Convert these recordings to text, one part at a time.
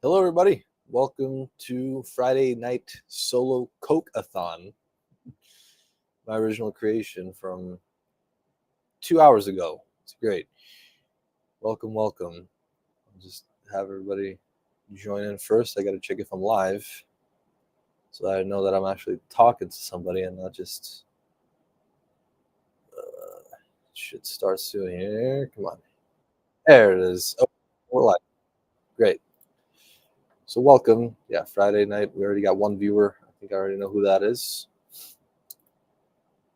Hello, everybody. Welcome to Friday night solo Cokeathon, my original creation from 2 hours ago. It's great. Welcome. I'll just have everybody join in first. I got to check if I'm live so that I know that I'm actually talking to somebody and not just. Should start soon here. Come on. There it is. Oh, we're live. Great. So, welcome. Yeah, Friday night. We already got one viewer. I think I already know who that is.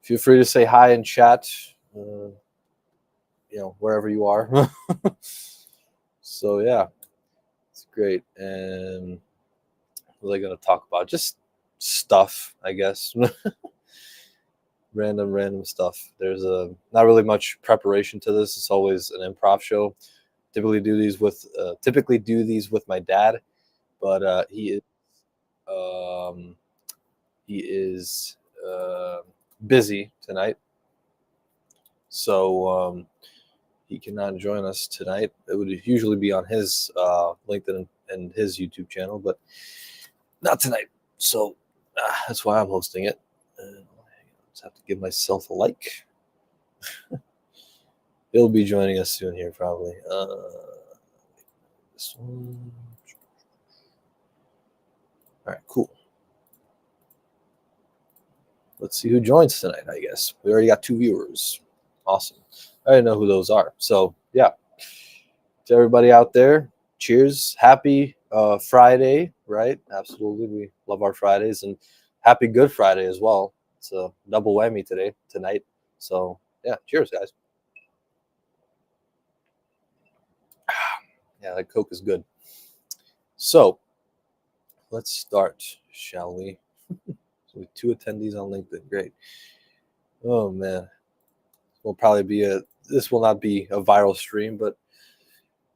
Feel free to say hi in chat. Wherever you are. So yeah, it's great. And what are they going to talk about? Just stuff, I guess. random stuff. There's not really much preparation to this. It's always an improv show. Typically do these with my dad, but he is busy tonight, so he cannot join us tonight. It would usually be on his LinkedIn and his YouTube channel, but not tonight. So that's why I'm hosting it. Just have to give myself a like. He'll be joining us soon here, probably. This one. All right, cool. Let's see who joins tonight, I guess. We already got 2 viewers. Awesome. I didn't know who those are. So, yeah. To everybody out there, cheers. Happy Friday, right? Absolutely. We love our Fridays. And happy Good Friday as well. It's a double whammy tonight. So, yeah, cheers, guys. Yeah, that Coke is good. So, let's start, shall we? So with 2 attendees on LinkedIn. Great. Oh, man. This will not be a viral stream, but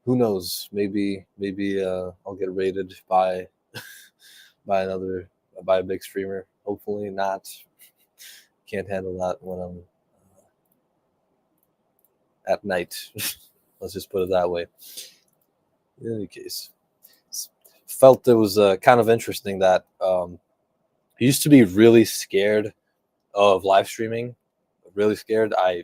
who knows? Maybe I'll get rated by by a big streamer. Hopefully not. Can't handle that when I'm at night. Let's just put it that way. In any case, felt it was kind of interesting that I used to be really scared of live streaming. Really scared. I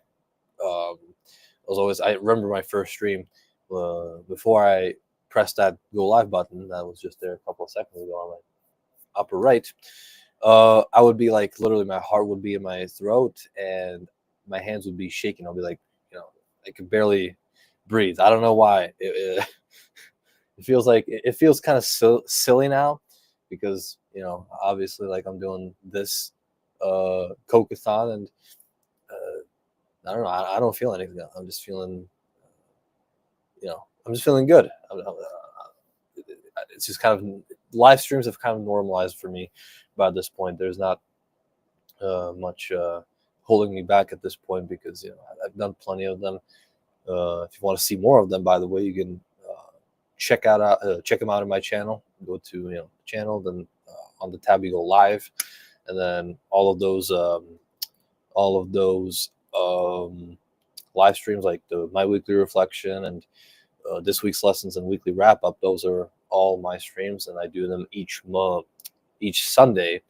remember my first stream before I pressed that go live button that was just there a couple of seconds ago on my upper right. I would be like, literally, my heart would be in my throat and my hands would be shaking. I'll be like, I could barely breathe. I don't know why. It feels kind of silly now because obviously, like, I'm doing this Cokeathon and I don't know. I don't feel anything. I'm just feeling, I'm just feeling good. It's just kind of, live streams have kind of normalized for me by this point. There's not much holding me back at this point because I've done plenty of them. If you want to see more of them, by the way, you can check them out on my channel. Go to channel, then on the tab you go live, and then all of those live streams like my weekly reflection and this week's lessons and weekly wrap up. Those are all my streams, and I do them each Sunday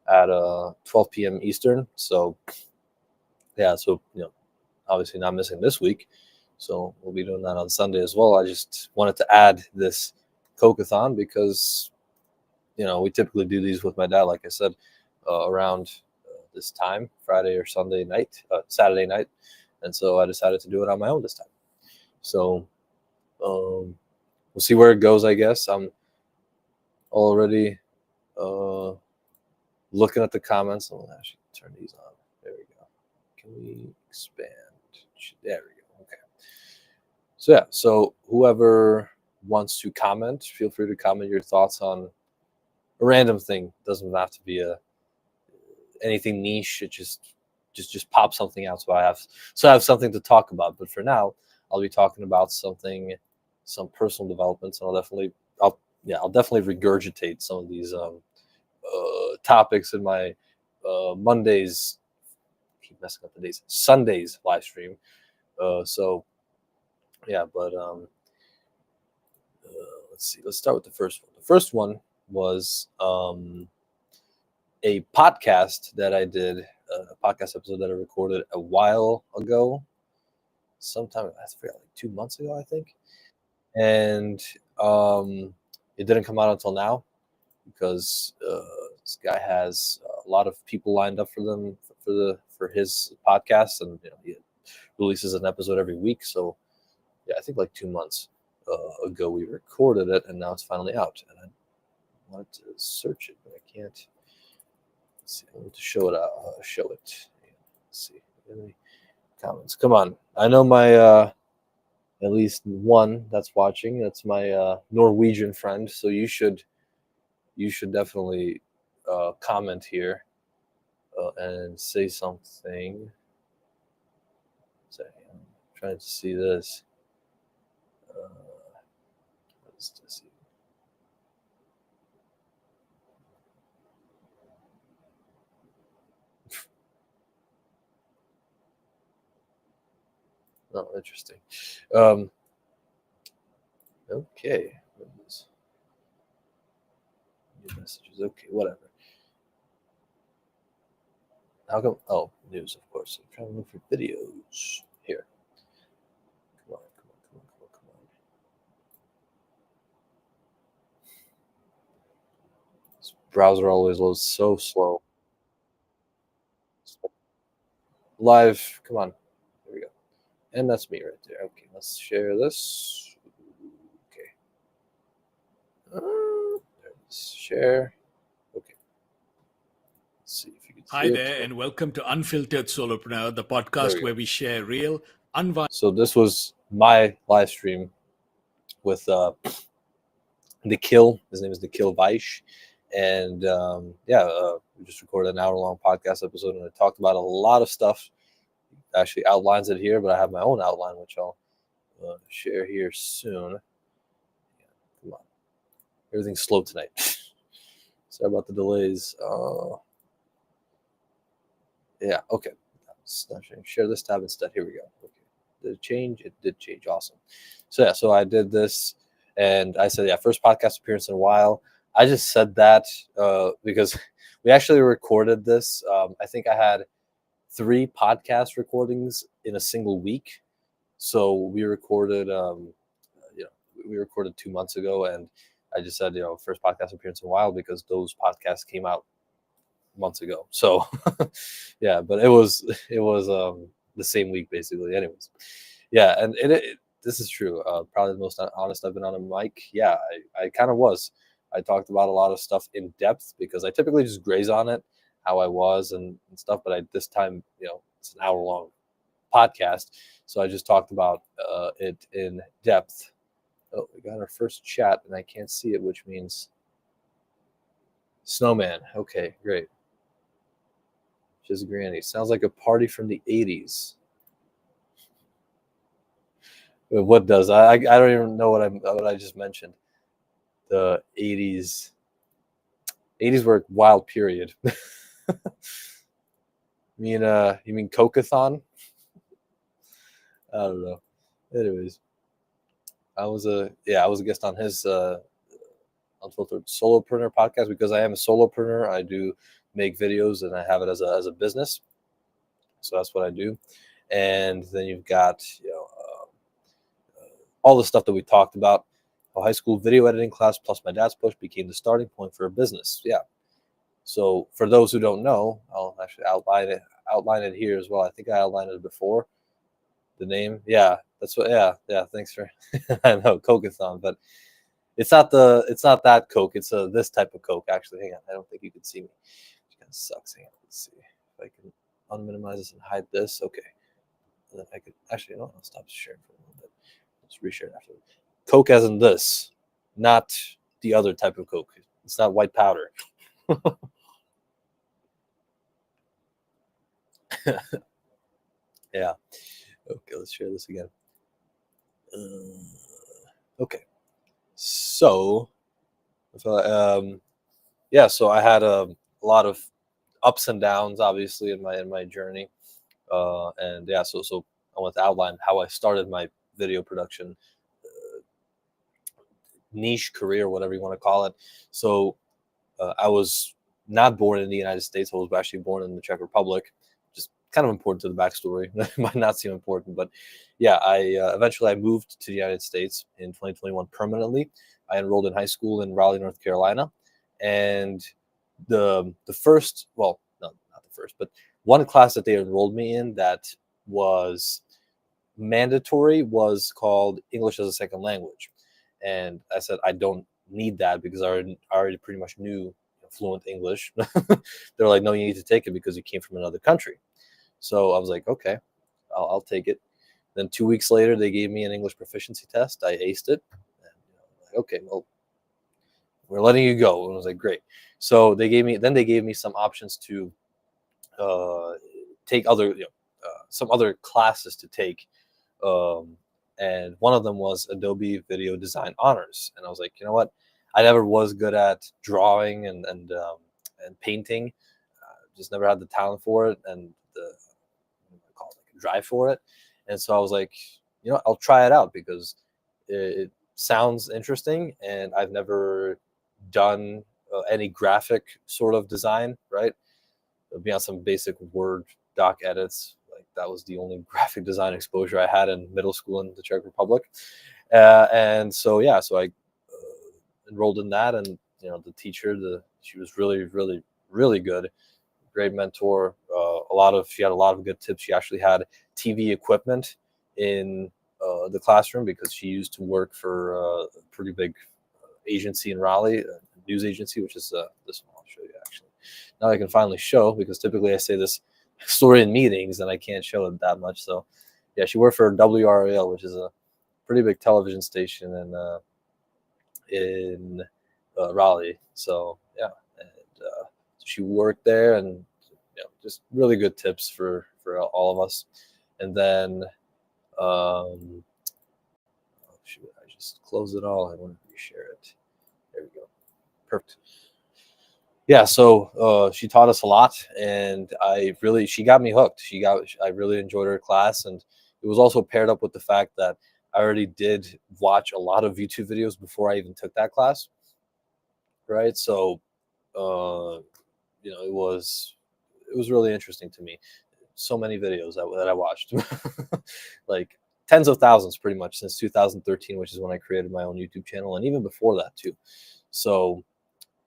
at 12 p.m. Eastern. So yeah, obviously not missing this week. So we'll be doing that on Sunday as well. I just wanted to add this Cokeathon because we typically do these with my dad, like I said, around this time, Friday or Saturday night, and so I decided to do it on my own this time. So we'll see where it goes. I guess I'm already looking at the comments. I'll actually turn these on. There we go. Can we expand? There we go. Okay. So yeah. So whoever wants to comment, feel free to comment your thoughts on a random thing. Doesn't have to be anything niche. It just pop something out so I have something to talk about. But for now, I'll be talking about some personal developments, and I'll definitely regurgitate some of these topics in my Mondays. Keep messing up the days. Sundays live stream. So yeah, but let's see. Let's start with the first one. The first one was a podcast that I did, a podcast episode that I recorded a while ago, sometime I forgot, like 2 months ago, I think, and it didn't come out until now because this guy has a lot of people lined up for his podcast, and he releases an episode every week. So yeah, I think like 2 months ago we recorded it, and now it's finally out. And I wanted to search it, but I can't. Let's see, I want to show it out. Show it. Let's see. Any comments? Come on. I know my at least one that's watching. That's my Norwegian friend. So you should definitely comment here and say something. I'm trying to see this. Let's see. Oh, interesting. Okay. New messages. Okay, whatever. How come? Oh, news, of course. I'm trying to look for videos here. Come on. This browser always loads so slow. Live. Come on. There we go. And that's me right there. Okay, let's share this. Okay. There's share. Okay. Let's see if you can see Hi it. there, and welcome to Unfiltered Solopreneur, the podcast where we share real, unvarnished. So this was my live stream with Nikhil. His name is Nikhil Vaish. And we just recorded an hour-long podcast episode, and I talked about a lot of stuff. Actually outlines it here, but I have my own outline, which I'll share here soon. Come on. Everything's slow tonight. Sorry about the delays. Yeah, okay. Share this tab instead. Here we go. Okay. Did it change? It did change. Awesome. So I did this, and I said, first podcast appearance in a while. I just said that because we actually recorded this. I think I had 3 podcast recordings in a single week. So we recorded, we recorded 2 months ago, and I just said, first podcast appearance in a while because those podcasts came out months ago. So yeah, but it was the same week basically. Anyways, yeah, and this is true. Probably the most honest I've been on a mic. Yeah, I kind of was. I talked about a lot of stuff in depth because I typically just graze on it, how I was and stuff. But this time, it's an hour-long podcast, so I just talked about it in depth. Oh, we got our first chat, and I can't see it, which means Snowman. Okay, great. Just Granny. Sounds like a party from the 80s. What does? I don't even know what I just mentioned. The 80s. 80s were a wild period. You mean Cokeathon? I don't know. Anyways, I was a guest on his Unfiltered Solopreneur podcast because I am a solopreneur. I do make videos and I have it as a business. So that's what I do. And then you've got all the stuff that we talked about. A high school video editing class plus my dad's push became the starting point for a business. Yeah. So for those who don't know, I'll actually outline it here as well. I think I outlined it before. The name, yeah, that's what. Yeah. Thanks for. I know Cokeathon, but it's not that Coke. It's this type of Coke. Actually, hang on. I don't think you can see me. It kind of sucks. Hang on. Let's see if I can unminimize this and hide this. Okay. And then I could actually, I'll stop sharing for a little bit. Let's reshare after. Coke as in this, not the other type of Coke. It's not white powder. Yeah. Okay, let's share this again. Okay. So, so I had a lot of ups and downs, obviously, in my journey, and yeah, so I want to outline how I started my video production niche career, whatever you want to call it. So I was not born in the United States. I was actually born in the Czech Republic. Just kind of important to the backstory. Might not seem important, but yeah, I eventually I moved to the United States in 2021 permanently. I enrolled in high school in Raleigh, North Carolina, and the first, well, no, not the first, but one class that they enrolled me in that was mandatory was called English as a Second Language. And I said, I don't need that because I already pretty much knew fluent English. They're like, no, you need to take it because you came from another country. So I was like, okay, I'll take it. Then 2 weeks later, they gave me an English proficiency test. I aced it. And, like, okay, well, we're letting you go. And I was like, great. So they gave me some options to uh, take other, some other classes to take. Um, and one of them was Adobe Video Design Honors. And I was like, you know what? I never was good at drawing and painting. Just never had the talent for it and the drive for it. And so I was like, I'll try it out because it sounds interesting, and I've never done any graphic sort of design, right? Beyond some basic Word doc edits. Like that was the only graphic design exposure I had in middle school in the Czech Republic. And so, yeah, so I enrolled in that, and the teacher, she was really, really, really good, great mentor. She had a lot of good tips. She actually had TV equipment in the classroom because she used to work for a pretty big agency in Raleigh, a news agency, which is this one. I'll show you actually. Now I can finally show, because typically I say this story in meetings and I can't show it that much. So yeah, she worked for WRAL, which is a pretty big television station in Raleigh. So yeah, and so she worked there, and just really good tips for all of us. And then shoot, I just closed it all. I want to reshare it. There we go. Perfect. Yeah, so she taught us a lot, and she got me hooked. I really enjoyed her class, and it was also paired up with the fact that I already did watch a lot of YouTube videos before I even took that class, right? So, it was really interesting to me. So many videos that I watched, like tens of thousands, pretty much since 2013, which is when I created my own YouTube channel, and even before that too. So,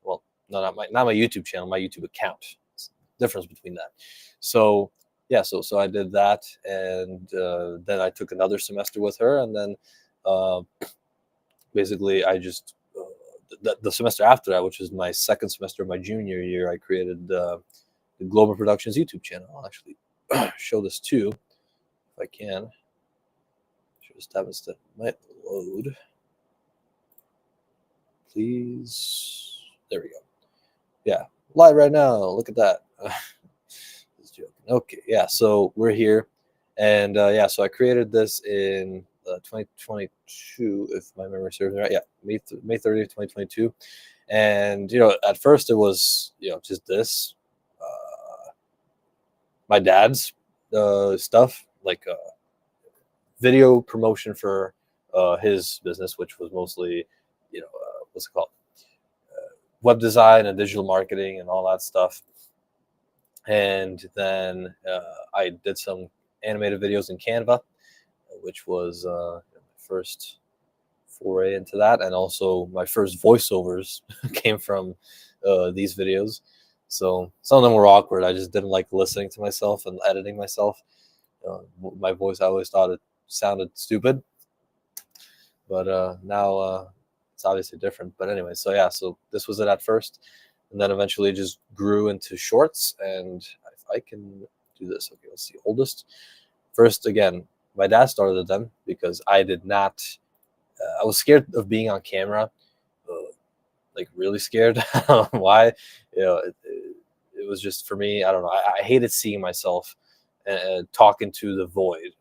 well, no, not my YouTube channel, my YouTube account. It's the difference between that. So yeah, so I did that, and then I took another semester with her, and then uh, basically I just the semester after that, which is my second semester of my junior year, I created the Global Productions YouTube channel. I'll actually show this too, if I can. Just happens to might load. Please. There we go. Yeah, live right now. Look at that. Just joking. Okay, yeah. So we're here, and yeah. So I created this in 2022, if my memory serves me right. Yeah, May 30th, 2022. And at first it was just this, my dad's stuff, like video promotion for his business, which was mostly, what's it called, web design and digital marketing and all that stuff. And then I did some animated videos in Canva, which was my first foray into that, and also my first voiceovers came from these videos. So some of them were awkward. I just didn't like listening to myself and editing myself. My voice, I always thought it sounded stupid, but now it's obviously different. But anyway, so yeah, so this was it at first, and then eventually just grew into shorts. And if I can do this, okay, let's see. Oldest first, again, my dad started them because I did not. I was scared of being on camera, like really scared. I don't know why. It was just, for me, I don't know. I hated seeing myself talking to the void,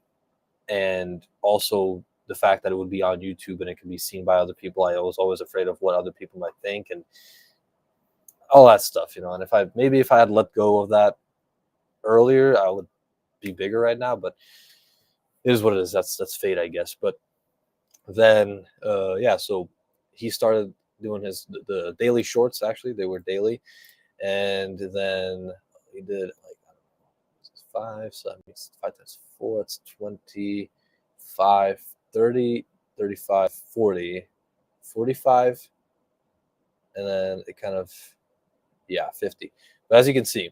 and also the fact that it would be on YouTube and it could be seen by other people. I was always afraid of what other people might think and all that stuff, And if I had let go of that earlier, I would be bigger right now. But it is what it is. That's fate, I guess. But then, yeah. So he started doing the daily shorts. Actually, they were daily, and then he did like, I don't know, 5, so that means 5 times 4, it's 25, 30, 35, 40, 45, and then it kind of, 50. But as you can see,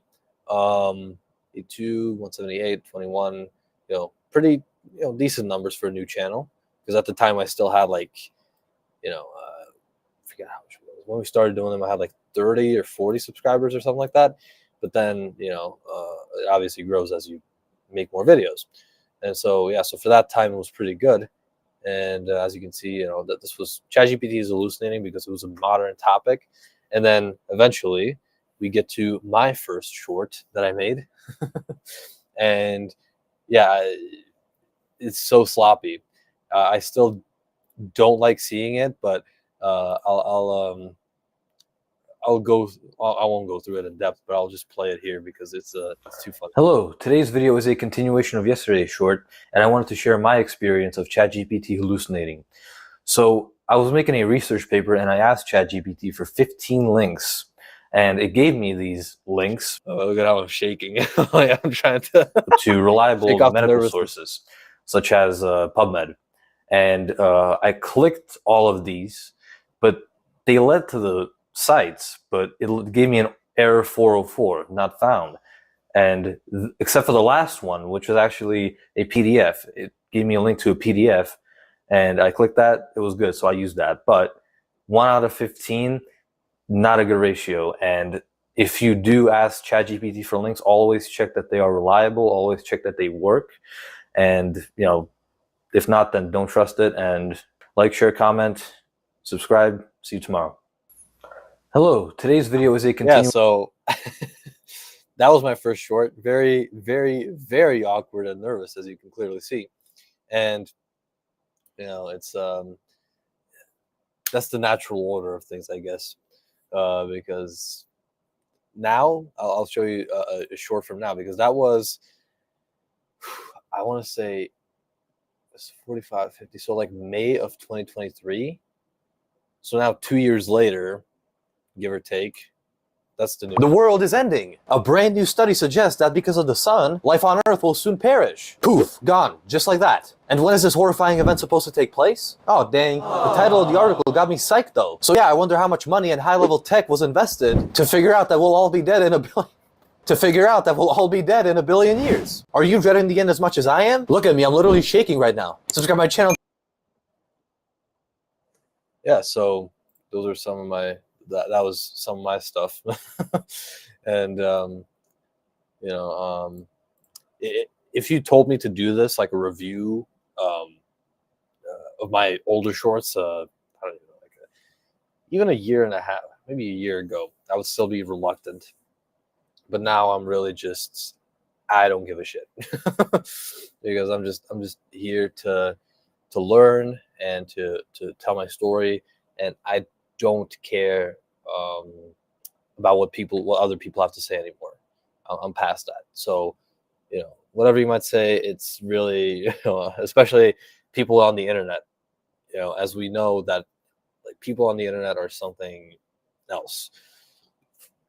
82, 178, 21, pretty, decent numbers for a new channel. Because at the time I still had like, I forget how much it was. When we started doing them, I had like 30 or 40 subscribers or something like that. But then, it obviously grows as you make more videos. And so, so for that time, it was pretty good. And as you can see, that this was ChatGPT is hallucinating because it was a modern topic. And then eventually we get to my first short that I made. And yeah, it's so sloppy. I still don't like seeing it, but I'll go. I won't go through it in depth, but I'll just play it here because it's too funny. Hello, today's video is a continuation of yesterday's short, and I wanted to share my experience of ChatGPT hallucinating. So I was making a research paper, and I asked ChatGPT for 15 links, and it gave me these links. Oh, look at how I'm shaking. I'm trying to reliable medical sources, such as PubMed. And I clicked all of these, but they led to the sites, but it gave me an error 404, not found. And except for the last one, which was actually a PDF, it gave me a link to a PDF, and I clicked that. It was good, so I used that. But 1 out of 15, not a good ratio. And if you do ask ChatGPT for links, always check that they are reliable. Always check that they work. And if not, then don't trust it. And like, share, comment, subscribe. See you tomorrow. Hello, today's video is a continuation. Yeah, so that was my first short. Very, very, very awkward and nervous, as you can clearly see. And it's that's the natural order of things, I guess, because now I'll show you a short from now, because that was, I want to say, 45, 50, so like May of 2023. So now 2 years later, give or take, that's the news. The world is ending. A brand new study suggests that because of the sun, life on Earth will soon perish. Poof, gone, just like that. And when is this horrifying event supposed to take place? Oh, dang. The title of the article got me psyched, though. So yeah, I wonder how much money and high-level tech was invested to figure out that we'll all be dead in a billion years. Are you dreading the end as much as I am? Look at me, I'm literally shaking right now. Subscribe to my channel. Yeah, so those are some of my, that was some of my stuff. And if you told me to do this, like a review of my older shorts, I don't know, like even a year and a half, maybe a year ago, I would still be reluctant. But now I'm really just, I don't give a shit. Because I'm just here to learn and to tell my story, and I don't care about what other people have to say anymore. I'm past that. So whatever you might say, it's really, especially people on the internet, as we know that, like, people on the internet are something else.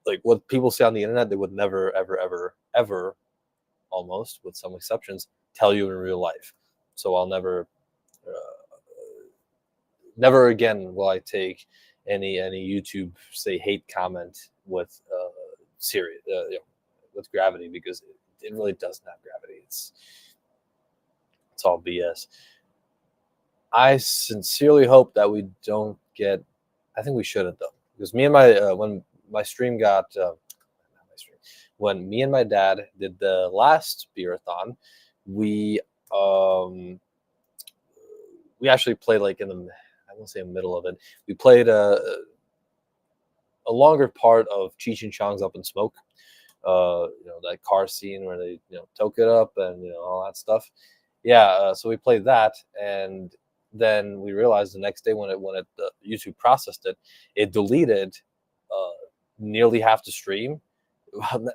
Like, what people say on the internet, they would never, ever, ever, ever, almost, with some exceptions, tell you in real life. So I'll never again will I take any YouTube, say, hate comment with serious with gravity, because it really doesn't have gravity. It's all BS. I sincerely hope that we don't get, I think we shouldn't, though, because me and my when my stream got when me and my dad did the last beerathon, we actually played, like, in the, I won't say middle of it. We played a longer part of Cheech and Chong's Up in Smoke. That car scene where they toke it up and all that stuff. Yeah, so we played that, and then we realized the next day when YouTube processed it, it deleted nearly half the stream. It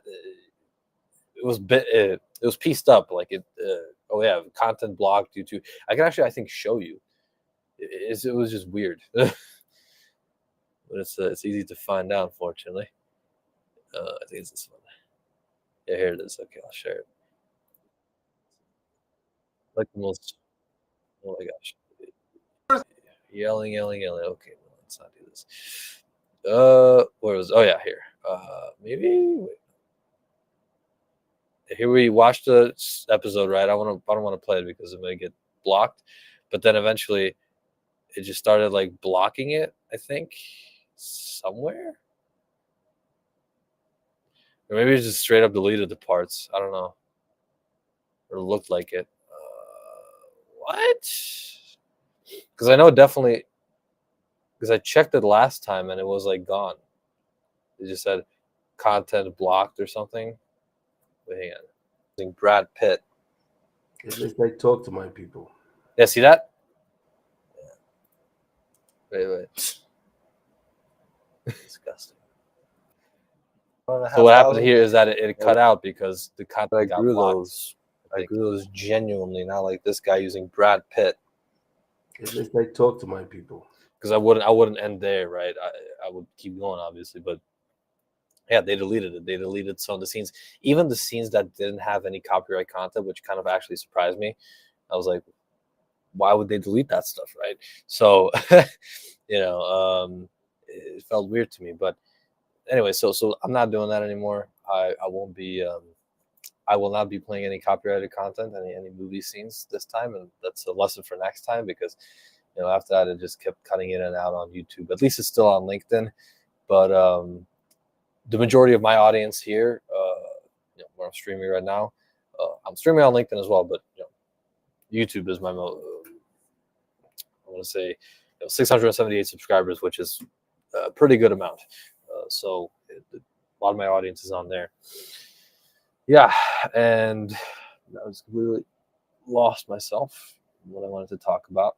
was pieced up, like it. Oh yeah, content blocked due to. I can actually, I think, show you. It was just weird. but it's easy to find out, unfortunately. I think it's this one. Yeah, here it is. Okay, I'll share it. Like the most. Oh my gosh. Yelling. Okay, well, let's not do this. Where was? Oh yeah, here. Maybe. Wait. Here we watched the episode, right? I don't want to play it because it may get blocked. But then eventually, it just started like blocking it. I think somewhere, or maybe it just straight up deleted the parts. I don't know, or it looked like it. What? Because I know definitely. Because I checked it last time and it was like gone. It just said content blocked or something. Wait, hang on. Brad Pitt. At least I talk to my people. Yeah, see that? Wait. Disgusting. So what happened here is that it cut out because the content got blocked. I grew those genuinely, not like this guy using Brad Pitt. At least I talk to my people. Because I wouldn't end there, right? I would keep going, obviously, but yeah, they deleted it. They deleted some of the scenes, even the scenes that didn't have any copyright content, which kind of actually surprised me. I was like, why would they delete that stuff, right? So, it felt weird to me. But anyway, so I'm not doing that anymore. I won't be. I will not be playing any copyrighted content, any movie scenes this time, and that's a lesson for next time because after that it just kept cutting in and out on YouTube. At least it's still on LinkedIn, but the majority of my audience here, where I'm streaming right now, I'm streaming on LinkedIn as well, but YouTube is my I want to say 678 subscribers, which is a pretty good amount. So a lot of my audience is on there. Yeah, and I was completely lost myself what I wanted to talk about.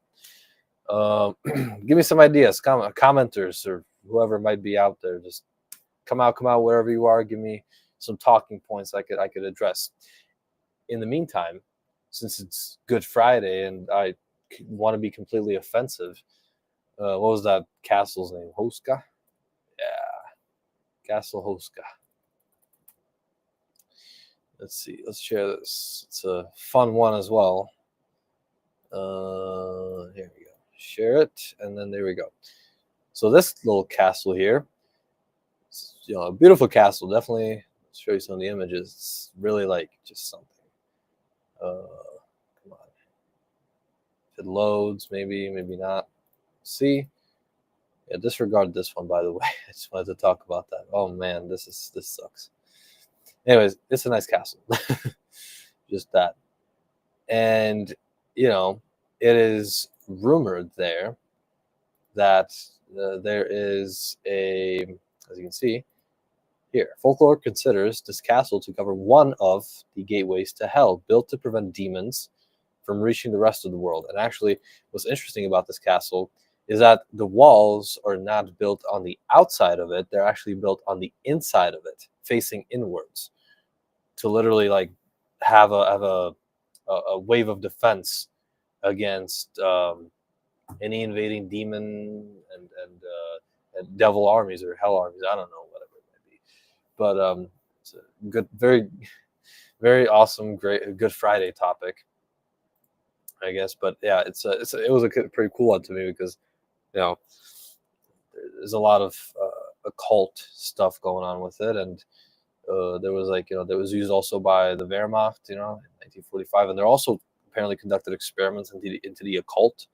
Give me some ideas, commenters or whoever might be out there. Just come out wherever you are. Give me some talking points I could address. In the meantime, since it's Good Friday and I want to be completely offensive, what was that castle's name? Hoska? Yeah, Castle Hoska. Let's see. Let's share this. It's a fun one as well. Here we go. Share it, and then there we go. So this little castle here, a beautiful castle. Definitely show you some of the images. It's really like just something. Come on. If it loads, maybe not. See. Yeah, disregard this one, by the way. I just wanted to talk about that. Oh man, this sucks. Anyways, it's a nice castle. Just that. And, it is rumored there that there is as you can see here, folklore considers this castle to cover one of the gateways to hell, built to prevent demons from reaching the rest of the world. And actually, what's interesting about this castle is that the walls are not built on the outside of it. They're actually built on the inside of it, facing inwards, to literally like have a wave of defense against any invading demon and devil armies or hell armies. I don't know, whatever it might be. But it's a good, very, very awesome, great, Good Friday topic, I guess. But yeah, it was a pretty cool one to me because there's a lot of occult stuff going on with it, and there was that was used also by the Wehrmacht, in 1945, and they're also apparently conducted experiments into the occult,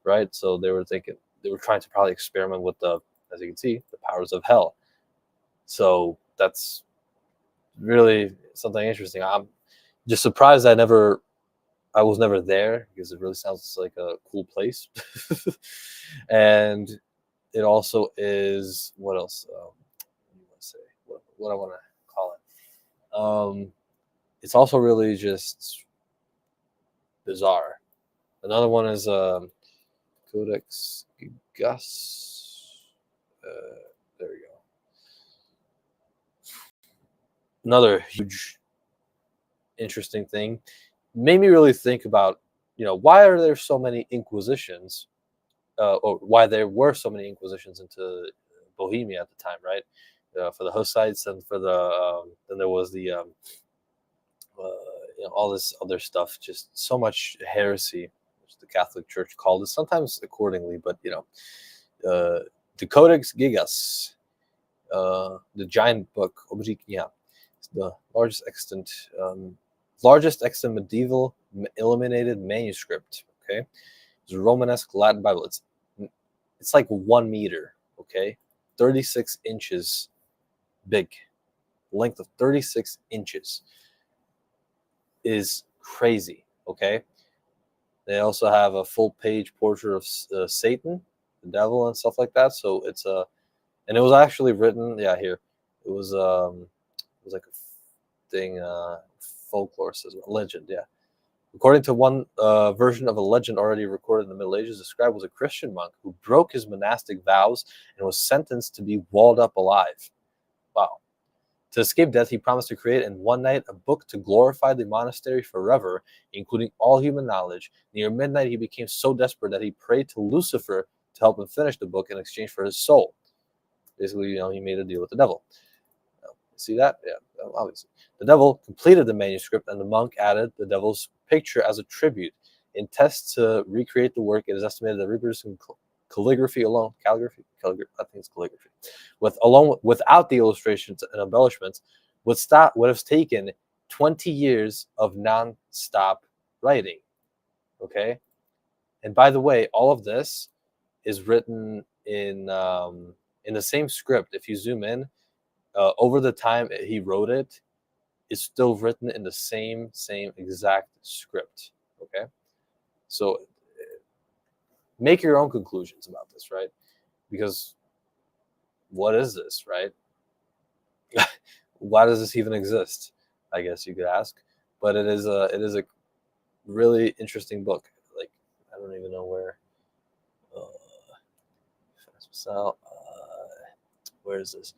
right? So they were trying to probably experiment with as you can see, the powers of hell. So that's really something interesting. I'm just surprised I was never there because it really sounds like a cool place. And it also is, what else? What I want to call it. It's also really just bizarre. Another one is Codex Gigas. There we go. Another huge, interesting thing. Made me really think about, why are there so many inquisitions, or why there were so many inquisitions into Bohemia at the time, right? For the Hussites, and for the then there was the all this other stuff, just so much heresy, which the Catholic Church called it, sometimes accordingly, but the Codex Gigas, the giant book, yeah, it's the largest extant medieval illuminated manuscript. Okay, it's a Romanesque Latin Bible. It's like 1 meter. Okay, 36 inches big, length of 36 inches is crazy. Okay, they also have a full page portrait of Satan, the devil, and stuff like that. So it's a and it was actually written, yeah, here. It was like a thing, folklore says, legend, yeah. According to one version of a legend already recorded in the Middle Ages, the scribe was a Christian monk who broke his monastic vows and was sentenced to be walled up alive. Wow. To escape death, he promised to create in one night a book to glorify the monastery forever, including all human knowledge. Near midnight, he became so desperate that he prayed to Lucifer to help him finish the book in exchange for his soul. Basically, he made a deal with the devil. See that? Yeah, obviously. The devil completed the manuscript, and the monk added the devil's picture as a tribute. In tests to recreate the work, it is estimated that reproducing calligraphy alone, I think it's calligraphy, without the illustrations and embellishments, would have taken 20 years of non-stop writing. Okay, and by the way, all of this is written in the same script. If you zoom in, over the time he wrote it, it's still written in the same exact script. Okay, so make your own conclusions about this, right? Because what is this, right? Why does this even exist? I guess you could ask. But it is a really interesting book. Like, I don't even know where. Where is this?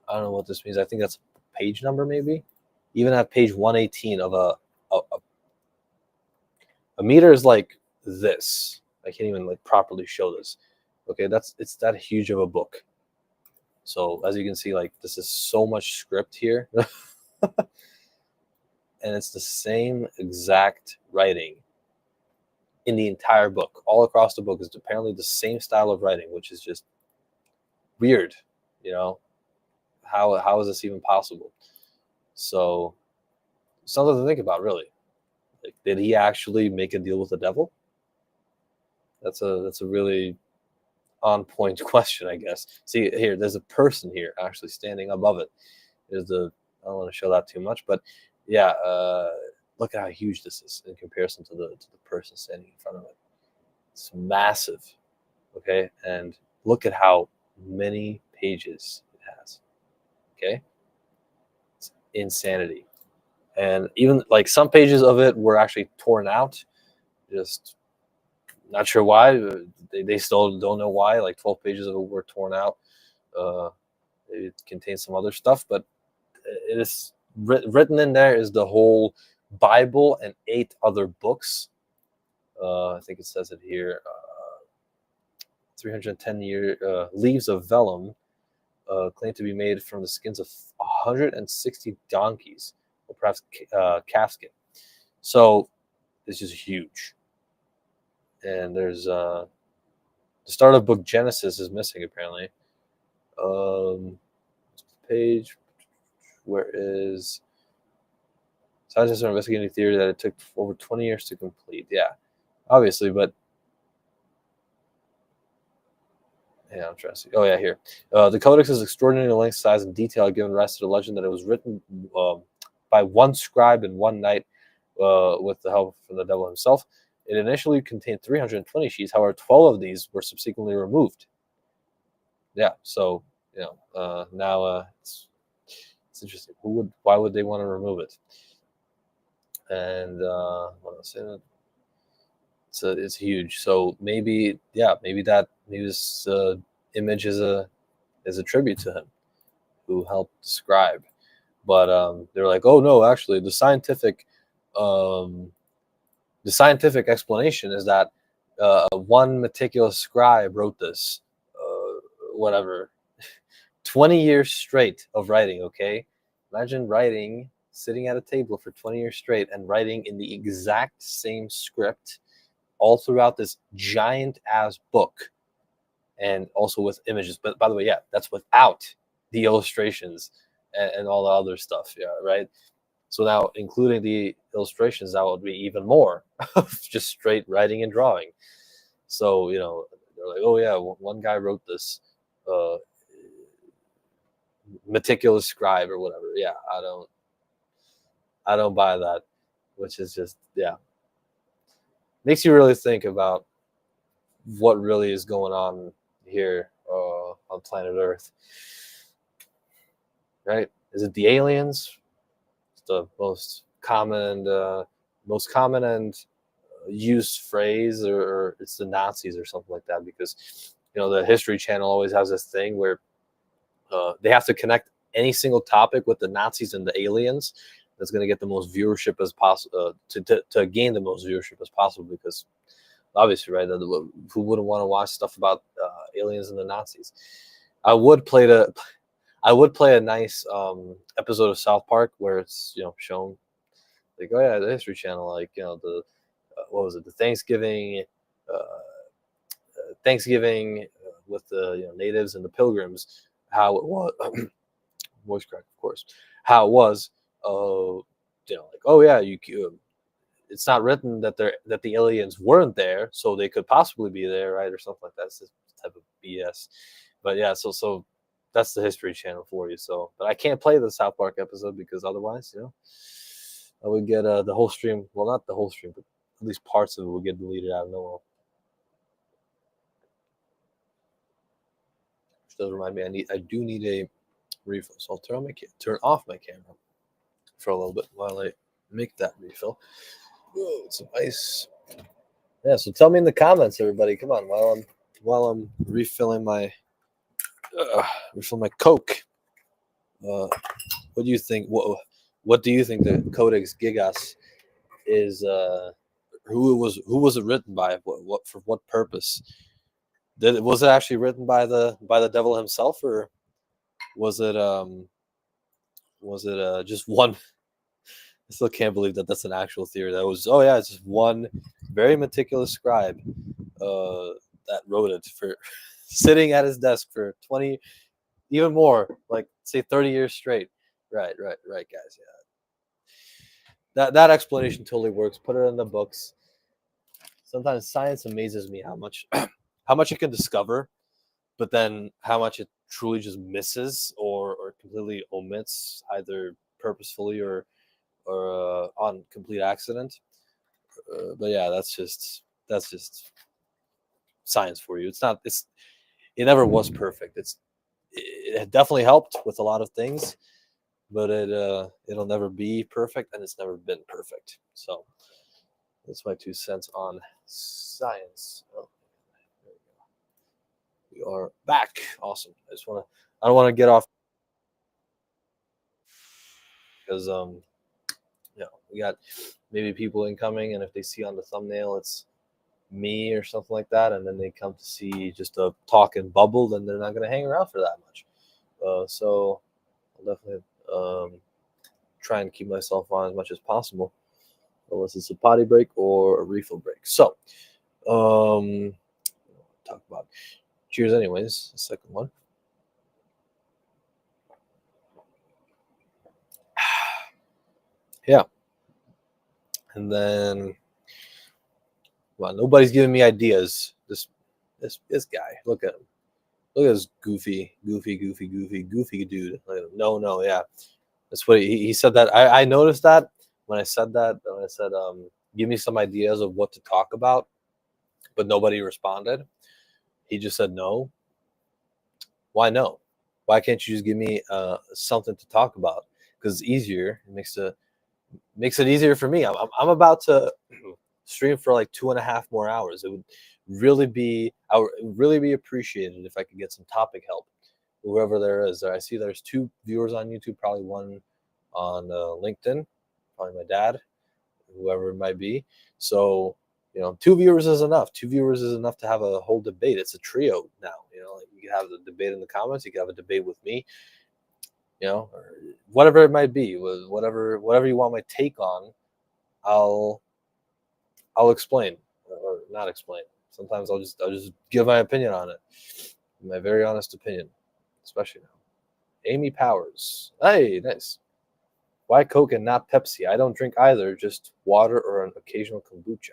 I don't know what this means. I think that's page number, maybe. Even at page 118 of a meter is like this. I can't even like properly show this. Okay, it's that huge of a book. So as you can see, like, this is so much script here. And it's the same exact writing in the entire book. All across the book is apparently the same style of writing, which is just weird. How is this even possible? So something to think about, really. Like, did he actually make a deal with the devil? That's a really on point question, I guess. See here, there's a person here actually standing above it. I don't want to show that too much, but yeah, look at how huge this is in comparison to the person standing in front of it. It's massive. Okay, and look at how many pages it has. Okay, it's insanity. And even like some pages of it were actually torn out. Just not sure why. They still don't know why. Like 12 pages of it were torn out. It contains some other stuff, but it is written in there is the whole Bible and 8 other books. I think it says it here. 310 leaves of vellum claimed to be made from the skins of 160 donkeys, or perhaps calf skin. So it's just huge. And there's the start of book Genesis is missing, apparently. Page, where is scientists are investigating theory that it took over 20 years to complete. Yeah, obviously, but yeah, I'm trying to see. Oh yeah, here. The codex is extraordinary length, size, and detail, giving rise to the legend that it was written by one scribe in one night with the help from the devil himself. It initially contained 320 sheets. However, 12 of these were subsequently removed. Yeah, so now it's interesting. Why would they want to remove it? And what else? It's huge. So maybe this image is a tribute to him, who helped describe. But they're like, oh no, actually, the scientific explanation is that one meticulous scribe wrote this whatever, 20 years straight of writing. Okay, imagine writing, sitting at a table for 20 years straight and writing in the exact same script all throughout this giant ass book, and also with images. But by the way, yeah, that's without the illustrations and all the other stuff. Yeah, right. So now, including the illustrations, that would be even more of just straight writing and drawing. So they're like, oh yeah, one guy wrote this uh, meticulous scribe or whatever. Yeah, I don't buy that, which is just, yeah, makes you really think about what really is going on here on planet Earth, right? Is it the aliens? It's the most common and used phrase, or it's the Nazis or something like that, because the History Channel always has this thing where they have to connect any single topic with the Nazis and the aliens. That's going to get the most viewership as possible, to gain the most viewership as possible, because obviously, right, who wouldn't want to watch stuff about aliens and the Nazis? I would play a nice episode of South Park where it's shown, like, oh yeah, the History Channel, like the what was it, the Thanksgiving with the natives and the Pilgrims, how it was voice crack, of course, how it was, like, oh yeah, it's not written that the aliens weren't there, so they could possibly be there, right, or something like that. It's this type of BS. But yeah, so that's the History Channel for you. So, but I can't play the South Park episode because otherwise, I would get the whole stream. Well, not the whole stream, but at least parts of it would get deleted out of nowhere. Which does remind me, I do need a refill, so I'll turn off my camera for a little bit while I make that refill. Whoa, some ice. Yeah, so tell me in the comments, everybody. Come on, while I'm refilling my Coke. What do you think? What do you think the Codex Gigas is? Who was it written by? What for what purpose? Was it actually written by the devil himself, or was it just one? I still can't believe that that's an actual theory. That was, oh yeah, it's just one very meticulous scribe that wrote it for sitting at his desk for 20, even more, like say 30 years straight. Right, guys. Yeah, that explanation totally works. Put it in the books. Sometimes science amazes me how much it can discover, but then how much it truly just misses or completely omits, either purposefully or on complete accident. But yeah, that's just science for you. It never was perfect. It definitely helped with a lot of things, but it'll never be perfect, and it's never been perfect. So that's my 2 cents on science. Oh, there we go. We are back. Awesome. I don't want to get off because we got maybe people incoming, and if they see on the thumbnail it's me or something like that, and then they come to see just a talk and bubble, then they're not going to hang around for that much. So I'll definitely try and keep myself on as much as possible, unless it's a potty break or a refill break. So talk about cheers anyways, the second one. Yeah. And then, well, nobody's giving me ideas. This guy, look at him. Look at this goofy dude. No, yeah. That's what he said. That I noticed that when I said that. When I said, give me some ideas of what to talk about, but nobody responded. He just said no. Why no? Why can't you just give me something to talk about? Because it's easier. It makes it easier for me. I'm about to stream for like 2.5 more hours. I would really be appreciated if I could get some topic help, whoever there is. I see there's 2 viewers on YouTube, probably one on LinkedIn, probably my dad, whoever it might be. So 2 viewers is enough. 2 viewers is enough to have a whole debate. It's a trio now. You can have the debate in the comments. You can have a debate with me. Or whatever it might be, whatever you want my take on, I'll explain or not explain. Sometimes I'll just give my opinion on it, my very honest opinion, especially now. Amy Powers, hey, nice. Why Coke and not Pepsi? I don't drink either, just water or an occasional kombucha.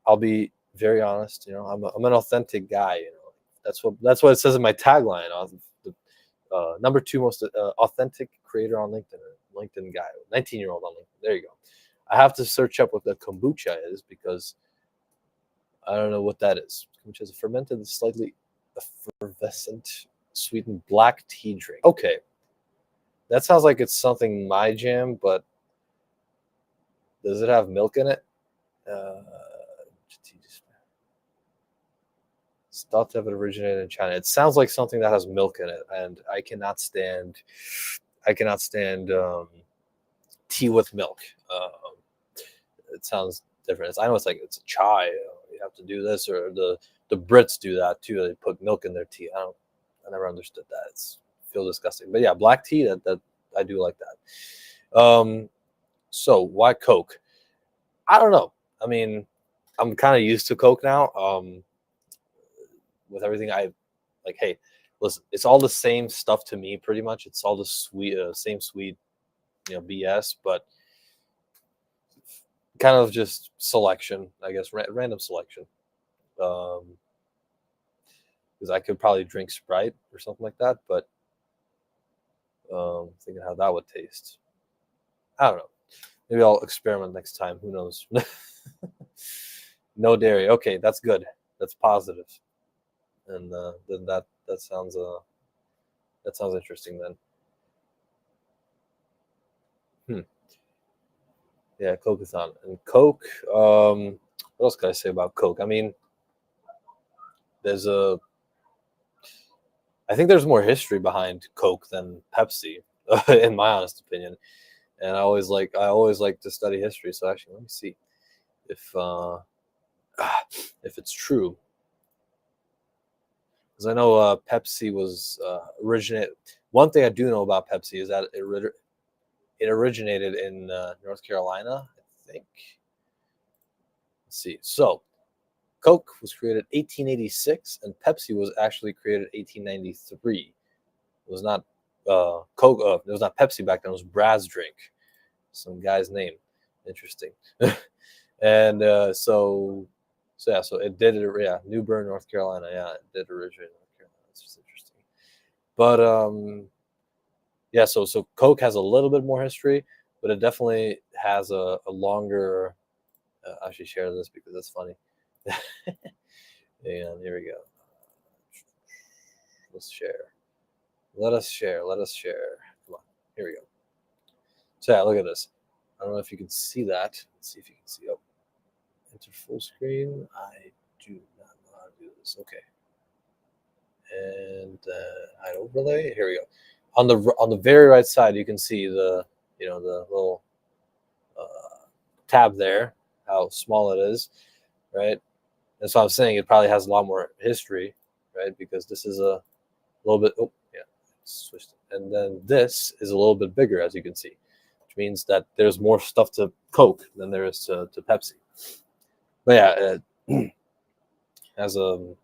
I'll be very honest. I'm an authentic guy. That's what it says in my tagline. The number 2 most authentic creator on LinkedIn guy, 19-year-old on LinkedIn. There you go. I have to search up what the kombucha is because I don't know what that is. Kombucha is a fermented, slightly effervescent, sweetened black tea drink. Okay, that sounds like it's something my jam, but does it have milk in it? It's thought to have originated in China. It sounds like something that has milk in it, and I cannot stand tea with milk. It sounds different. I know it's a chai. You have to do this, or the Brits do that too. They put milk in their tea. I never understood that. It's feel disgusting. But yeah, black tea that I do like that. So why Coke? I don't know. I mean, I'm kind of used to Coke now. With everything I like, hey, listen, it's all the same stuff to me, pretty much. It's all the same sweet, BS, but kind of just selection, I guess, random selection. Because I could probably drink Sprite or something like that, but thinking how that would taste. I don't know. Maybe I'll experiment next time. Who knows? No dairy. Okay, that's good. That's positive. And then that sounds interesting then. Yeah, Cokeathon and Coke. What else can I say about Coke? I mean, I think there's more history behind Coke than Pepsi, in my honest opinion. And I always like to study history. So actually, let me see if it's true. Because I know Pepsi was originated. One thing I do know about Pepsi is that it originated in North Carolina, I think. Let's see. So, Coke was created 1886, and Pepsi was actually created 1893. It was not Coke. It was not Pepsi back then. It was Brad's drink, some guy's name. Interesting. And so it did. Yeah, New Bern, North Carolina. Yeah, it did originate in North Carolina. That's just interesting. But yeah, so Coke has a little bit more history, but it definitely has a longer. I should share this because it's funny. And here we go. Let's share. Let us share. Come on. Here we go. So yeah, look at this. I don't know if you can see that. Let's see if you can see. Oh, enter full screen. I do not know how to do this. Okay. And hide overlay. Here we go. On the very right side, you can see the the little tab there. How small it is, right? And so I'm saying it probably has a lot more history, right? Because this is a little bit. Oh, yeah, switched. And then this is a little bit bigger, as you can see, which means that there's more stuff to Coke than there is to Pepsi. But yeah, as a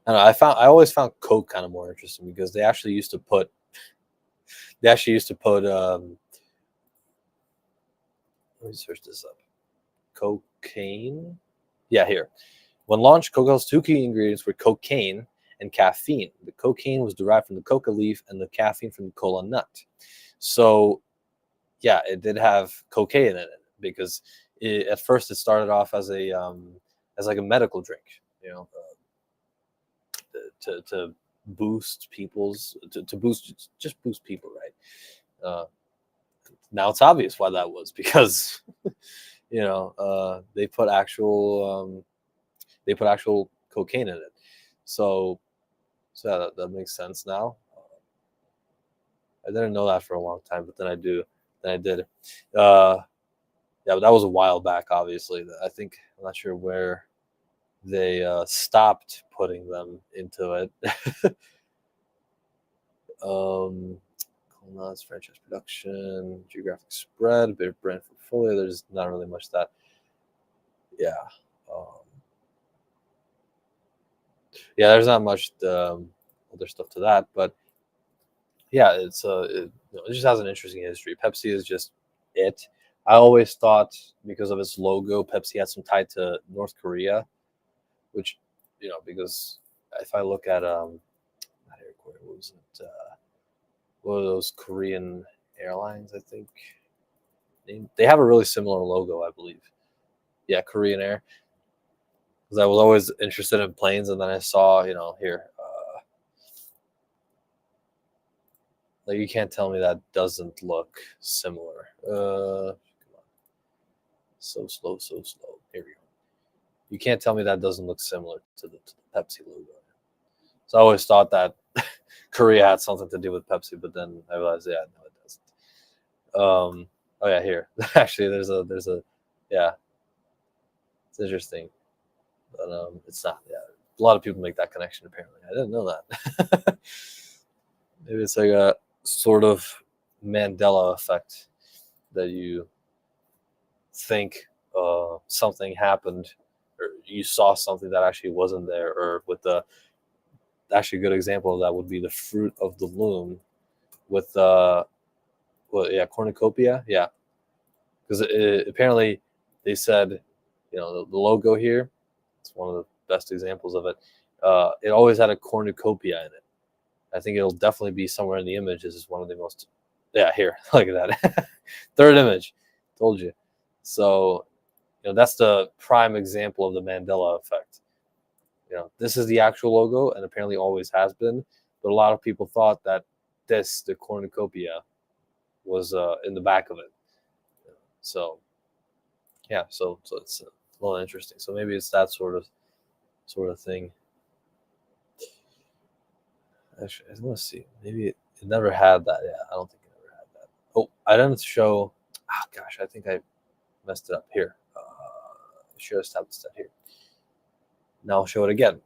I don't know, I always found Coke kind of more interesting because they actually used to put let me search this up. Cocaine. Yeah, here. When launched, Coca-Cola's 2 key ingredients were cocaine and caffeine. The cocaine was derived from the coca leaf and the caffeine from the cola nut. So, yeah, it did have cocaine in it because at first it started off as like a medical drink, to boost people's to boost people, right? Now it's obvious why that was because they put actual cocaine in it. So yeah, that makes sense now. I didn't know that for a long time, but then I do. Then I did. Yeah, but that was a while back. Obviously, I think I'm not sure where they stopped putting them into it. Nuts, franchise production, geographic spread, bit of brand portfolio. There's not really much that. Yeah. Yeah, there's not much other stuff to that, but yeah, it just has an interesting history. Pepsi is just it. I always thought because of its logo, Pepsi had some tie to North Korea, which because if I look at not Air Korea, what was it? One of those Korean airlines, I think. They have a really similar logo, I believe. Yeah, Korean Air. Because I was always interested in planes, and then I saw, here, like you can't tell me that doesn't look similar. Come on. So slow, so slow. Here we go. You can't tell me that doesn't look similar to the Pepsi logo. So I always thought that Korea had something to do with Pepsi, but then I realized, yeah, no, it doesn't. Oh yeah, here. Actually, there's a, yeah, it's interesting, but it's not. Yeah, a lot of people make that connection. Apparently, I didn't know that. Maybe it's like a sort of Mandela effect that you think something happened, or you saw something that actually wasn't there, or with the actually a good example of that would be the fruit of the loom with cornucopia, yeah, because apparently they said the logo here, it's one of the best examples of it. It always had a cornucopia in it. I think it'll definitely be somewhere in the image. This is one of the most, yeah, here, look at that. Third image, told you. So that's the prime example of the Mandela effect. This is the actual logo, and apparently always has been. But a lot of people thought that the cornucopia, was in the back of it. So yeah, so it's a little interesting. So maybe it's that sort of thing. Actually, I want to see. Maybe it never had that. Yeah, I don't think it ever had that. Oh, I didn't show. Oh gosh, I think I messed it up here. I should have stopped that here. Now I'll show it again.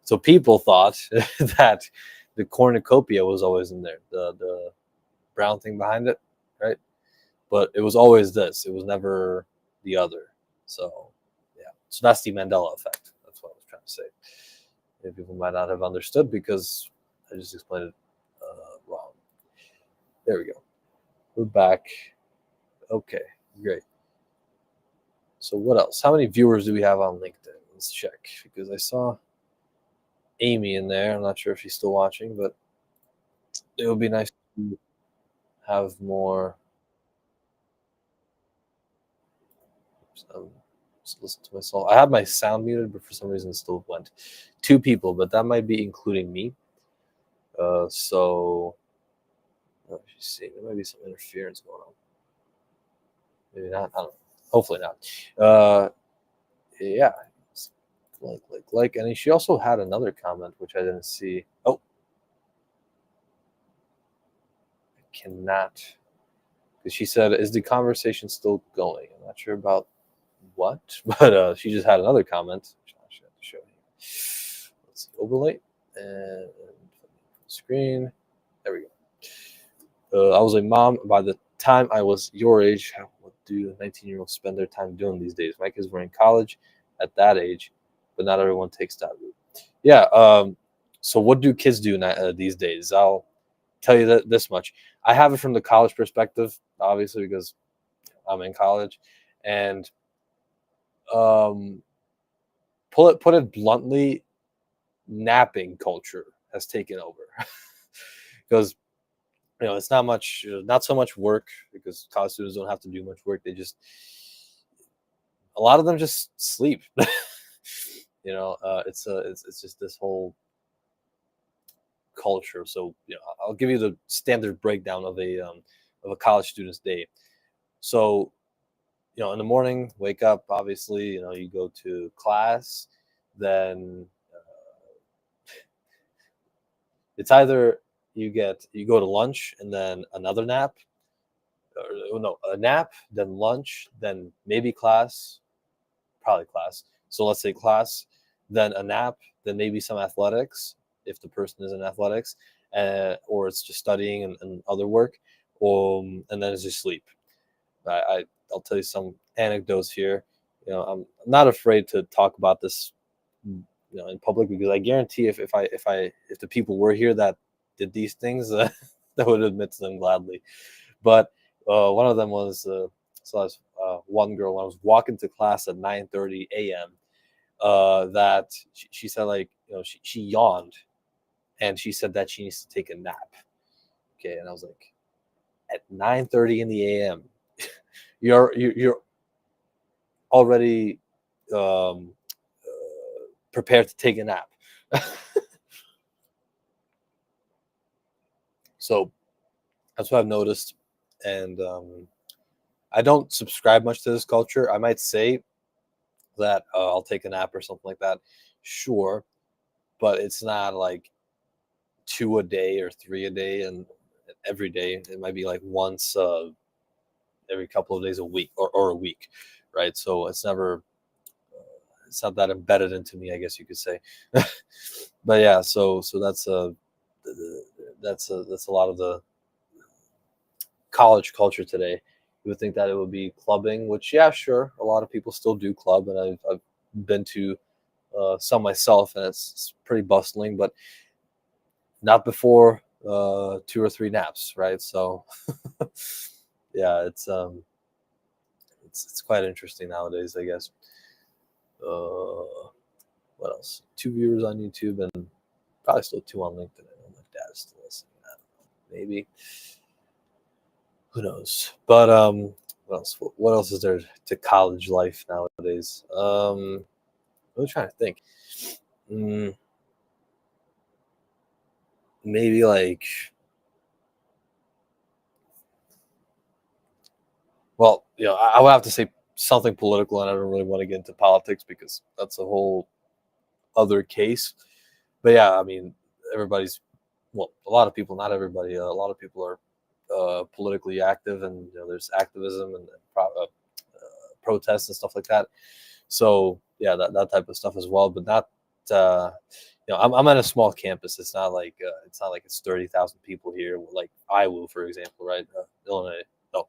So people thought that the cornucopia was always in there, the brown thing behind it, right? But it was always this. It was never the other. So yeah. So that's the Mandela effect. That's what I was trying to say. Maybe people might not have understood because I just explained it wrong. There we go. We're back. Okay, great. So what else? How many viewers do we have on LinkedIn? Let's check, because I saw Amy in there. I'm not sure if she's still watching, but it would be nice to have more. Just listen to myself. I had my sound muted, but for some reason it still went. 2 people, but that might be including me. So let me see. There might be some interference going on. Maybe not. I don't know. Hopefully not. Yeah. Like. And she also had another comment, which I didn't see. Oh. I cannot. Because she said, is the conversation still going? I'm not sure about what, but she just had another comment, which I should have to show you. Let's see. Overlay. And screen. There we go. I was like, Mom, by the time I was your age, what do 19-year-olds spend their time doing these days? My kids were in college at that age, but not everyone takes that route. Yeah. So what do kids do these days? I'll tell you this much. I have it from the college perspective, obviously, because I'm in college, and put it bluntly, napping culture has taken over because it's not so much work, because college students don't have to do much work. They just, a lot of them just sleep. It's just this whole culture. So I'll give you the standard breakdown of a college student's day. So in the morning, wake up, obviously, you go to class, then it's either you go to lunch and then another nap, no, a nap, then lunch, then maybe class, probably class. So let's say class, then a nap, then maybe some athletics if the person is in athletics, or it's just studying and other work, and then it's just sleep. I'll tell you some anecdotes here. I'm not afraid to talk about this, in public, because I guarantee if the people were here that did these things, I would admit to them gladly. But one of them was so I was, one girl when I was walking to class at 9:30 a.m. That she said, like, she yawned, and she said that she needs to take a nap. Okay, and I was like, at 9:30 in the a.m. you're already prepared to take a nap. So that's what I've noticed, and I don't subscribe much to this culture. I might say that I'll take a nap or something like that, sure, but it's not like 2 a day or 3 a day and every day. It might be like once every couple of days a week, or a week, right? So it's not that embedded into me, I guess you could say. But yeah, so that's that's a lot of the college culture today. You would think that it would be clubbing, which, yeah, sure, a lot of people still do club, and I've been to some myself, and it's pretty bustling, but not before 2 or 3 naps, right? So yeah, it's quite interesting nowadays, I guess. What else? 2 viewers on YouTube, and probably still 2 on LinkedIn. I know my dad is still listening. I don't know. Maybe. Who knows? But what else? What else is there to college life nowadays? I'm trying to think. Maybe like, well, I would have to say something political, and I don't really want to get into politics because that's a whole other case. But yeah, I mean, everybody's, well, a lot of people, not everybody, a lot of people are politically active, and there's activism and protests and stuff like that. So yeah, that type of stuff as well, but not. I'm at a small campus. It's not like it's 30,000 people here, like Iowa, for example, right? Illinois. No,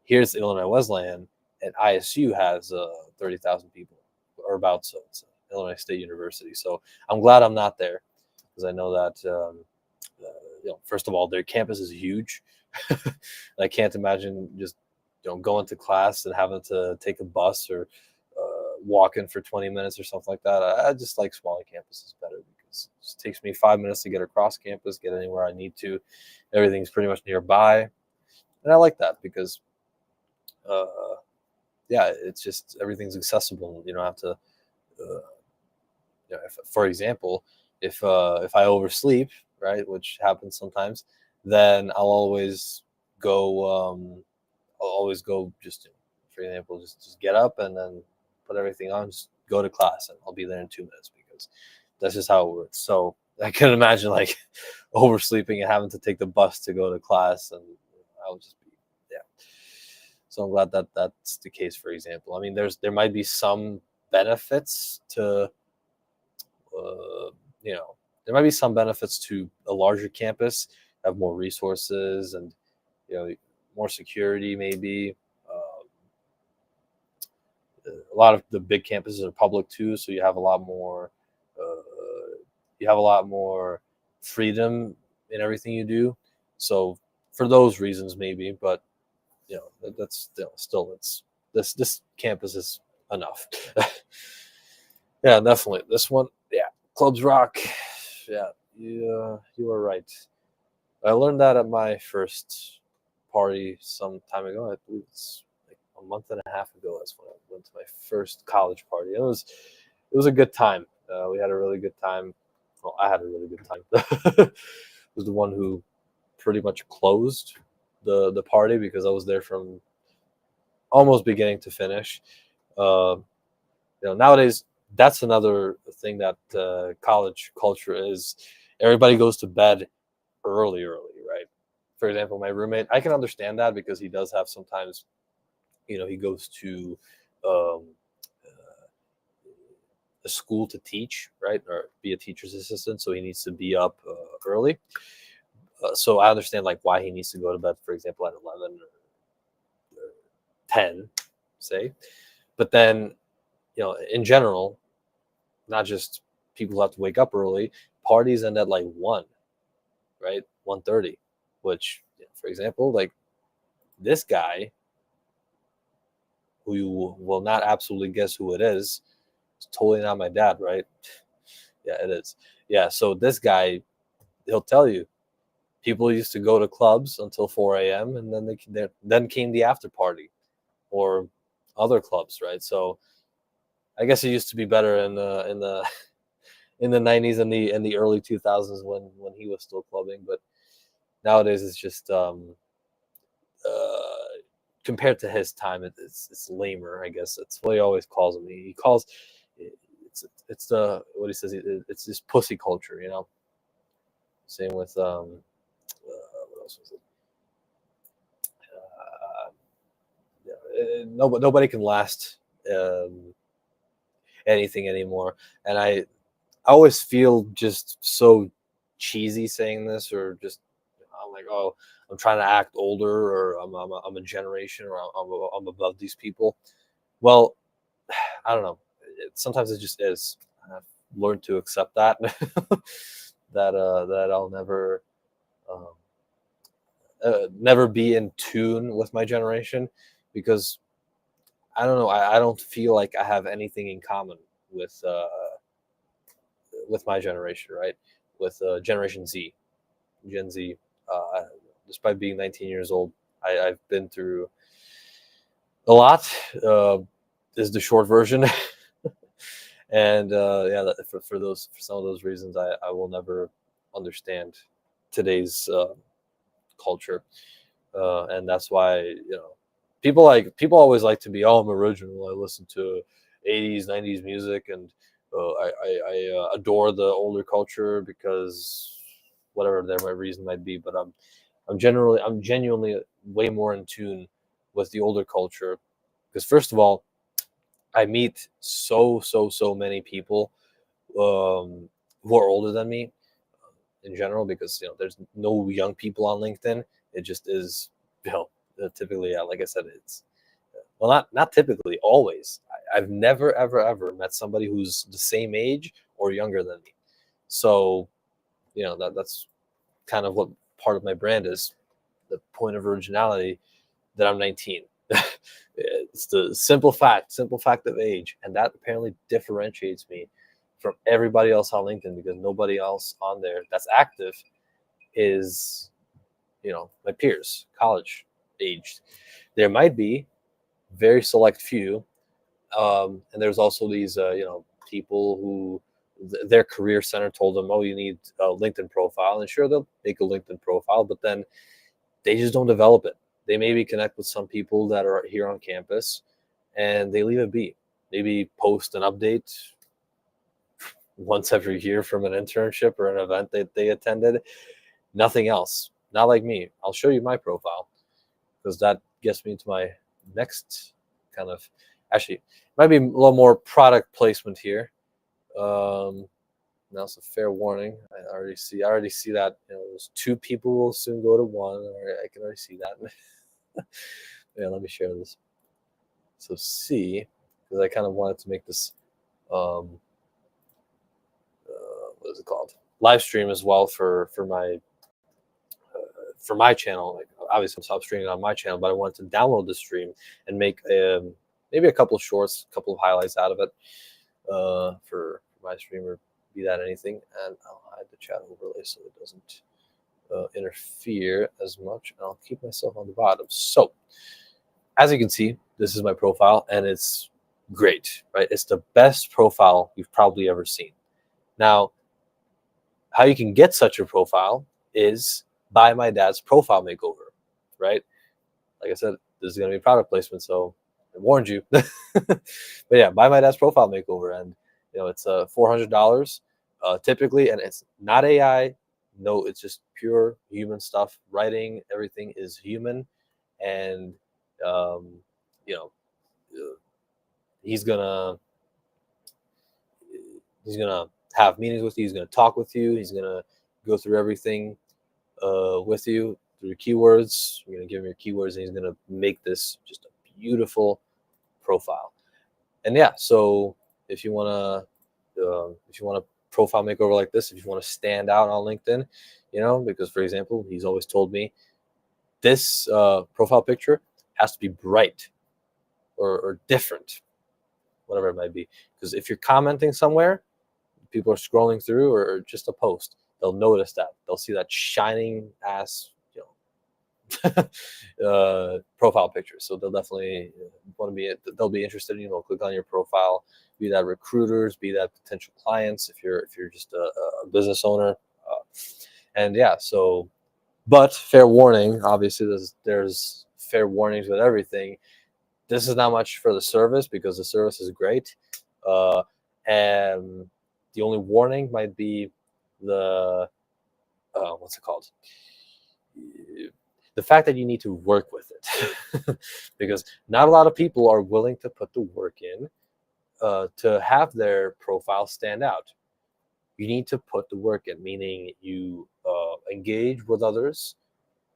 here's Illinois Wesleyan, and ISU has 30,000 people, or about so. It's Illinois State University. So I'm glad I'm not there, because I know that first of all, their campus is huge. I can't imagine just going to class and having to take a bus or walk in for 20 minutes or something like that. I just like smaller campuses better, because it just takes me 5 minutes to get across campus, get anywhere I need to. Everything's pretty much nearby, and I like that because yeah, it's just everything's accessible. You don't have to. For example, if I oversleep, right, which happens sometimes, then I'll always go, just, for example, just get up and then put everything on, just go to class, and I'll be there in 2 minutes, because that's just how it works. So I can imagine like oversleeping and having to take the bus to go to class, and I would just be, yeah. So I'm glad that that's the case. For example, I mean, there might be some benefits to uh, there might be some benefits to a larger campus, have more resources, and more security, maybe. A lot of the big campuses are public too, so you have a lot more. You have a lot more freedom in everything you do. So for those reasons, maybe, but that's still it's this campus is enough. Yeah, definitely. This one, yeah, clubs rock. Yeah, you are right. I learned that at my first party some time ago. I believe it's like a month and a half ago. That's when I went to my first college party. It was a good time. We had a really good time. Well, I had a really good time. I was the one who pretty much closed the party, because I was there from almost beginning to finish. Uh, Nowadays, that's another thing that college culture is. Everybody goes to bed early, right? for example, my roommate, I can understand that because he does have sometimes, he goes to um, a school to teach, right, or be a teacher's assistant, so he needs to be up early. So I understand like why he needs to go to bed, for example, at 11 or 10, say. But then, in general, not just people who have to wake up early, parties end at like 1, right? 1:30, which, for example, like this guy, who you will not absolutely guess who it is, it's totally not my dad, right? Yeah, it is. Yeah, so this guy, he'll tell you, people used to go to clubs until 4 a.m. and then came the after party or other clubs, right? So I guess it used to be better in the in the 90s and the early 2000s when he was still clubbing, but nowadays it's just uh, compared to his time, it's lamer. I guess it's what he always calls me. He calls it's the what he says. It's this pussy culture, Same with what else was it? Nobody can last anything anymore, and I always feel just so cheesy saying this, or just I'm like, oh, I'm trying to act older, or I'm a generation, or I'm above these people. Well, I don't know. Sometimes it just is. I've learned to accept that that I'll um, never be in tune with my generation, because I don't know. I don't feel like I have anything in common with my generation, right? With Generation Z, Gen Z. Uh, Despite being 19 years old, I've been through a lot. Is the short version, and yeah, for some of those reasons, I will never understand today's culture, and that's why people always like to be, oh, I'm original. I listen to 80s, 90s music, and I adore the older culture because whatever my reason might be. But I'm genuinely way more in tune with the older culture, because first of all, I meet so many people who are older than me in general, because there's no young people on LinkedIn. It just is, typically, like I said, it's well, not typically, always. I've never ever met somebody who's the same age or younger than me. So that's kind of what part of my brand is, the point of originality, that I'm 19. It's the simple fact of age, and that apparently differentiates me from everybody else on LinkedIn, because nobody else on there that's active is, my peers, college aged. There might be very select few, and there's also these, people who their career center told them, oh, you need a LinkedIn profile, and sure, they'll make a LinkedIn profile, but then they just don't develop it. They maybe connect with some people that are here on campus, and they leave it be. Maybe post an update once every year from an internship or an event that they attended. Nothing else. Not like me. I'll show you my profile, because that gets me to my next kind of, actually, might be a little more product placement here. Now it's a fair warning. I already see that those 2 people will soon go to 1. I can already see that. Yeah, let me share this. So see, because I kind of wanted to make this what is it called, live stream as well for my channel. Like, obviously I'm stop streaming on my channel, but I wanted to download the stream and make maybe a couple of shorts, a couple of highlights out of it for my stream, or be that anything. And I'll hide the chat overlay so it doesn't interfere as much, and I'll keep myself on the bottom. So as you can see, this is my profile, and it's great, right? It's the best profile you've probably ever seen. Now, how you can get such a profile is by my dad's profile makeover, right? Like I said, this is going to be product placement, so I warned you. But yeah, buy my dad's profile makeover, and it's $400 typically, and it's not AI. no, it's just pure human stuff. Writing, everything is human, and you know, he's gonna have meetings with you. He's gonna talk with you. He's gonna go through everything with you through keywords. You're gonna give him your keywords, and he's gonna make this just a beautiful profile. And yeah, so if you wanna profile makeover like this, if you want to stand out on LinkedIn, because for example, he's always told me this profile picture has to be bright or different, whatever it might be. Because if you're commenting somewhere, people are scrolling through or just a post, they'll notice that. They'll see that shining ass, profile picture. So they'll definitely they'll be interested, click on your profile, be that recruiters, be that potential clients, if you're just a business owner. And yeah, so, but fair warning, obviously there's fair warnings with everything. This is not much for the service because the service is great. And the only warning might be the, what's it called? The fact that you need to work with it. Because not a lot of people are willing to put the work in to have their profile stand out. You need to put the work in, meaning you engage with others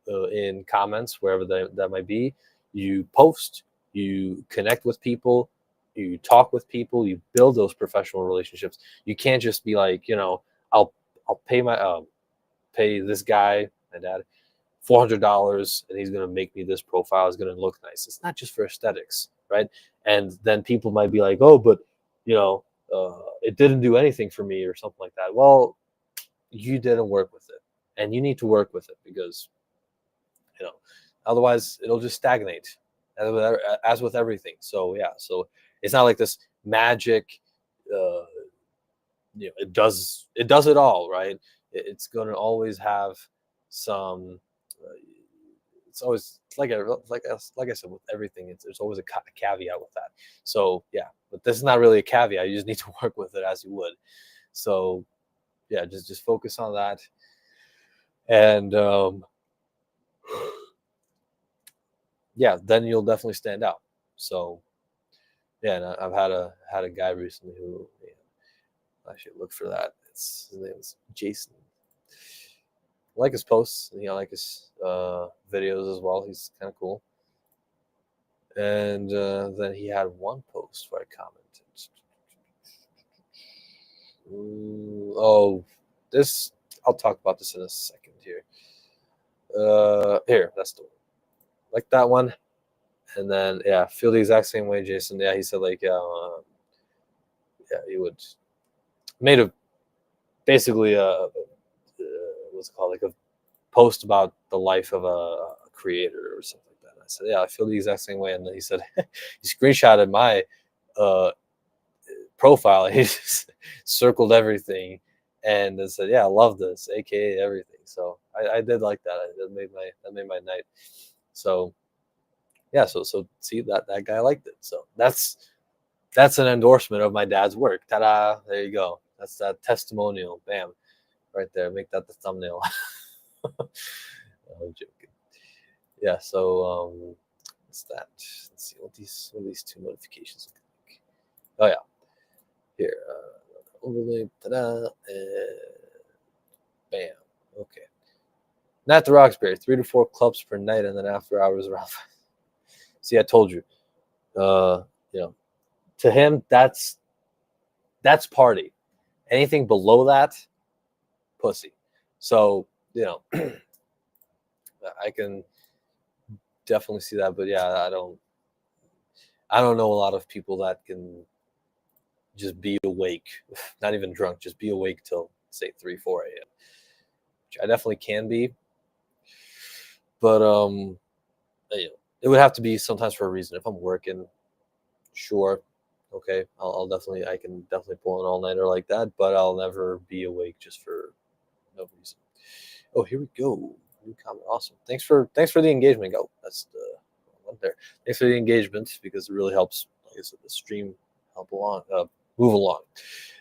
in comments, wherever that might be. You post, you connect with people, you talk with people, you build those professional relationships. You can't just be like, I'll pay this guy, my dad, $400, and he's going to make me this profile. It's going to look nice. It's not just for aesthetics, right? And then people might be like, oh, but it didn't do anything for me or something like that. Well, you didn't work with it, and you need to work with it because otherwise it'll just stagnate, as with everything. So yeah, so it's not like this magic. It does it all, right? It's going to always have some. It's always like I said with everything. There's always a caveat with that. So yeah, but this is not really a caveat. You just need to work with it as you would. So yeah, just focus on that, and yeah, then you'll definitely stand out. So yeah, and I've had a guy recently who I should look for that. His name is Jason. I like his posts, I like his videos as well. He's kind of cool. And then he had one post where I commented. This, I'll talk about this in a second here. Here, that's the one. Like that one. And then, yeah, feel the exact same way, Jason. Yeah, he said, like, yeah, he would made a basically what's it called, like a post about the life of a creator or something like that. And I said, yeah, I feel the exact same way. And then he said, he screenshotted my profile. He just circled everything and then said, yeah, I love this, aka everything. So I did like that. That made my night. So yeah, so see that guy liked it. So that's an endorsement of my dad's work. Ta-da! There you go. That's that testimonial. Bam, right there. Make that the thumbnail. I'm joking. Yeah. So what's that? Let's see what these two notifications look like. Oh yeah. Here. Overlay. Ta-da! Bam. Okay. Not the Roxbury. 3 to 4 clubs per night, and then after hours around. See, I told you. To him, that's party. Anything below that, pussy. So I can definitely see that. But yeah, I don't know a lot of people that can just be awake, not even drunk, just be awake till say 3, 4 a.m. Which I definitely can be. But it would have to be sometimes for a reason. If I'm working, sure, okay, I can definitely pull an all-nighter like that, but I'll never be awake just for no reason. Oh, here we go. New comment. Awesome. Thanks for the engagement. Go. That's the one there. Thanks for the engagement because it really helps, like I said, the stream move along.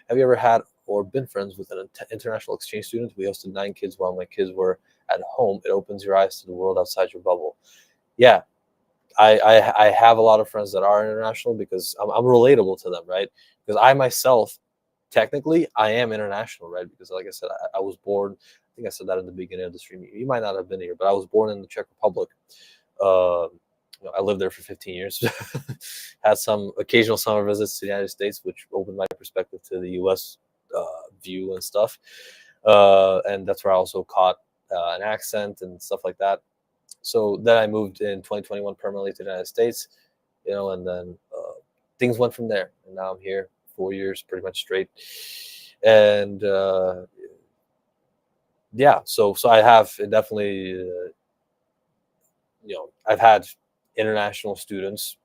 Have you ever had or been friends with an international exchange student. We hosted 9 kids while my kids were at home. It opens your eyes to the world outside your bubble. Yeah, I have a lot of friends that are international because I'm relatable to them, right? Because I myself, technically, I am international, right? Because like I said, I was born. I think I said that in the beginning of the stream. You might not have been here, but I was born in the Czech Republic. Uh, I lived there for 15 years. Had some occasional summer visits to the United States, which opened my perspective to the U.S. View and stuff. And that's where I also caught an accent and stuff like that. So then I moved in 2021 permanently to the United States, and then things went from there. And now I'm here 4 years, pretty much straight. And yeah, so I have definitely, I've had international students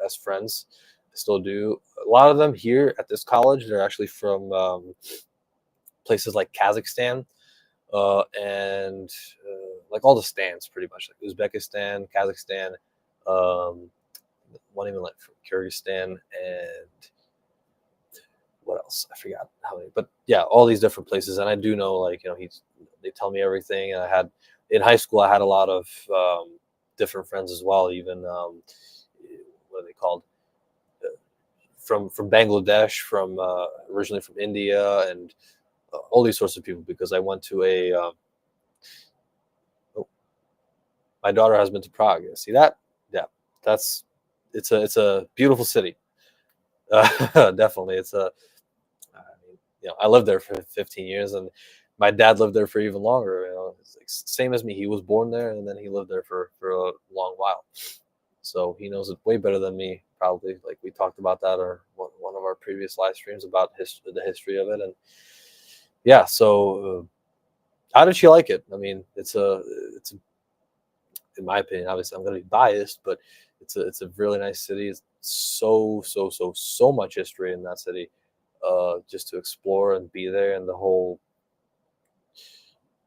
as friends. I still do. A lot of them here at this college, they're actually from places like Kazakhstan and like all the stands, pretty much like Uzbekistan, Kazakhstan, one even like from Kyrgyzstan, and what else? I forgot how many, but yeah, all these different places. And I do know, like, they tell me everything. And I had in high school, I had a lot of different friends as well. Even what are they called? From Bangladesh, from originally from India, and all these sorts of people. Because I went to a my daughter has been to Prague. See that? Yeah, it's a beautiful city. Definitely, it's a. I mean, I lived there for 15 years, and my dad lived there for even longer. It's like same as me. He was born there, and then he lived there for a long while. So he knows it way better than me, probably. Like we talked about that, or one of our previous live streams about the history of it, and yeah. So, how did she like it? I mean, it's a, in my opinion, obviously I'm going to be biased, but it's a really nice city. It's so much history in that city, just to explore and be there, and the whole.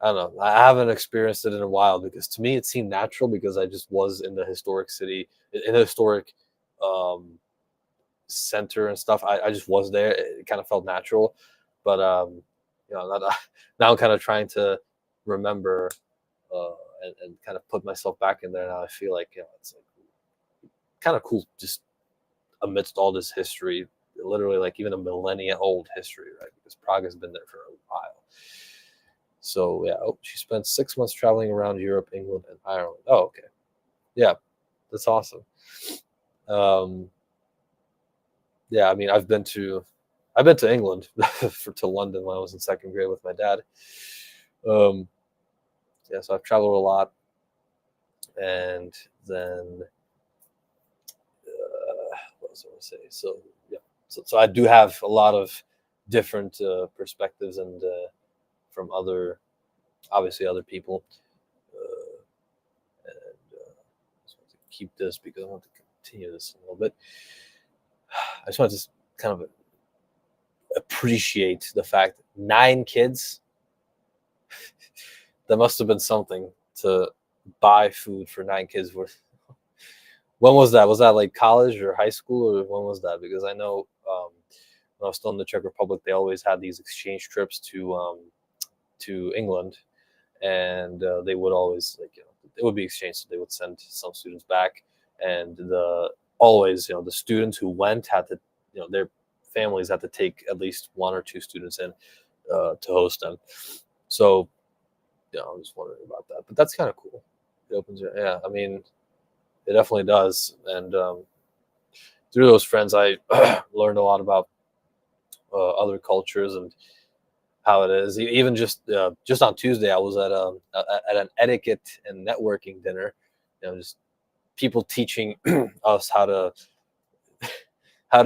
I don't know. I haven't experienced it in a while because to me it seemed natural because I just was in the historic city, in the historic center and stuff. I just was there. It kind of felt natural, but now I'm kind of trying to remember and kind of put myself back in there. Now I feel like it's like kind of cool just amidst all this history, literally like even a millennia old history, right? Because Prague has been there for a while. So yeah, she spent 6 months traveling around Europe, England, and Ireland. Oh, okay, yeah, that's awesome. Yeah, I mean, I've been to England to London when I was in second grade with my dad. Yeah, so I've traveled a lot, and then what was I going to say? So yeah, so I do have a lot of different perspectives and from obviously other people. And I just want to keep this because I want to continue this a little bit. I just want to kind of appreciate the fact 9 kids. That must have been something to buy food for 9 kids worth. When was that? Was that like college or high school, or when was that? Because I know when I was still in the Czech Republic, they always had these exchange trips to England, and they would always it would be exchanged. So they would send some students back, and the students who went had to their families had to take at least 1 or 2 students in to host them. So I'm just wondering about that, but that's kind of cool. It opens your I mean, it definitely does, and through those friends, I learned a lot about other cultures and how it is. Even just on Tuesday, I was at an etiquette and networking dinner. Just people teaching us how to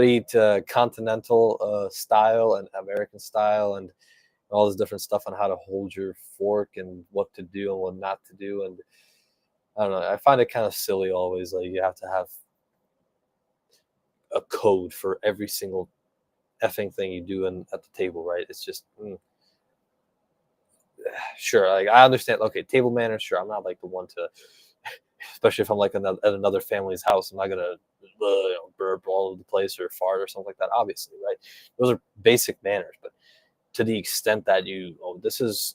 eat continental style and American style, and all this different stuff on how to hold your fork and what to do and what not to do. And I don't know. I find it kind of silly always. Like you have to have a code for every single effing thing you do at the table, right? It's just sure. Like I understand. Okay, table manners. Sure, I'm not like the one to, especially if I'm like at another family's house. I'm not gonna burp all over the place or fart or something like that. Obviously, right? Those are basic manners. But to the extent that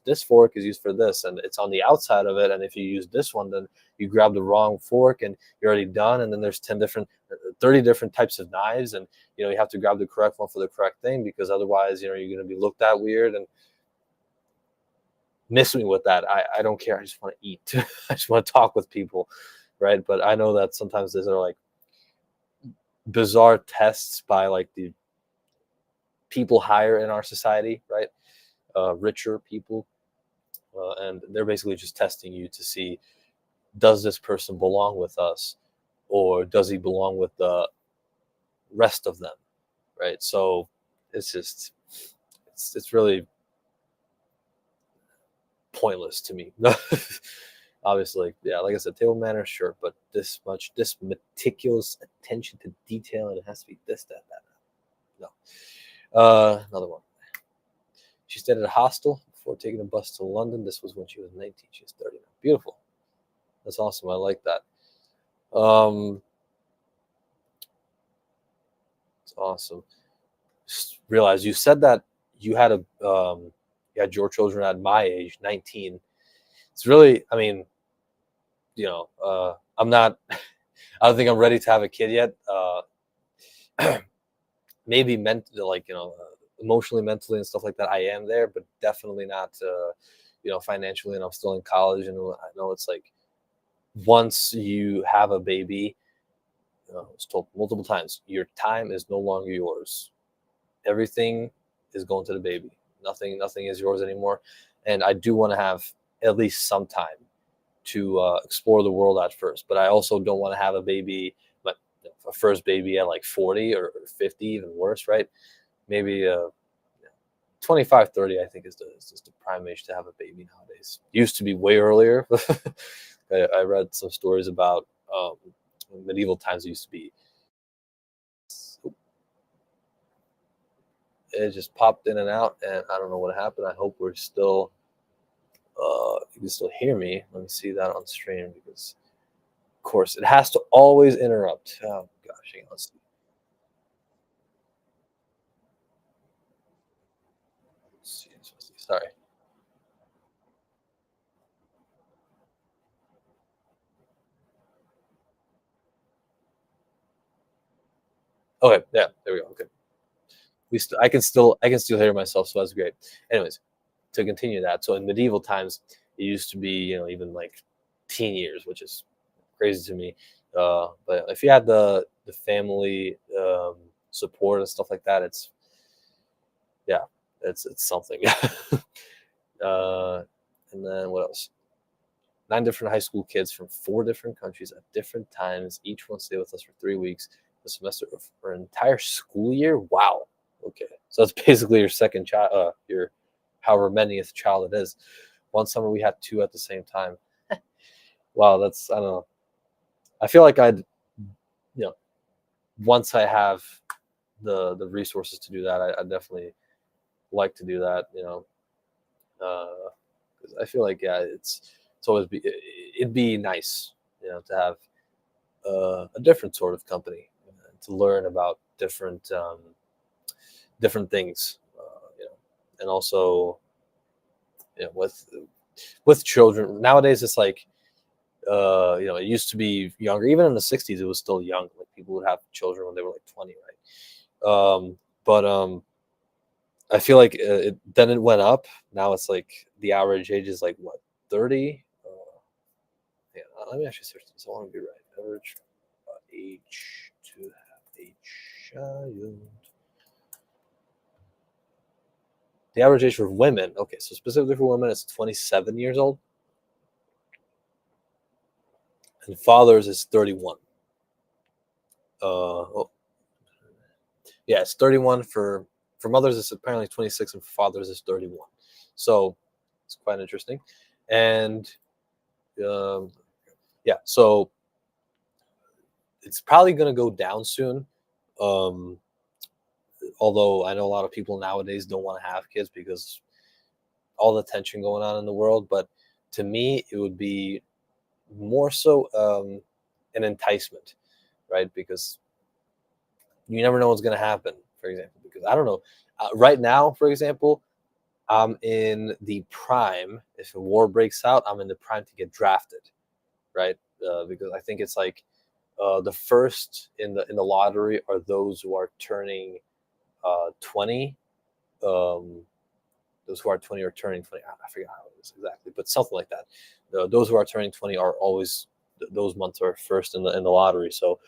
this fork is used for this, and it's on the outside of it, and if you use this one, then you grab the wrong fork and you're already done, and then there's 30 different types of knives, and you have to grab the correct one for the correct thing, because otherwise you're going to be looked at weird. And miss me with that. I don't care. I just want to eat. I just want to talk with people, right? But I know that sometimes these are like bizarre tests by like the people higher in our society, right? Richer people, and they're basically just testing you to see, does this person belong with us, or does he belong with the rest of them, right? So it's just it's really pointless to me. Obviously, yeah, like I said, table manners, sure, but this meticulous attention to detail, and it has to be this, that, no. Another one. She stayed at a hostel before taking a bus to London. This was when she was 19. She was 30 now. Beautiful. That's awesome. I like that. It's awesome. Just realize you said that you had your children at my age, 19. It's really, I mean, I'm not, I don't think I'm ready to have a kid yet. Maybe emotionally, mentally, and stuff like that, I am there, but definitely not, financially. And I'm still in college, and I know it's like, once you have a baby, I was told multiple times, your time is no longer yours. Everything is going to the baby. Nothing is yours anymore. And I do want to have at least some time to explore the world at first, but I also don't want to have a baby, but a first baby at like 40 or 50, even worse, right? Maybe 25, 30, I think is the prime age to have a baby nowadays. Used to be way earlier. I read some stories about medieval times. It used to be. It just popped in and out, and I don't know what happened. I hope we're still. You can still hear me. Let me see that on stream, because, of course, it has to always interrupt. Oh gosh, hang on. Let's see. Sorry. Okay, yeah, there we go. Okay, I can still hear myself, so that's great. Anyways, to continue that, so in medieval times, it used to be, even like teen years, which is crazy to me. But if you had the family support and stuff like that, yeah, it's something. uh, and then what else? 9 different high school kids from 4 different countries at different times. Each one stayed with us for 3 weeks, a semester, or an entire school year. Wow. Okay, so that's basically your second child, your however manyth child it is. One summer we had 2 at the same time. Wow, that's, I don't know. I feel like once I have the resources to do that, I definitely like to do that. 'Cause I feel like, yeah, it'd be nice, to have a different sort of company, to learn about different things, and also, with children nowadays, it's like, it used to be younger. Even in the 60s, it was still young. Like, people would have children when they were like 20, right? But I feel like then it went up. Now it's like the average age is like what, 30? Yeah, let me actually search this. I want to be right. Average age to have a child. The average age for women. Okay, so specifically for women, it's 27 years old, and fathers is 31. Oh, yeah, it's 31 for mothers. It's apparently 26, and for fathers is 31. So it's quite interesting, and yeah, so it's probably going to go down soon. Um, Although I know a lot of people nowadays don't want to have kids because all the tension going on in the world, but to me, it would be more so an enticement, right? Because you never know what's going to happen. For example, because I don't know, right now, for example, I'm in the prime. If a war breaks out, I'm in the prime to get drafted, right? Because I think it's like the first in the lottery are those who are turning 20. Um, those who are 20 are turning 20. I forget how it is exactly, but something like that. Those who are turning 20 are always those months are first in the lottery. So,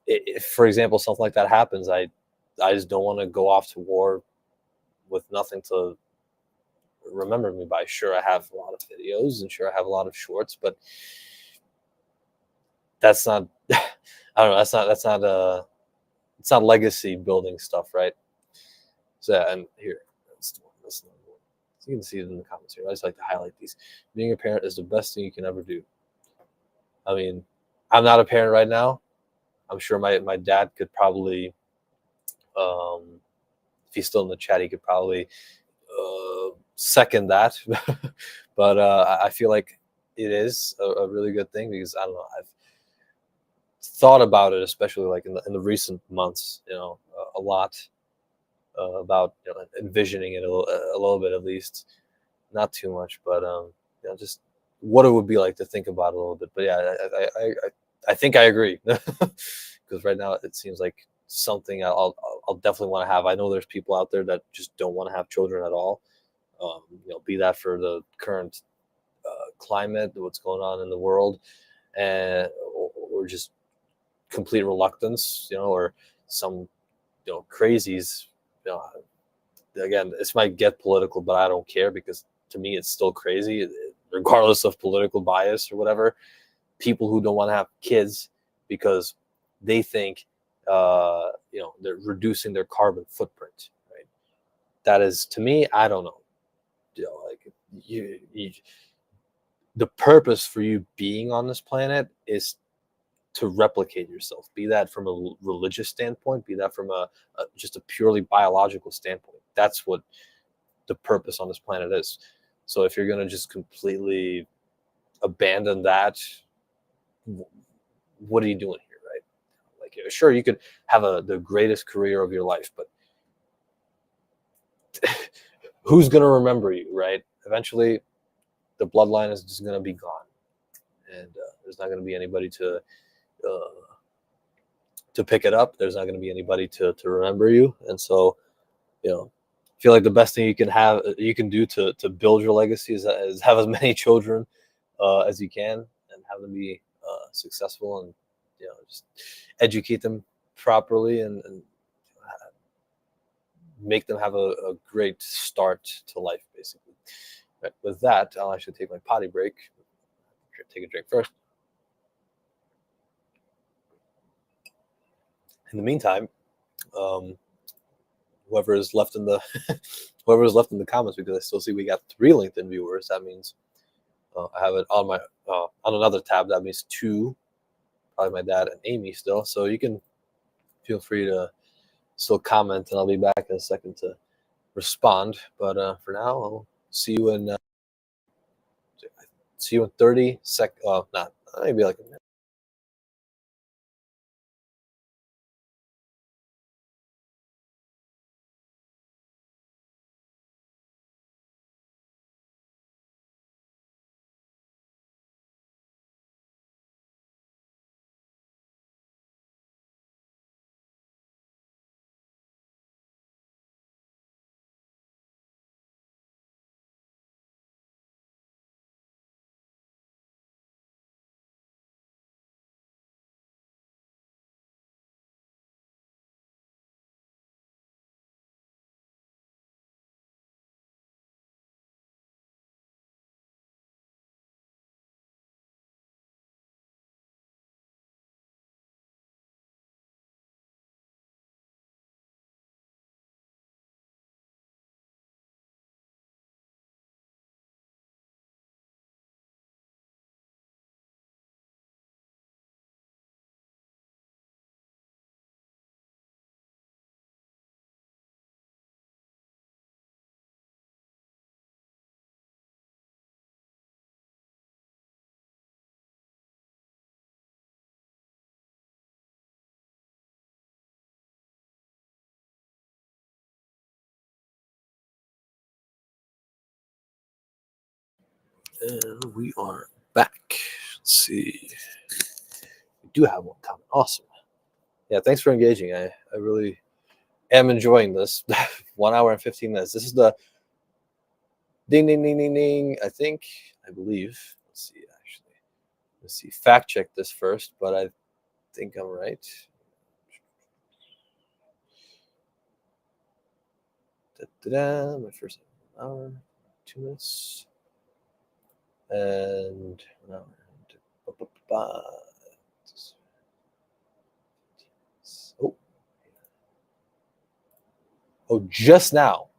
if, for example, something like that happens, I just don't want to go off to war with nothing to remember me by. Sure, I have a lot of videos and sure I have a lot of shorts, but that's not. I don't know. It's not legacy building stuff, right? So yeah, and here, that's another one. So you can see it in the comments here. I just like to highlight these. Being a parent is the best thing you can ever do. I mean, I'm not a parent right now. I'm sure my dad could probably, if he's still in the chat, he could probably second that. But I feel like it is a really good thing because I don't know. I've thought about it, especially like in the recent months, a lot about envisioning it a little bit at least, not too much, but just what it would be like to think about it a little bit. But yeah, I think I agree because right now it seems like something I'll definitely want to have. I know there's people out there that just don't want to have children at all. Be that for the current climate, what's going on in the world, and or just complete reluctance, or some crazies. Again, this might get political, but I don't care because to me it's still crazy, regardless of political bias or whatever. People who don't want to have kids because they think they're reducing their carbon footprint, right? That is, to me, I don't know. Like you the purpose for you being on this planet is to replicate yourself, be that from a religious standpoint, be that from just a purely biological standpoint. That's what the purpose on this planet is. So if you're going to just completely abandon that, what are you doing here, right? Like, sure, you could have the greatest career of your life, but who's going to remember you, right? Eventually, the bloodline is just going to be gone, and there's not going to be anybody to pick it up. There's not going to be anybody to remember you, and so I feel like the best thing you can do to build your legacy is have as many children as you can and have them be successful, and just educate them properly and make them have a great start to life, basically. Right. With that, I'll actually take my potty break. Take a drink first. In the meantime, whoever is left in the comments, because I still see we got 3 LinkedIn viewers. That means I have it on my on another tab. That means 2, probably my dad and Amy still. So you can feel free to still comment, and I'll be back in a second to respond. But for now, I'll see you in 30 seconds. Not maybe like a minute. And we are back. Let's see. We do have one comment. Awesome. Yeah, thanks for engaging. I really am enjoying this. 1 hour and 15 minutes. This is the ding, ding, ding, ding, ding. I believe. Let's see, actually. Let's see. Fact check this first, but I think I'm right. Da-da-da. My first hour, 2 minutes. And no, just now,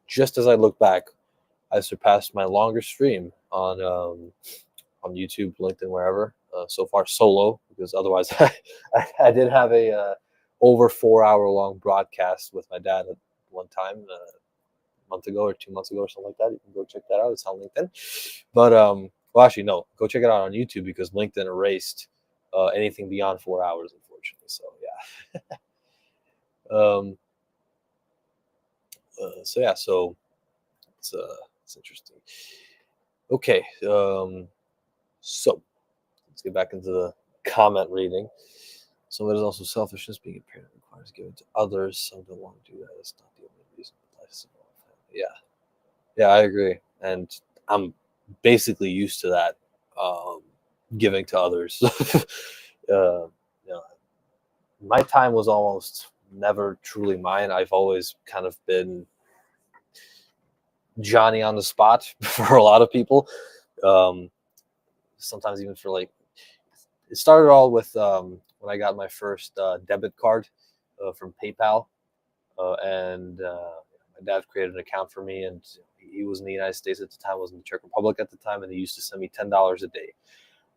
just as I look back, I surpassed my longest stream on YouTube, LinkedIn, wherever. So far, solo, because otherwise, I did have a over 4 hour long broadcast with my dad at one time. A month ago or 2 months ago or something like that. You can go check that out. It's on LinkedIn. But well, actually, no, go check it out on YouTube because LinkedIn erased anything beyond 4 hours, unfortunately. So yeah. So it's interesting. Okay. So let's get back into the comment reading. So there's also selfishness. Being a parent requires giving to others. Some don't want to do that. It's not the only reason. Yeah, I agree, and I'm basically used to that, giving to others. You know, my time was almost never truly mine. I've always kind of been Johnny on the spot for a lot of people. Sometimes even for like, it started all with when I got my first debit card from PayPal, and my dad created an account for me, and he was in the United States at the time, was in the Czech Republic at the time, and he used to send me $10 a day,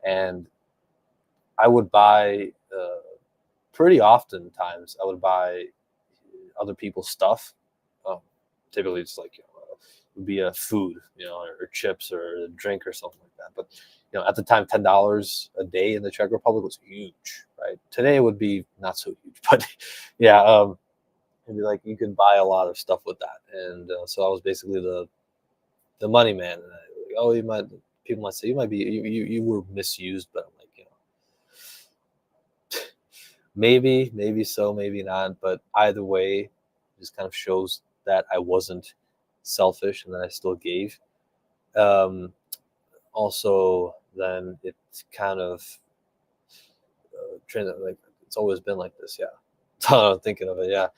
and I would buy pretty often times I would buy other people's stuff. Typically, it's like it would be a food, or chips or a drink or something like that. But at the time, $10 a day in the Czech Republic was huge, right? Today it would be not so huge, but yeah, it'd be like you can buy a lot of stuff with that, and so I was basically the money man. And people might say you were misused, but I'm like, maybe so, maybe not, but either way, it just kind of shows that I wasn't selfish and that I still gave. Also, then it's kind of like it's always been like this. Yeah, thinking of it. Yeah,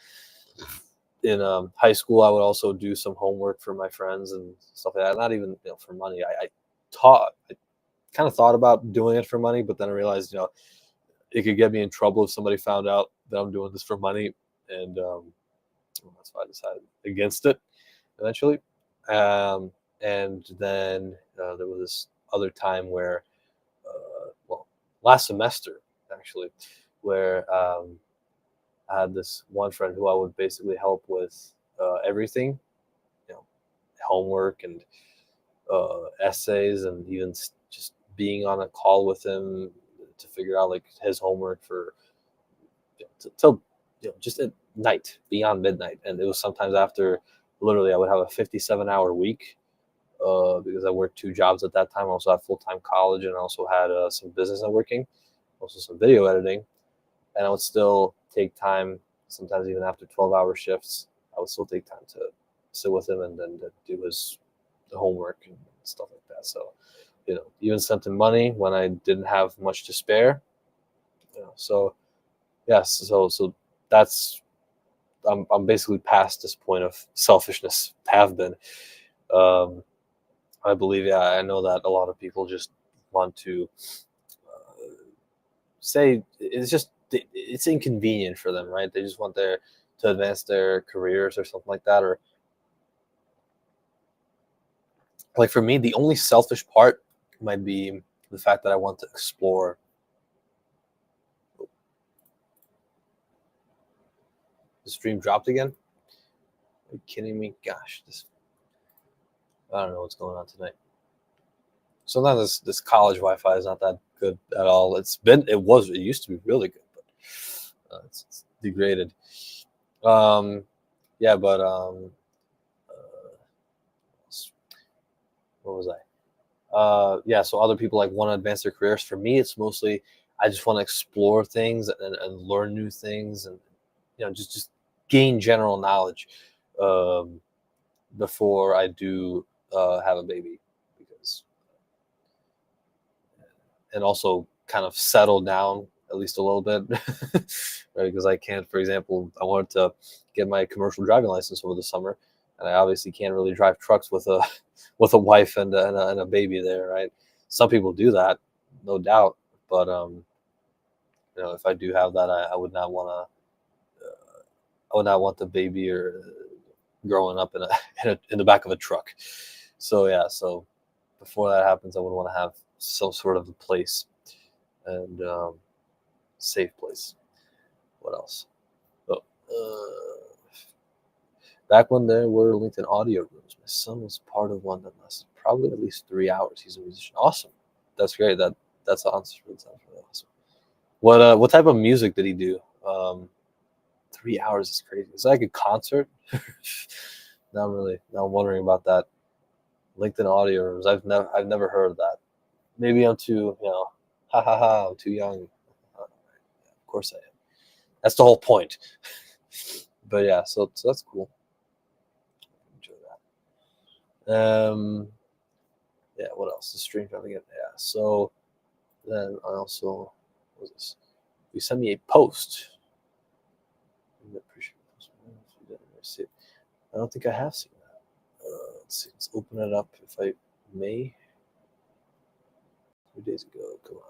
in high school, I would also do some homework for my friends and stuff like that. Not even for money. I kind of thought about doing it for money, but then I realized it could get me in trouble if somebody found out that I'm doing this for money, and that's why I decided against it eventually. And then there was this other time where, last semester actually, where I had this one friend who I would basically help with everything, homework and essays, and even just being on a call with him to figure out like his homework for till just at night, beyond midnight. And it was sometimes after, literally, I would have a 57-hour week because I worked 2 jobs at that time. I also had full-time college, and I also had some business networking, also some video editing. And I would still take time, sometimes even after 12-hour shifts, I would still take time to sit with him and then do the homework and stuff like that. So, even sent him money when I didn't have much to spare. So yes, so that's I'm basically past this point of selfishness. Have been. I believe, yeah, I know that a lot of people just want to say it's inconvenient for them, right? They just want to advance their careers or something like that. Or like for me, the only selfish part might be the fact that I want to explore. The stream dropped again? Are you kidding me? Gosh, I don't know what's going on tonight. Sometimes this college Wi-Fi is not that good at all. It used to be really good, but it's degraded. Yeah, but what was I? yeah, so other people like want to advance their careers. For me, it's mostly I just want to explore things and learn new things, and just gain general knowledge um, before I do have a baby, because and also kind of settle down at least a little bit, right? Because I can't, for example, I wanted to get my commercial driving license over the summer, and I obviously can't really drive trucks with a with a wife and a baby there, right? Some people do that, no doubt, but if I do have that, I would not want to. I would not want the baby or growing up in a, in the back of a truck. So yeah, so before that happens, I would want to have some sort of a place and safe place. What else? Oh, back when there were LinkedIn audio rooms, my son was part of one that lasted probably at least 3 hours. He's a musician. Awesome. That's great. That's awesome. That's really awesome. What type of music did he do? 3 hours is crazy. Is that like a concert? Not really. Now I'm wondering about that. LinkedIn audio rooms. I've never heard of that. Maybe I'm too, ha ha ha, I'm too young. Of course I am. That's the whole point. But yeah, so that's cool. Enjoy that. Yeah, what else? The stream trying to get, yeah. So then I also, what was this? You sent me a post. I appreciate this. If you didn't see it. I don't think I have seen that. Let's see. Let's open it up if I may. 2 days ago. Come on.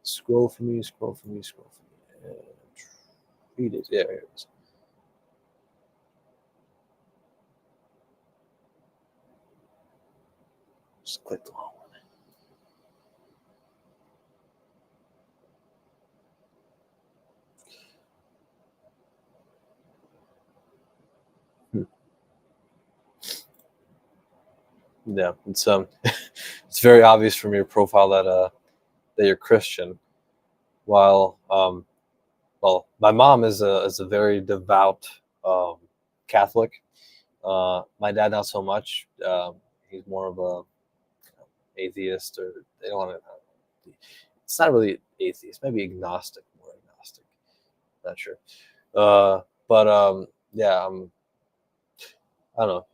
Scroll for me. Scroll for me. Scroll for me. And 3 days. Yeah, here it is. Just click the wrong one. Yeah, it's it's very obvious from your profile that you're Christian. While well, my mom is a very devout Catholic. My dad not so much. He's more of a atheist, or they don't want to. It's not really atheist. Maybe agnostic, more agnostic. Not sure. But yeah, I don't know.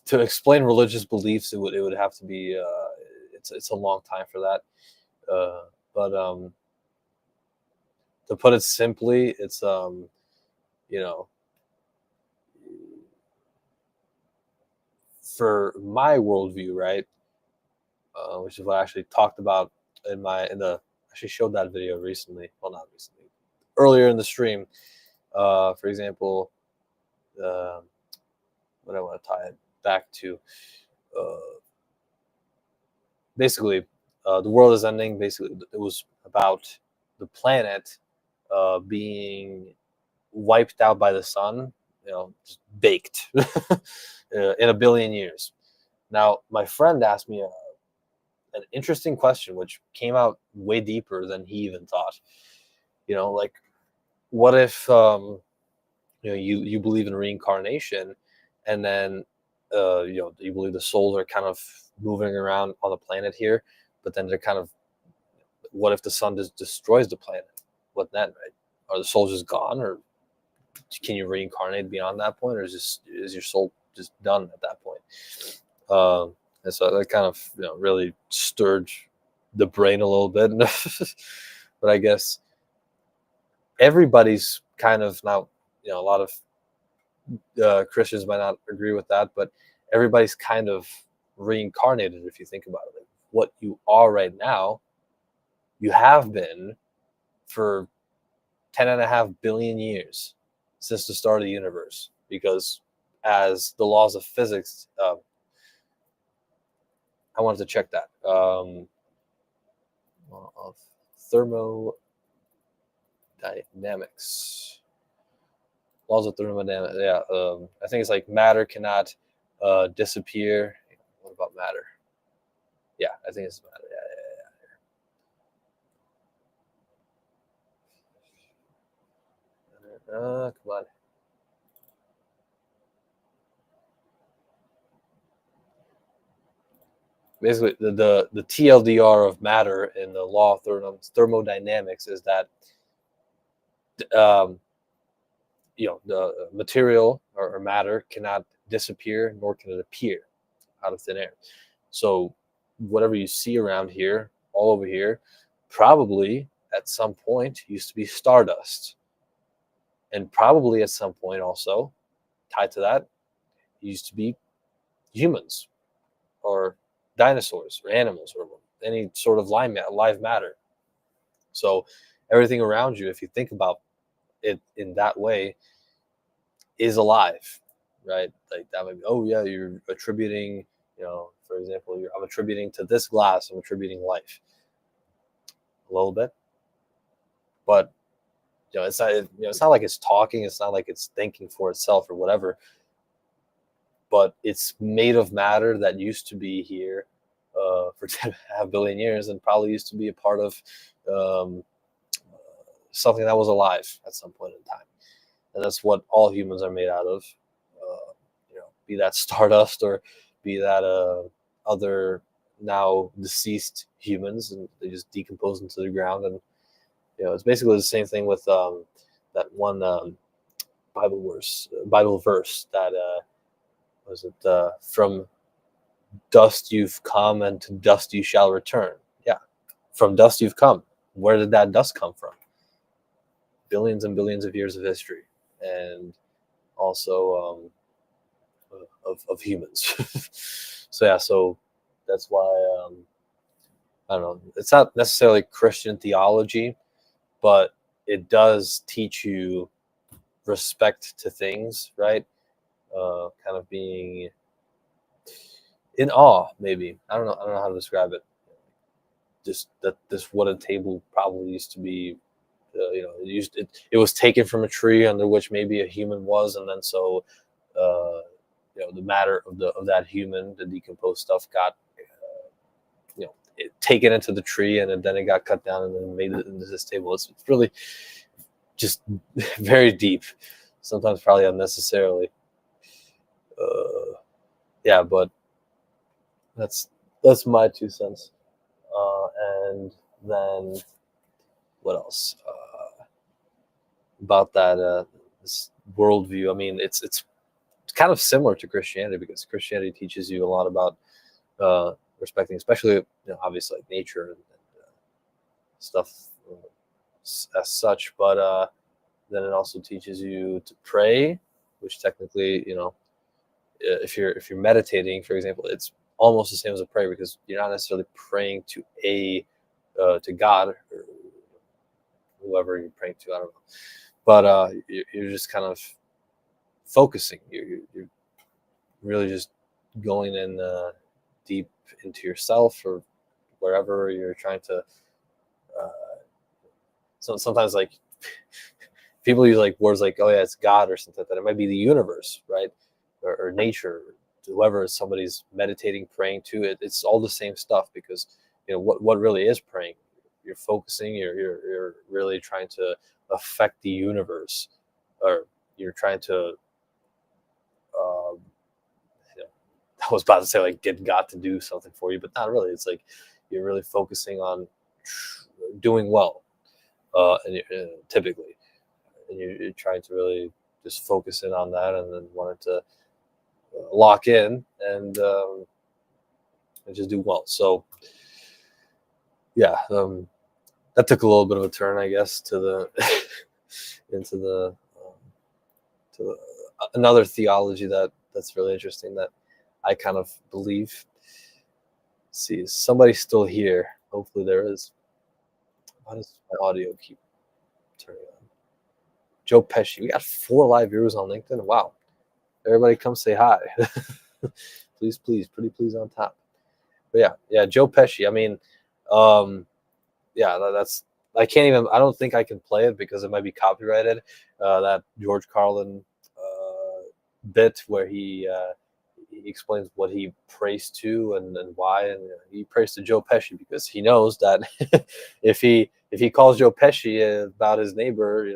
To explain religious beliefs, it would have to be it's a long time for that. But to put it simply, it's you know for my worldview, right? Which is what I actually talked about in the actually showed that video recently. Well, not recently, earlier in the stream. For example, uh, what I want to tie it back to. Uh, Basically, the world is ending. Basically, it was about the planet being wiped out by the sun, just baked in a billion years. Now, my friend asked me an interesting question, which came out way deeper than he even thought. Like, what if you believe in reincarnation, and then you believe the souls are kind of moving around on the planet here, but then they're kind of, what if the sun just destroys the planet? What then, right? Are the souls just gone, or can you reincarnate beyond that point, or is your soul just done at that point? And so that kind of really stirred the brain a little bit. But I guess everybody's kind of now, a lot of Christians might not agree with that, but everybody's kind of reincarnated if you think about it. Like, what you are right now, you have been for 10.5 billion years since the start of the universe, because as the laws of physics, I wanted to check that, of thermodynamics, laws of thermodynamics. Yeah, I think it's like matter cannot disappear. What about matter? Yeah, I think it's matter. Yeah. Come on. basically the TLDR of matter in the law of thermodynamics is that um, the material or matter cannot disappear, nor can it appear out of thin air. So whatever you see around here, all over here, probably at some point used to be stardust, and probably at some point also tied to that used to be humans or dinosaurs or animals or any sort of live matter. So everything around you, if you think about it in that way, is alive, right? Like that might be, oh yeah, you're attributing, for example, I'm attributing to this glass, I'm attributing life a little bit, but it's not like it's talking, it's not like it's thinking for itself or whatever, but it's made of matter that used to be here for 10.5 billion years and probably used to be a part of um, something that was alive at some point in time. And that's what all humans are made out of. Be that stardust or be that other now deceased humans, and they just decompose into the ground. And it's basically the same thing with that one Bible verse that was it from dust you've come and to dust you shall return. Yeah, from dust you've come. Where did that dust come from? Billions and billions of years of history, and also of humans. So that's why I don't know. It's not necessarily Christian theology, but it does teach you respect to things, right? Kind of being in awe, maybe. I don't know how to describe it. Just that this wooden table probably used to be, it was taken from a tree under which maybe a human was, and then so the matter of that human, the decomposed stuff, got taken into the tree, and then it got cut down and then made it into this table. It's really just very deep, sometimes probably unnecessarily. Yeah, but that's my 2 cents. And then what else about that this worldview? I mean, it's kind of similar to Christianity, because Christianity teaches you a lot about respecting, especially obviously like nature and stuff as such. But then it also teaches you to pray, which technically, if you're meditating, for example, it's almost the same as a prayer, because you're not necessarily praying to God or whoever you're praying to. I don't know, but you're just kind of focusing. You're really just going in deep into yourself or wherever you're trying to. So sometimes like people use like words like, oh yeah, it's God or something like that. It might be the universe, right, or nature, whoever somebody's meditating, praying to. It's all the same stuff, because what really is praying. You're focusing. You're really trying to affect the universe, or you're trying to. I was about to say like get God to do something for you, but not really. It's like you're really focusing on doing well, and typically, and you're trying to really just focus in on that, and then wanted to lock in and just do well. So yeah, that took a little bit of a turn, I guess, to the into the to another theology that's really interesting that I kind of believe. Let's see, is somebody still here? Hopefully there is. Why does my audio keep turning on? Joe Pesci. We got 4 live viewers on LinkedIn. Wow. Everybody come say hi. Please, pretty please on top. But yeah, Joe Pesci. I mean, that's I don't think I can play it because it might be copyrighted. That George Carlin bit where he explains what he prays to and why, and he prays to Joe Pesci because he knows that if he calls Joe Pesci about his neighbor,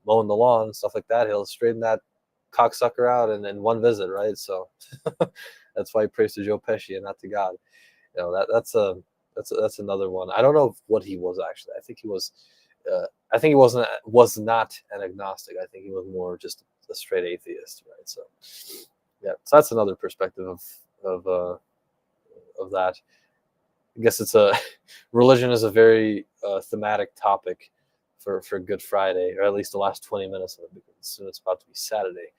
mowing the lawn and stuff like that, he'll straighten that cocksucker out in one visit, right? So That's why he prays to Joe Pesci and not to God. You know, that's another one. I don't know what he was actually. I think he was. I think he was not an agnostic. I think he was more just a straight atheist, right? So, yeah. So that's another perspective of that. I guess it's a religion is a very thematic topic for Good Friday, or at least the last 20 minutes of it, because soon it's about to be Saturday.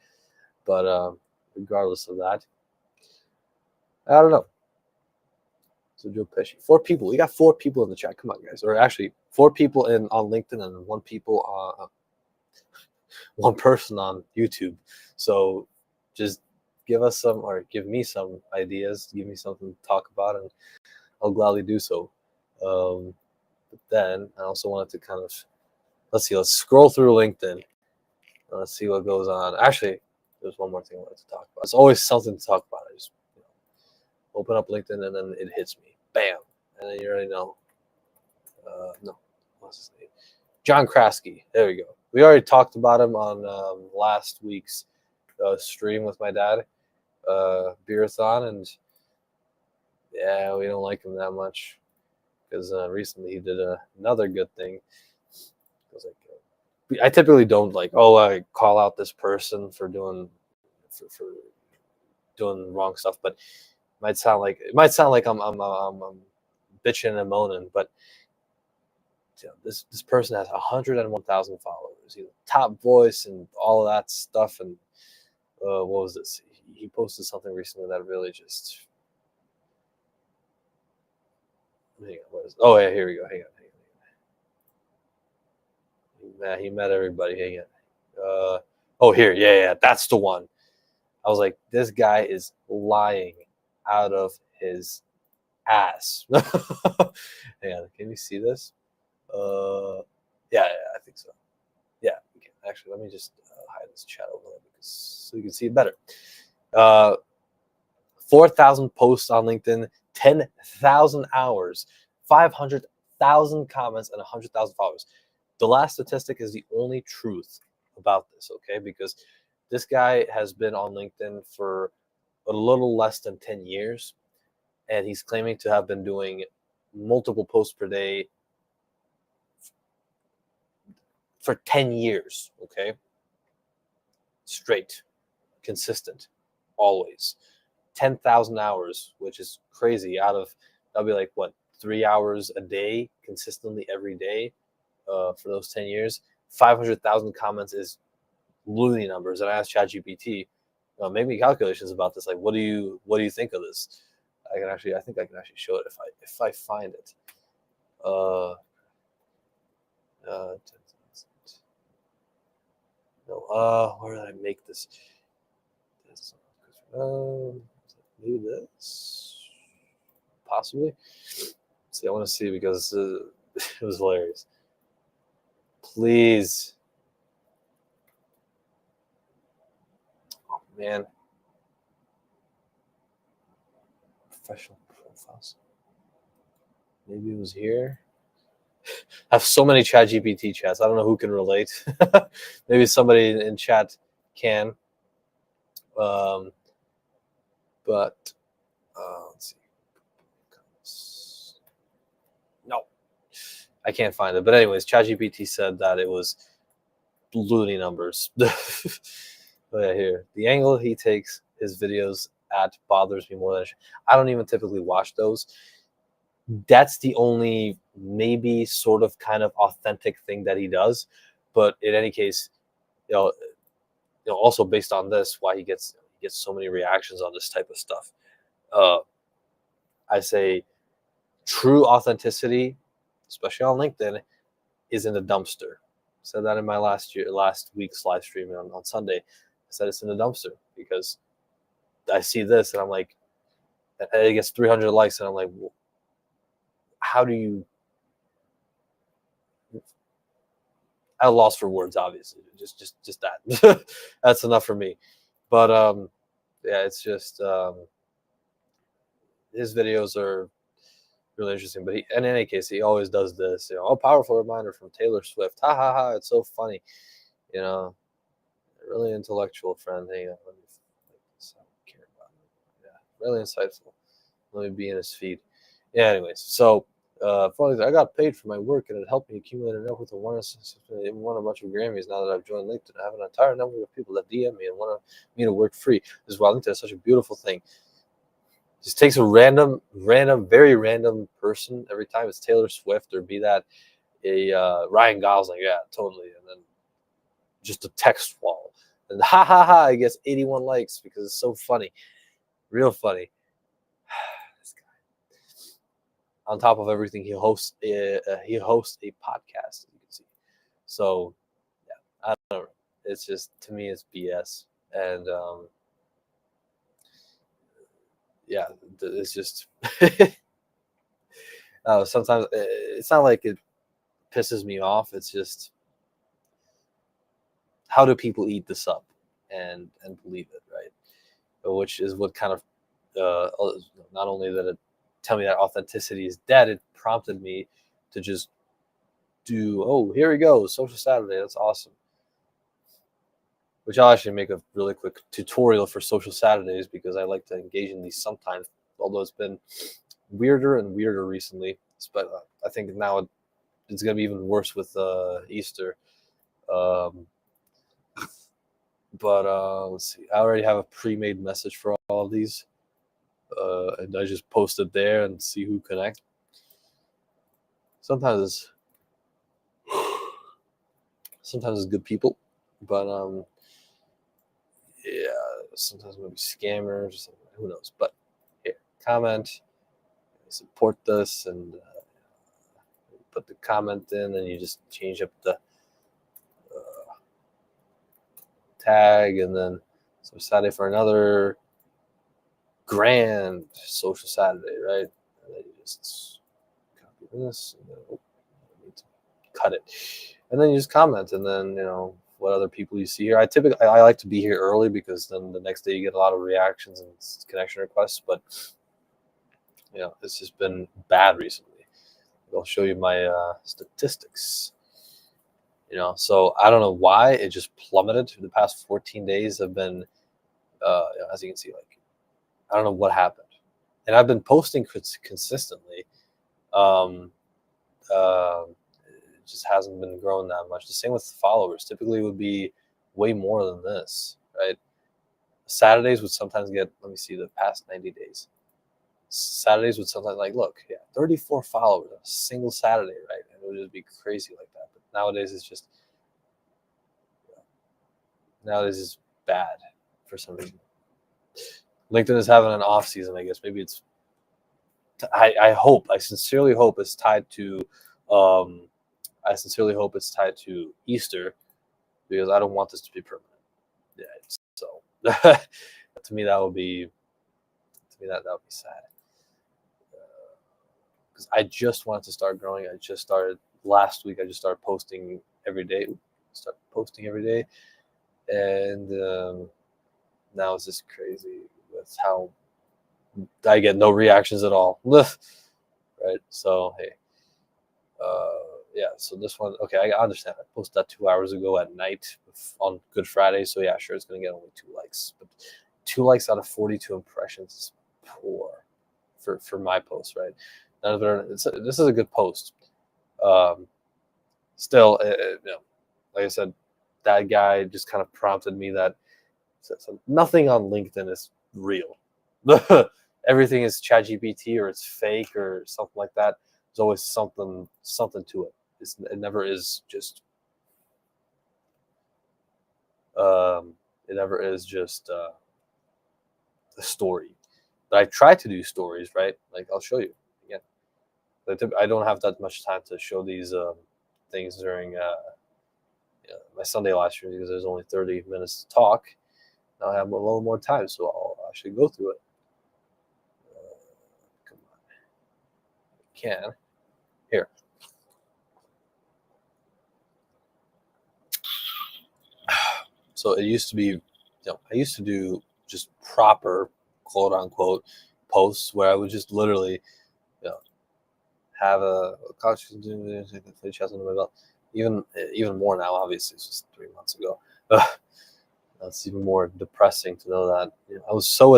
But regardless of that, I don't know. So Joe Pesci, 4 people. We got 4 people in the chat. Come on, guys. Or actually, 4 people on LinkedIn and 1 person on YouTube. So just give me some ideas. Give me something to talk about, and I'll gladly do so. But then I also wanted to kind of let's scroll through LinkedIn. Let's see what goes on. Actually, there's one more thing I wanted to talk about. It's always something to talk about. I just open up LinkedIn and then it hits me. Bam. And then you already know. No. What's his name? John Kraske. There we go. We already talked about him on last week's stream with my dad, Beerathon, and yeah, we don't like him that much because recently he did another good thing. It was like, I typically don't I call out this person for doing wrong stuff, but it might sound like I'm bitching and moaning, but this person has 101,000 followers. He's a top voice and all of that stuff. And what was this? He posted something recently that really just. Hang on, oh yeah, here we go. Hang on. He met everybody. Hang on. Oh here, yeah, that's the one. I was like, this guy is lying out of his ass. Hang on, can you see this? Yeah, I think so. Yeah, we can. Actually, let me just hide this chat over there so you can see it better. 4,000 posts on LinkedIn, 10,000 hours, 500,000 comments, and 100,000 followers. The last statistic is the only truth about this, okay? Because this guy has been on LinkedIn for a little less than 10 years, and he's claiming to have been doing multiple posts per day for 10 years, okay? Straight, consistent, always. 10,000 hours, which is crazy. That'll be like, what, 3 hours a day, consistently every day for those 10 years. 500,000 comments is loony numbers. And I asked ChatGPT, make me calculations about this. Like, what do you think of this? I think I can actually show it if I find it. Where did I make this? Maybe this, possibly. See, I want to see because it was hilarious. Please, oh man, professional profiles. Maybe it was here. I have so many ChatGPT chats. I don't know who can relate. Maybe somebody in chat can. But let's see. No, I can't find it. But anyways, ChatGPT said that it was loony numbers. But yeah, here, the angle he takes his videos at bothers me more than I don't even typically watch those. That's the only maybe sort of kind of authentic thing that he does. But in any case, also based on this, why he gets so many reactions on this type of stuff. I say true authenticity, especially on LinkedIn, is in the dumpster. I said that in my last week's live stream on Sunday. I said it's in the dumpster because I see this and I'm like, it gets 300 likes and I'm like, well, how do you? I lost for words, obviously. Just that. That's enough for me. But yeah, it's just his videos are really interesting. But in any case, he always does this. A powerful reminder from Taylor Swift. Ha ha ha! It's so funny. Really intellectual friend. Hang on, let me. I don't care about it. Yeah, really insightful. Let me be in his feed. Yeah, anyways, so I got paid for my work, and it helped me accumulate enough with awareness. I won a bunch of Grammys now that I've joined LinkedIn. I have an entire number of people that DM me and want me to work free. This is why LinkedIn is such a beautiful thing. Just takes a very random person every time. It's Taylor Swift or be that a Ryan Gosling. Yeah, totally. And then just a text wall. And ha ha ha, I guess 81 likes because it's so funny. Real funny. This guy. On top of everything, he hosts a podcast, as you can see. So, yeah, I don't know. It's just, to me, it's BS. And, yeah, it's just, sometimes it's not like it pisses me off. It's just, how do people eat this up and believe it, right? Which is what kind of, not only that it tell me that authenticity is dead, it prompted me to just do, oh, here we go, Social Saturday, that's awesome. Which I'll actually make a really quick tutorial for Social Saturdays because I like to engage in these sometimes, although it's been weirder and weirder recently. But I think now it's going to be even worse with Easter. But let's see. I already have a pre-made message for all of these. And I just post it there and see who connects. Sometimes it's good people, but yeah, sometimes maybe scammers. Who knows? But here, comment, support this, and put the comment in, and you just change up the tag, and then so Saturday for another grand Social Saturday, right? And then you just copy this, and then I need to cut it, and then you just comment, and then what other people you see here. I like to be here early because then the next day you get a lot of reactions and connection requests, but it's just been bad recently. I'll show you my statistics. So I don't know why it just plummeted. The past 14 days have been, as you can see, like, I don't know what happened. And I've been posting consistently. It just hasn't been growing that much. The same with followers. Typically it would be way more than this, right? Saturdays would sometimes get, let me see, the past 90 days. Saturdays would sometimes, like, look, 34 followers on a single Saturday, right? And it would just be crazy like that. But nowadays it's just, bad for some reason. LinkedIn is having an off season, I guess. Maybe it's, I sincerely hope it's tied to, Easter, because I don't want this to be permanent. Yeah, so to me that would be sad. Because I just wanted to start growing. I just started last week. I just started posting every day. And now it's just crazy with how I get no reactions at all. Right? So hey, so this one, okay, I understand. I posted that 2 hours ago at night on Good Friday, so yeah, sure, it's gonna get only 2 likes, but 2 likes out of 42 impressions is poor for my post, right? This is a good post. Still, like I said, that guy just kind of prompted me that nothing on LinkedIn is real. Everything is ChatGPT or it's fake or something like that. There's always something to it. It never is just. It never is just a story. But I try to do stories, right? Like, I'll show you again. I don't have that much time to show these things during my Sunday live stream because there's only 30 minutes to talk. Now I have a little more time, so I'll actually go through it. Come on. Can. Here. So it used to be, I used to do just proper, quote unquote, posts where I would just literally, have a couch, play chess under my belt. Even more now, obviously, this was 3 months ago. That's even more depressing to know that I was so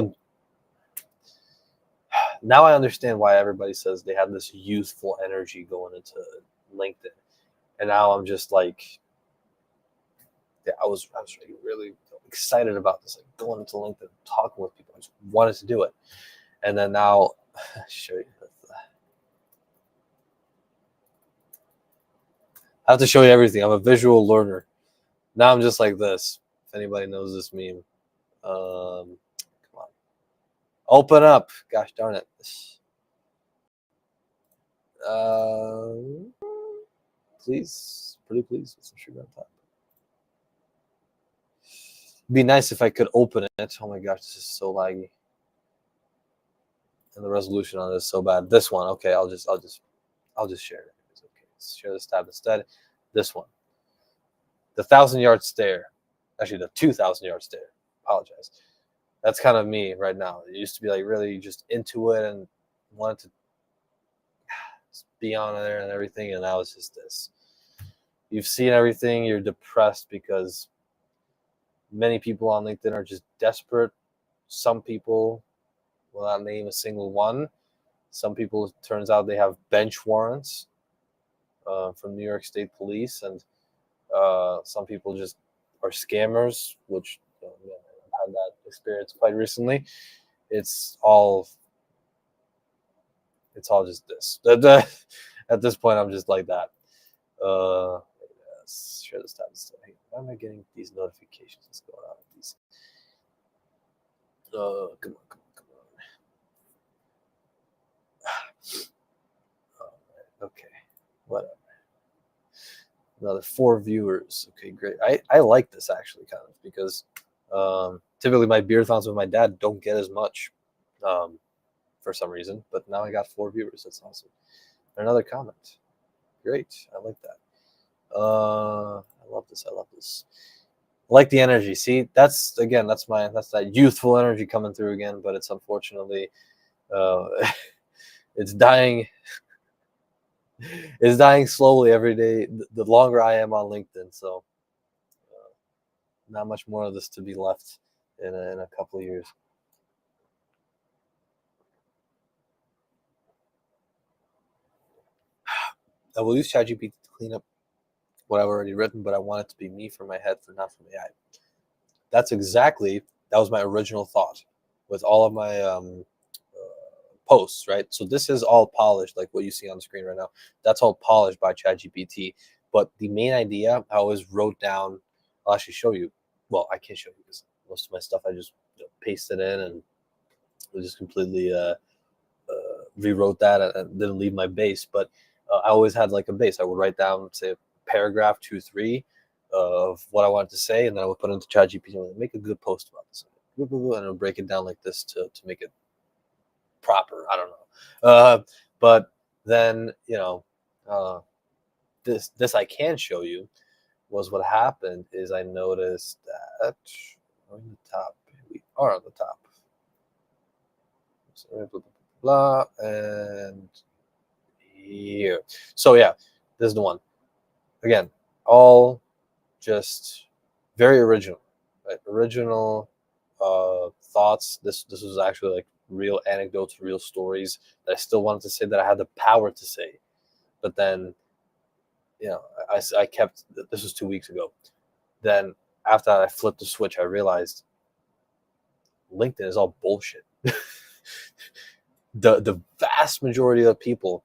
Now I understand why everybody says they have this youthful energy going into LinkedIn, and now I'm just like, yeah, I was really excited about this, like going into LinkedIn, talking with people. I just wanted to do it, and then now, show you. I have to show you everything. I'm a visual learner. Now I'm just like this. If anybody knows this meme, come on, open up. Gosh darn it. Please, pretty please, with some sugar on top. It'd be nice if I could open it. Oh my gosh, this is so laggy, and the resolution on this is so bad. This one, okay, I'll just share it. It's okay. Let's share this tab instead. This one, the 1,000-yard stare. Actually, the 2,000-yard stare. Apologize. That's kind of me right now. It used to be like really just into it and wanted to be on there and everything, and now it's just this. You've seen everything. You're depressed because many people on LinkedIn are just desperate. Some people will not name a single one. Some people, it turns out, they have bench warrants from New York State Police, and some people just are scammers, which I've had that experience quite recently. It's all just this. At this point, I'm just like that. Let's share this tab instead. Hey, why am I getting these notifications? What's going on with these? Come on. Okay, whatever. Another 4 viewers. Okay, great. I like this actually kind of because typically my beer-thons with my dad don't get as much for some reason, but now I got 4 viewers. That's awesome. Another comment. Great. I like that. I love this. I like the energy. See, that's that youthful energy coming through again, but it's unfortunately it's dying. It's dying slowly every day. The longer I am on LinkedIn, so not much more of this to be left in a couple of years. I will use ChatGPT to clean up what I've already written, but I want it to be me from my head, not from AI. That was my original thought with all of my posts, right? So this is all polished, like what you see on the screen right now. That's all polished by ChatGPT. But the main idea, I always wrote down. I'll actually show you. Well, I can't show you because most of my stuff I just pasted in and just completely rewrote that and didn't leave my base. But I always had like a base. I would write down, say, a paragraph, 2, 3 of what I wanted to say, and then I would put it into ChatGPT and make a good post about this, and I'll break it down like this to make it proper. I don't know, but then this I can show you was what happened is I noticed that we're on the top. We are on the top. So blah, blah, blah, and here. So yeah, this is the one. Again, all just very original, right? Original thoughts. This was actually like real anecdotes, real stories that I still wanted to say, that I had the power to say. But then, I kept, this was 2 weeks ago. Then after I flipped the switch, I realized LinkedIn is all bullshit. The vast majority of people,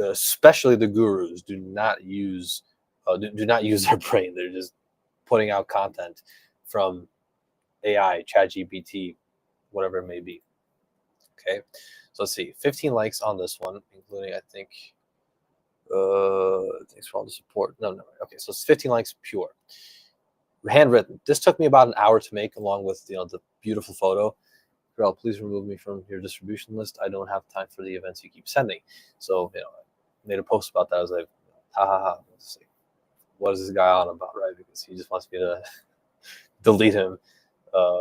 especially the gurus, do not use their brain. They're just putting out content from AI, ChatGPT, whatever it may be. Okay, so let's see. 15 likes on this one, including, I think, thanks for all the support. No. Okay, so it's 15 likes pure. Handwritten. This took me about an hour to make, along with the beautiful photo. Girl, please remove me from your distribution list. I don't have time for the events you keep sending. So, I made a post about that. I was like, ha ha ha. Let's see. What is this guy on about, right? Because he just wants me to delete him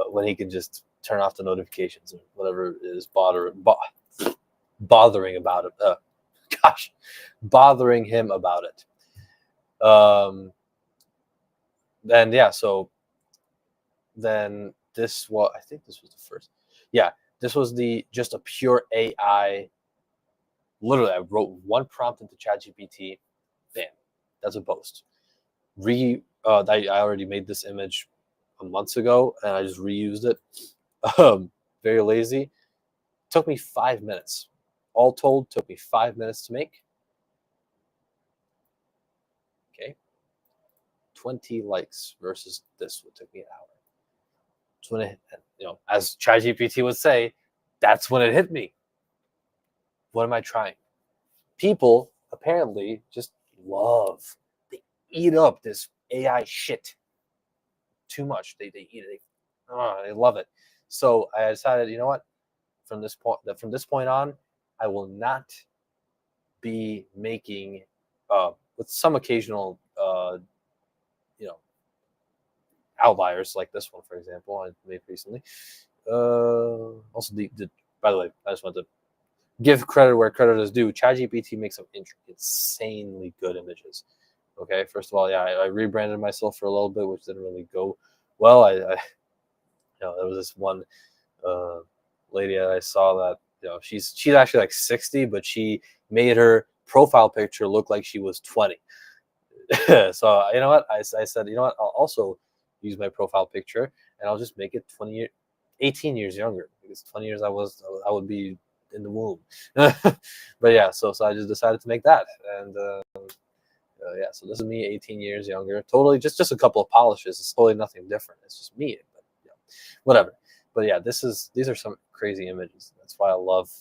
when he can just turn off the notifications or whatever is bothering about it. Bothering him about it. So then I think this was the first. Yeah, This was just a pure AI. Literally, I wrote one prompt into ChatGPT. Bam, that's a post. I already made this image months ago, and I just reused it. Very lazy. Took me 5 minutes. All told, took me 5 minutes to make. Okay. 20 likes versus this would took me an hour. It's when it, as ChatGPT would say, that's when it hit me. What am I trying? People apparently just they eat up this AI shit too much. They eat it. They love it. So I decided, you know what? From this point on, I will not be making, with some occasional, outliers like this one, for example, I made recently. Also, by the way, I just want to give credit where credit is due. ChatGPT makes some insanely good images. Okay, first of all, yeah, I rebranded myself for a little bit, which didn't really go well. There was this one lady that I saw that she's actually like 60, but she made her profile picture look like she was 20. So you know what? I said, you know what? I'll also use my profile picture and I'll just make it 18 years younger, because 20 years I would be in the womb. But yeah, so I just decided to make that, and yeah, so this is me 18 years younger, totally just a couple of polishes. It's totally nothing different. It's just me, but whatever. But yeah, these are some crazy images. That's why I love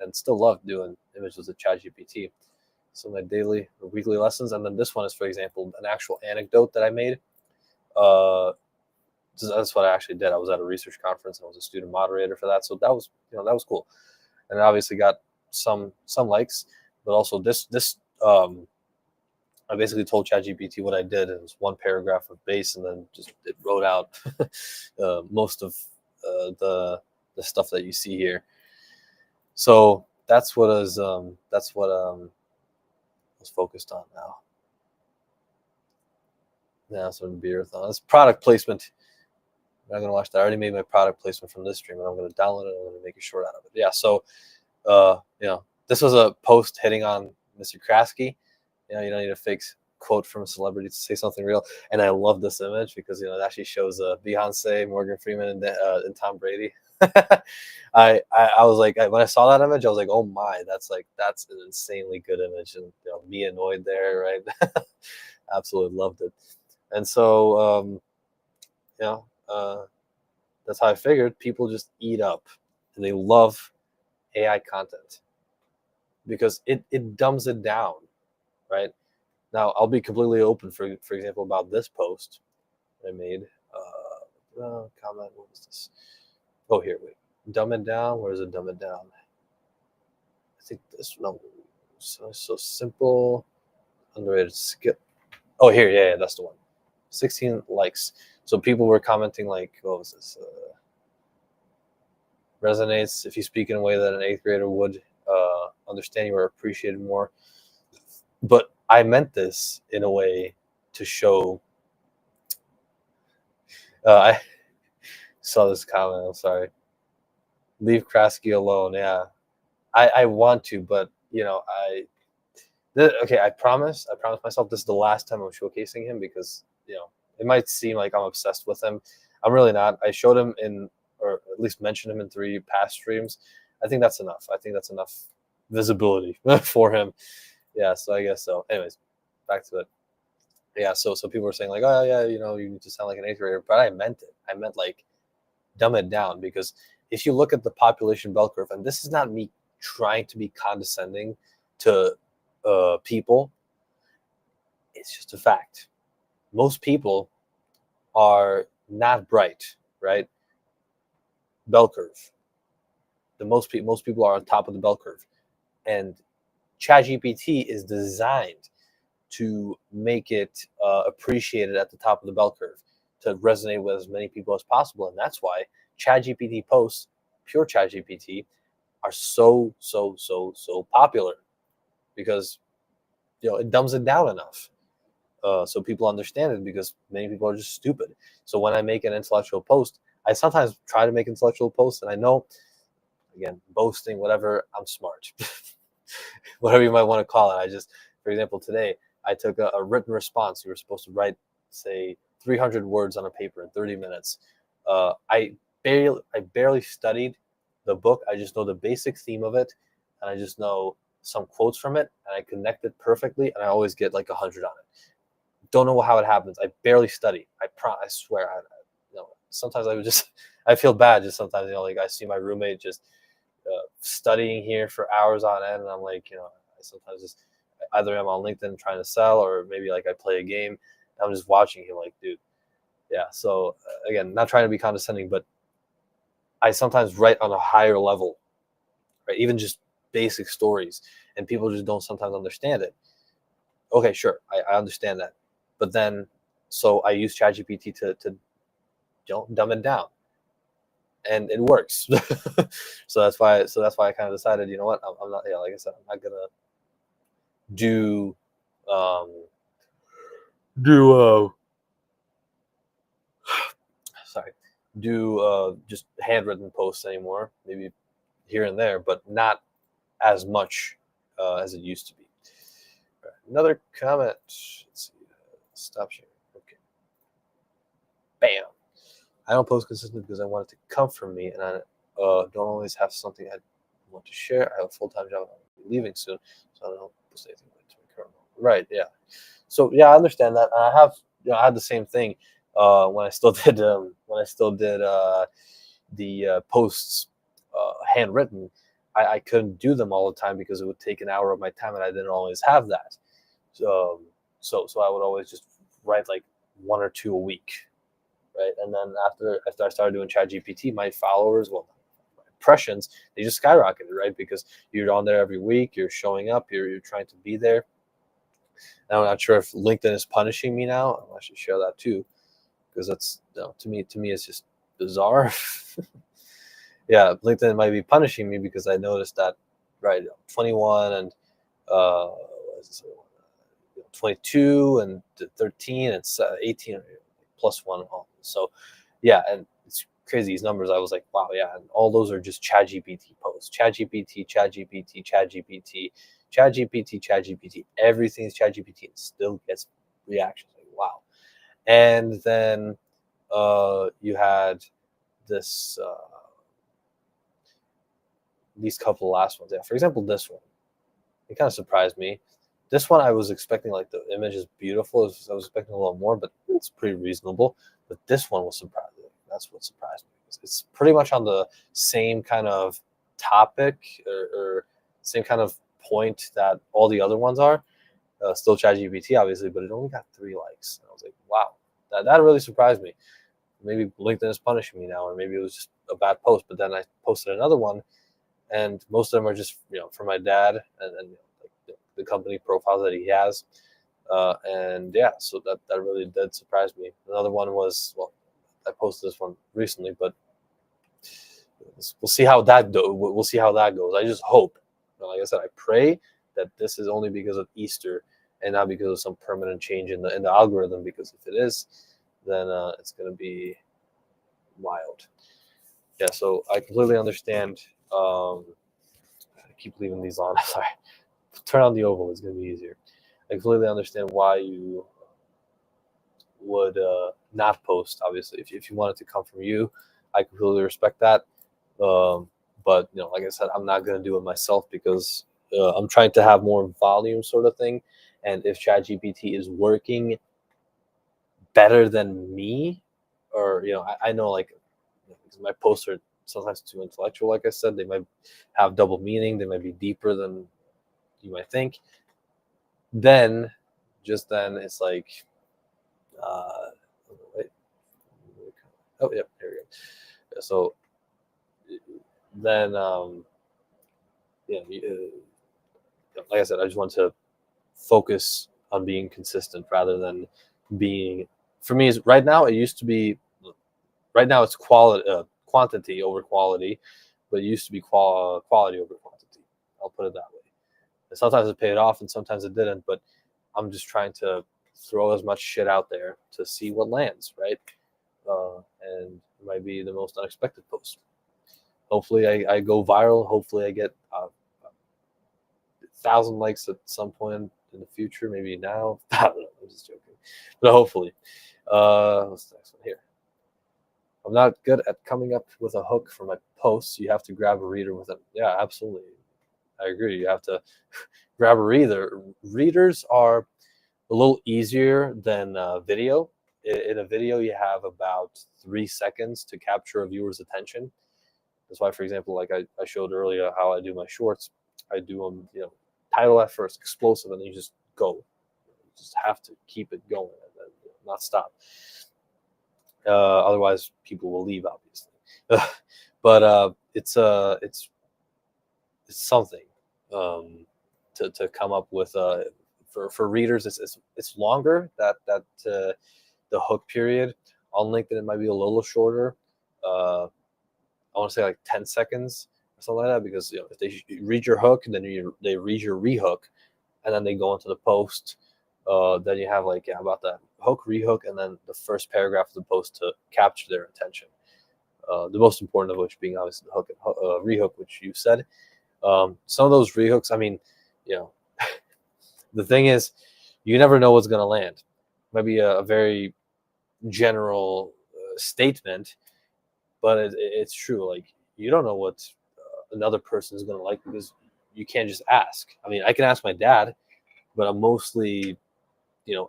and still love doing images with ChatGPT. So my daily or weekly lessons, and then this one is, for example, an actual anecdote that I made. That's what I actually did. I was at a research conference and I was a student moderator for that, so that was cool, and it obviously got some likes. But also this I basically told ChatGPT what I did. It was one paragraph of base, and then just it wrote out most of the stuff that you see here. So that's what was focused on now. Yeah, so Beerathon. That's product placement. I'm not gonna watch that. I already made my product placement from this stream, and I'm gonna download it. I'm gonna make a short out of it. Yeah. So, this was a post hitting on Mr. Krasky. You don't need a fake quote from a celebrity to say something real. And I love this image because it actually shows Beyonce, Morgan Freeman, and Tom Brady. I was like, when I saw that image, I was like, oh my, that's an insanely good image, and me annoyed there, right? Absolutely loved it. And so that's how I figured people just eat up, and they love AI content because it dumbs it down, right? Now, I'll be completely open, for example, about this post I made. Comment, what was this? Oh, here, wait. Dumb it down? Where is it, dumb it down? I think this, no. So simple, underrated skip. Oh, here, yeah, that's the one. 16 likes. So people were commenting like, what was this? Resonates if you speak in a way that an 8th grader would understand you or appreciate it more. But I meant this in a way to show. I saw this comment. I'm sorry. Leave Krasky alone. Yeah, I want to, but okay. I promise myself this is the last time I'm showcasing him, because it might seem like I'm obsessed with him. I'm really not. I showed him or at least mentioned him in 3 past streams. I think that's enough. I think that's enough visibility for him. Yeah, so I guess so. Anyways, back to it. Yeah, so people were saying like, oh yeah, you need to sound like an 8th grader, but I meant it. I meant like dumb it down, because if you look at the population bell curve, and this is not me trying to be condescending to people, it's just a fact. Most people are not bright, right? Bell curve. Most people are on top of the bell curve, and ChatGPT is designed to make it appreciated at the top of the bell curve, to resonate with as many people as possible. And that's why ChatGPT posts, pure ChatGPT, are so popular, because it dumbs it down enough so people understand it, because many people are just stupid. So when I make an intellectual post, I sometimes try to make intellectual posts, and I know again, boasting, whatever. I'm smart, whatever you might want to call it. For example, today I took a written response. You were supposed to write, say, 300 words on a paper in 30 minutes. I barely studied the book. I just know the basic theme of it, and I just know some quotes from it, and I connect it perfectly, and I always get like 100 on it. Don't know how it happens. I barely study. I swear. Sometimes I feel bad. Just sometimes, like I see my roommate just studying here for hours on end, and I'm like, I sometimes just either I'm on LinkedIn trying to sell, or maybe like I play a game, and I'm just watching him, like, dude, yeah. So again, not trying to be condescending, but I sometimes write on a higher level, right? Even just basic stories, and people just don't sometimes understand it. Okay, sure, I understand that, but then so I use ChatGPT to dumb it down, and it works. So that's why I kind of decided, you know what, I'm not, like I said, I'm not gonna do um do sorry do just handwritten posts anymore. Maybe here and there, but not as much as it used to be. Right. Another comment. Let's see. Stop sharing. Okay. Bam. I don't post consistently because I want it to come from me, and I don't always have something I want to share. I have a full-time job. I'm leaving soon, so I don't post anything to my current role. Right? Yeah. So yeah, I understand that. I had the same thing when I still did the posts handwritten. I couldn't do them all the time because it would take an hour of my time, and I didn't always have that. So I would always just write like one or two a week, right? And then after I started doing ChatGPT, my followers, my impressions, they just skyrocketed, right? Because you're on there every week, you're showing up, you're trying to be there. And I'm not sure if LinkedIn is punishing me now. I should share that too, because that's, to me it's just bizarre. Yeah, LinkedIn might be punishing me because I noticed that, right, 21 and 22 and 13 and 18 plus one. So yeah, and it's crazy, these numbers. I was like, wow, yeah, and all those are just ChatGPT posts. ChatGPT. Everything is ChatGPT, and still gets reactions. Like, wow. And then you had this these couple last ones. Yeah, for example, this one. It kind of surprised me. This one I was expecting, like, the image is beautiful. I was expecting a little more, but it's pretty reasonable. But this one was surprising. That's what surprised me. It's pretty much on the same kind of topic, or same kind of point that all the other ones are. Still ChatGPT, obviously, but it only got 3 likes. And I was like, wow, that really surprised me. Maybe LinkedIn is punishing me now, or maybe it was just a bad post. But then I posted another one, and most of them are just, for my dad, and like the company profiles that he has, and yeah, so that really did surprise me. Another one was, well, I posted this one recently, but we'll see how that goes. I just hope, like I said, I pray that this is only because of Easter and not because of some permanent change in the algorithm, because if it is, then it's going to be wild. Yeah, so I completely understand. I keep leaving these on. Sorry. Turn on the oval. It's going to be easier. I completely understand why you would not post. Obviously, if you want it to come from you, I completely respect that. But like I said, I'm not going to do it myself because I'm trying to have more volume, sort of thing. And if ChatGPT is working better than me, or I know, like, my posts are sometimes too intellectual. Like I said, they might have double meaning. They might be deeper than you might think. Then it's like, wait. Oh yeah, here we go. Yeah, so then like I said, I just want to focus on being consistent rather than being, for me, is right now, it used to be, right now it's quantity over quality, but it used to be quality over quantity. I'll put it that way. And sometimes it paid off and sometimes it didn't, but I'm just trying to throw as much shit out there to see what lands, right? And it might be the most unexpected post. hopefully I go viral. Hopefully I get 1,000 likes at some point in the future. Maybe now. I don't know. I'm just joking. But hopefully. What's the next one here? I'm not good at coming up with a hook for my posts. You have to grab a reader with them. Yeah, absolutely. I agree. You have to grab a reader. Readers are a little easier than video. In a video, you have about 3 seconds to capture a viewer's attention. That's why, for example, like I showed earlier how I do my shorts. I do them, title at first, explosive, and then you just go. You just have to keep it going and then, not stop. Otherwise, people will leave, obviously. But it's something to come up with. For readers, it's longer. That the hook period on LinkedIn, it might be a little shorter. I want to say like 10 seconds or something like that, because if they read your hook and then they read your rehook and then they go into the post, then you have about that hook, rehook, and then the first paragraph of the post to capture their attention. The most important of which being obviously the hook and rehook, which you said. Some of those rehooks, I mean, the thing is, you never know what's going to land. Maybe a very general statement, but it's true. Like, you don't know what another person is going to like, because you can't just ask. I mean, I can ask my dad, but I'm mostly,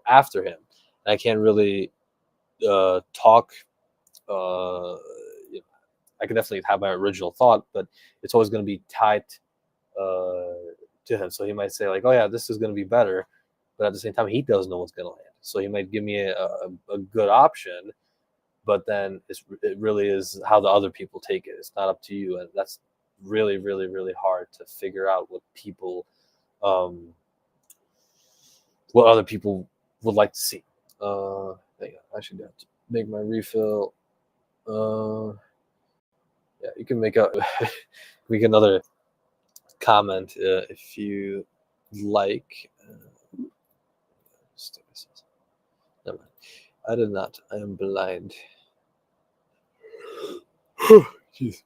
after him. I can't really talk. I can definitely have my original thought, but it's always going to be tied to him. So he might say like, "Oh yeah, this is going to be better," but at the same time, he doesn't know what's going to land. So he might give me a good option, but then it really is how the other people take it. It's not up to you, and that's really, really, really hard to figure out what other people would like to see. Hang on, I should have to make my refill. Yeah, you can make another comment if you like. Never mind. I did not. I am blind. Jeez.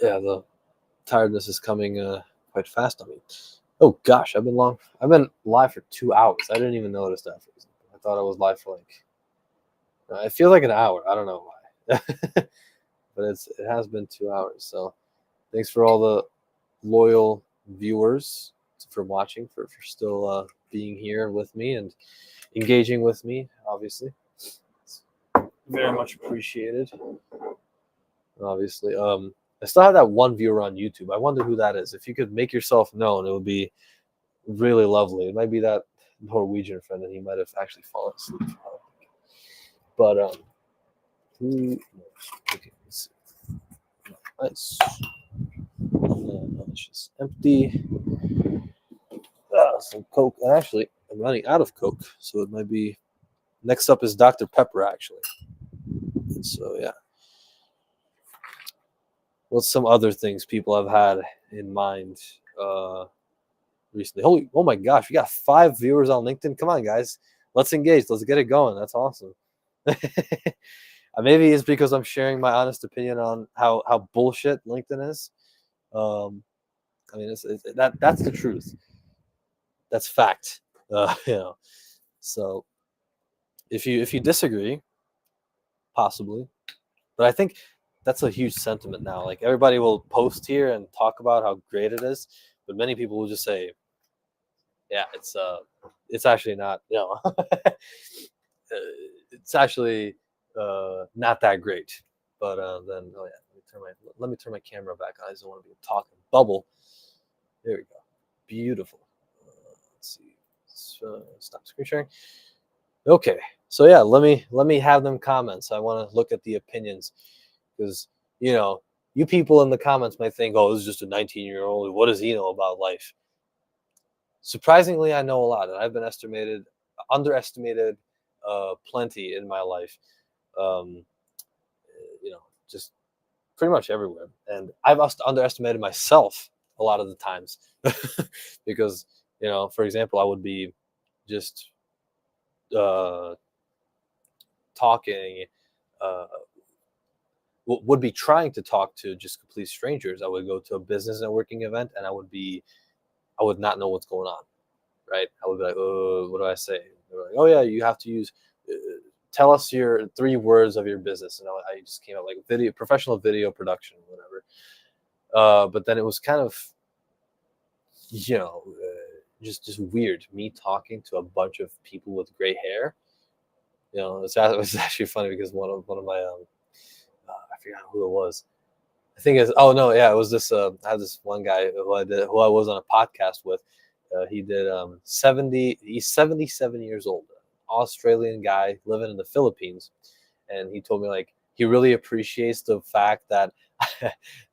Yeah, the tiredness is coming quite fast on me. Oh gosh, I've been live for 2 hours. I didn't even notice that. I thought I was live for it feels like an hour. I don't know why, but it has been 2 hours. So thanks for all the loyal viewers for watching, for still being here with me and engaging with me. Obviously, it's very much appreciated. Obviously, I still have that one viewer on YouTube. I wonder who that is. If you could make yourself known, it would be really lovely. It might be that Norwegian friend, and he might have actually fallen asleep. But who knows? Okay, let's see. Nice. It's just empty. Some Coke. And actually, I'm running out of Coke, so it might be. Next up is Dr. Pepper, actually. And so yeah. What's some other things people have had in mind recently? Oh my gosh, we got 5 viewers on LinkedIn. Come on, guys. Let's engage. Let's get it going. That's awesome. Maybe it's because I'm sharing my honest opinion on how bullshit LinkedIn is. I mean, that's the truth. That's fact. So if you disagree, possibly, but I think that's a huge sentiment now. Like, everybody will post here and talk about how great it is, but many people will just say, "Yeah, it's actually not. It's actually not that great." But then, oh yeah, let me turn my camera back on. I just don't want to be a talking bubble. There we go. Beautiful. Let's see. Stop screen sharing. Okay, so yeah, let me have them comments. I want to look at the opinions, because you people in the comments might think, "Oh, this is just a 19-year-old. What does he know about life?" Surprisingly, I know a lot, and I've been underestimated plenty in my life. Just pretty much everywhere, and I've also underestimated myself a lot of the times, because for example, I would be just talking would be trying to talk to just complete strangers. I would go to a business networking event, and I would not know what's going on, right? I would be like, oh, what do I say? They're like, oh yeah, you have to use. Tell us your 3 words of your business, and I just came out like professional video production, whatever. But then it was kind of, just weird. Me talking to a bunch of people with gray hair. It was actually funny because one of my I forgot who it was. I think it's it was this. I had this one guy who I was on a podcast with. He did 70. He's 77 years old, Australian guy living in the Philippines, and he told me like he really appreciates the fact that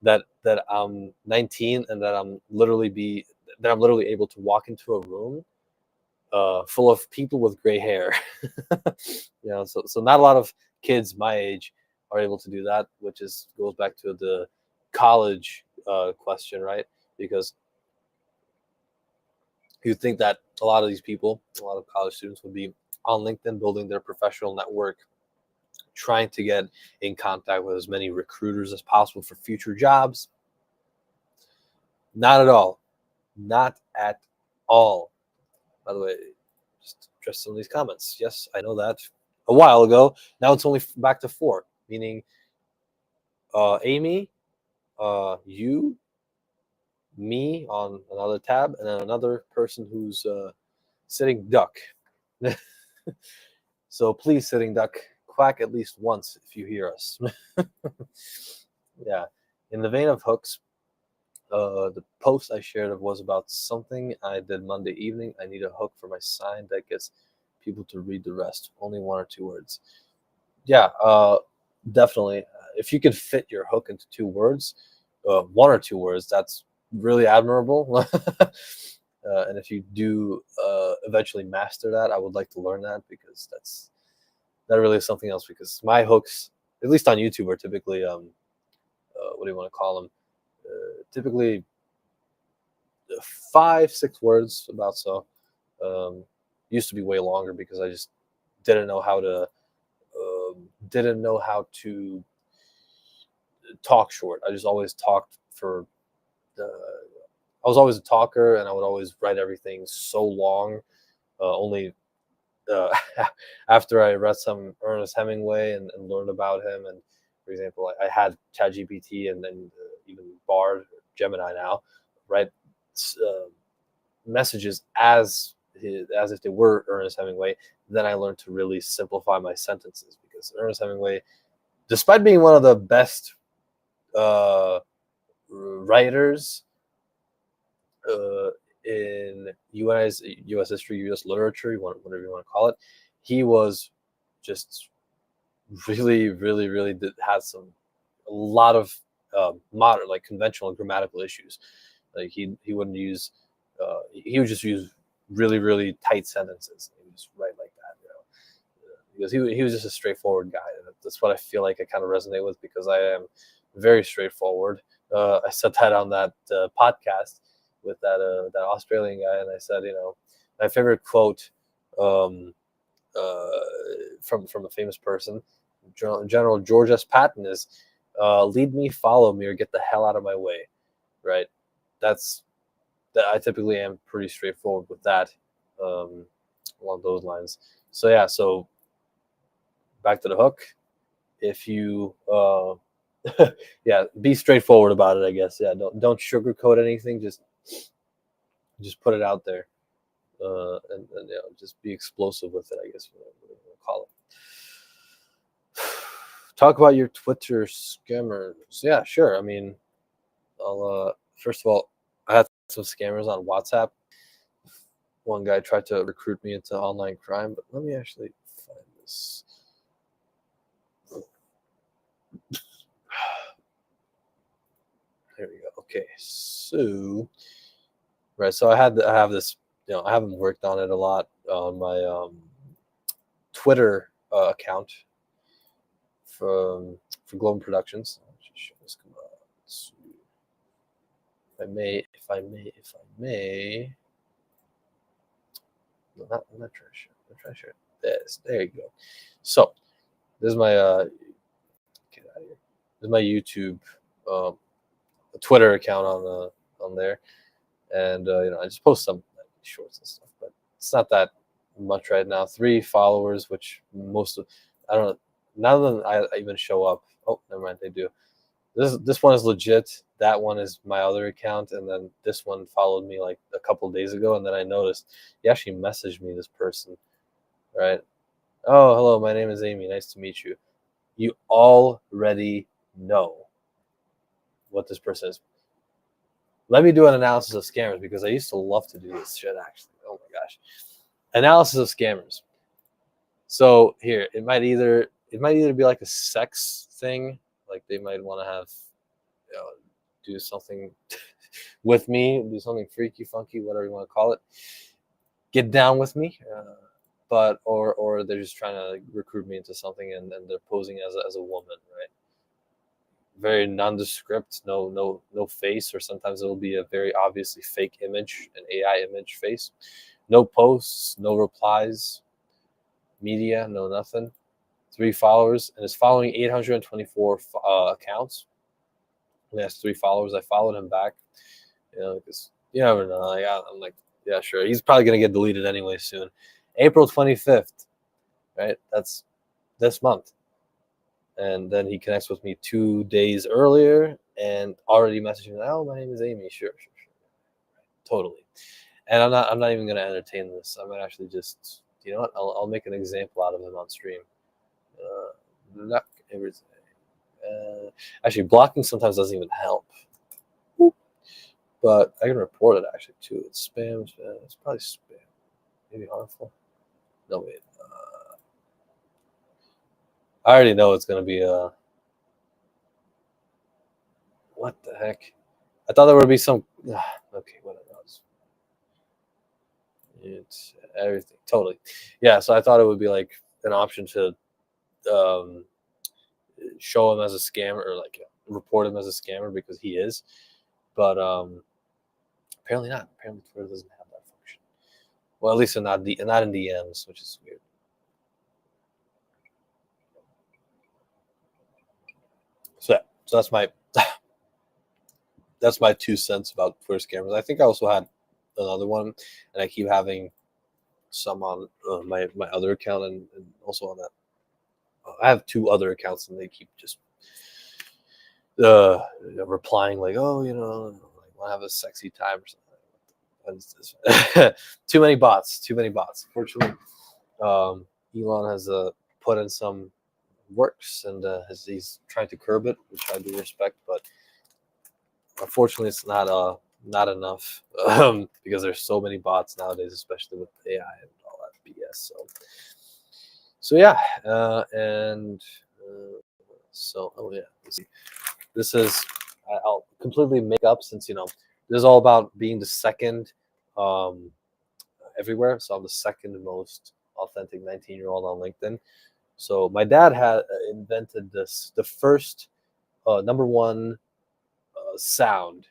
that I'm 19 and that I'm literally able to walk into a room full of people with gray hair. So not a lot of kids my age are able to do that, which goes back to the college question, right? Because you'd think that a lot of college students would be on LinkedIn building their professional network, trying to get in contact with as many recruiters as possible for future jobs. Not at all. Not at all. By the way, just address some of these comments. Yes, I know that a while ago. Now it's only back to 4, meaning Amy, you, me on another tab, and then another person who's sitting duck. So please, sitting duck, quack at least once if you hear us. Yeah. In the vein of hooks, the post I shared was about something I did Monday evening. I need a hook for my sign that gets people to read the rest. Only 1 or 2 words. Yeah, definitely. If you can fit your hook into 2 words, 1 or 2 words, that's really admirable. And if you do eventually master that, I would like to learn that, because that really is something else. Because my hooks, at least on YouTube, are typically what do you want to call them? Typically 5-6 words, about so. Used to be way longer because I just didn't know how to talk short. I just always talked for. I was always a talker, and I would always write everything so long. Only after I read some Ernest Hemingway and learned about him, and for example, I had ChatGPT and then even Bard, Gemini now, write messages as if they were Ernest Hemingway. Then I learned to really simplify my sentences, because Ernest Hemingway, despite being one of the best writers in U.S. history, U.S. literature, whatever you want to call it, he was just really, really, really had a lot of modern, like conventional grammatical issues. Like he wouldn't use, he would just use really, really tight sentences. He would just write like that, because he was just a straightforward guy. That's what I feel like I kind of resonate with, because I am very straightforward. I said that on that podcast with that Australian guy, and I said, my favorite quote from a famous person, General George S. Patton, is "Lead me, follow me, or get the hell out of my way." Right? That I typically am pretty straightforward with that, along those lines. So yeah, so back to the hook. If you yeah, be straightforward about it, I guess. Yeah, don't sugarcoat anything. Just put it out there, and just be explosive with it, I guess. What you want to call it. Talk about your Twitter scammers. Yeah, sure. I mean, I'll first of all, I had some scammers on WhatsApp. One guy tried to recruit me into online crime, but let me actually find this. There we go. Okay, so right, so I have this. I haven't worked on it a lot on my Twitter account for Global Productions. If I may. No, I'm not trying to share. I'm trying to share this. There you go. So this is my get out of here. my YouTube, Twitter account on there, and I just post some shorts and stuff, but it's not that much right now. 3 followers, which most of I don't know. None of them I even show up. Oh, never mind, they do. This one is legit. That one is my other account, and then this one followed me like a couple days ago, and then I noticed he actually messaged me. This person, right? Oh, hello, my name is Amy. Nice to meet you. You already know what this person is. Let me do an analysis of scammers because I used to love to do this shit, actually. Oh my gosh. Analysis of scammers. So here, it might either be like a sex thing, like they might want to have do something with me, do something freaky, funky, whatever you want to call it. Get down with me. But or they're just trying to recruit me into something, and they're posing as a woman, right? Very nondescript, no face, or sometimes it'll be a very obviously fake image, an AI image face. No posts, no replies, media, no nothing. 3 followers, and it's following 824 accounts. He has 3 followers. I followed him back, because you never know. Like, I'm like, yeah, sure. He's probably gonna get deleted anyway soon. April 25th, right? That's this month. And then he connects with me 2 days earlier and already messaging, oh, my name is Amy. Sure. Totally. And I'm not even gonna entertain this. I might actually just, you know what? I'll make an example out of him on stream. Not everything. Actually, blocking sometimes doesn't even help. But I can report it actually too. It's spam. It's probably spam. Maybe harmful. No wait. I already know it's gonna be a. What the heck? I thought there would be some. Okay, what it was. It's everything totally. Yeah, so I thought it would be like an option to show him as a scammer, or like report him as a scammer, because he is. But apparently not. Apparently Twitter doesn't have that function. Well, at least not in DMs, which is weird. So that's my 2 cents about Twitter scammers. I think I also had another one, and I keep having some on my other account, and also on that. I have 2 other accounts, and they keep just replying like, oh, like, want to have a sexy time or something. What is this? Too many bots. Fortunately, Elon has put in some works, and he's trying to curb it, which I do respect, but unfortunately, it's not enough, because there's so many bots nowadays, especially with AI and all that BS. So yeah, oh yeah, let's see. This is I'll completely make up, since this is all about being the second everywhere. So I'm the second most authentic 19-year-old on LinkedIn. So my dad had invented the first number one sound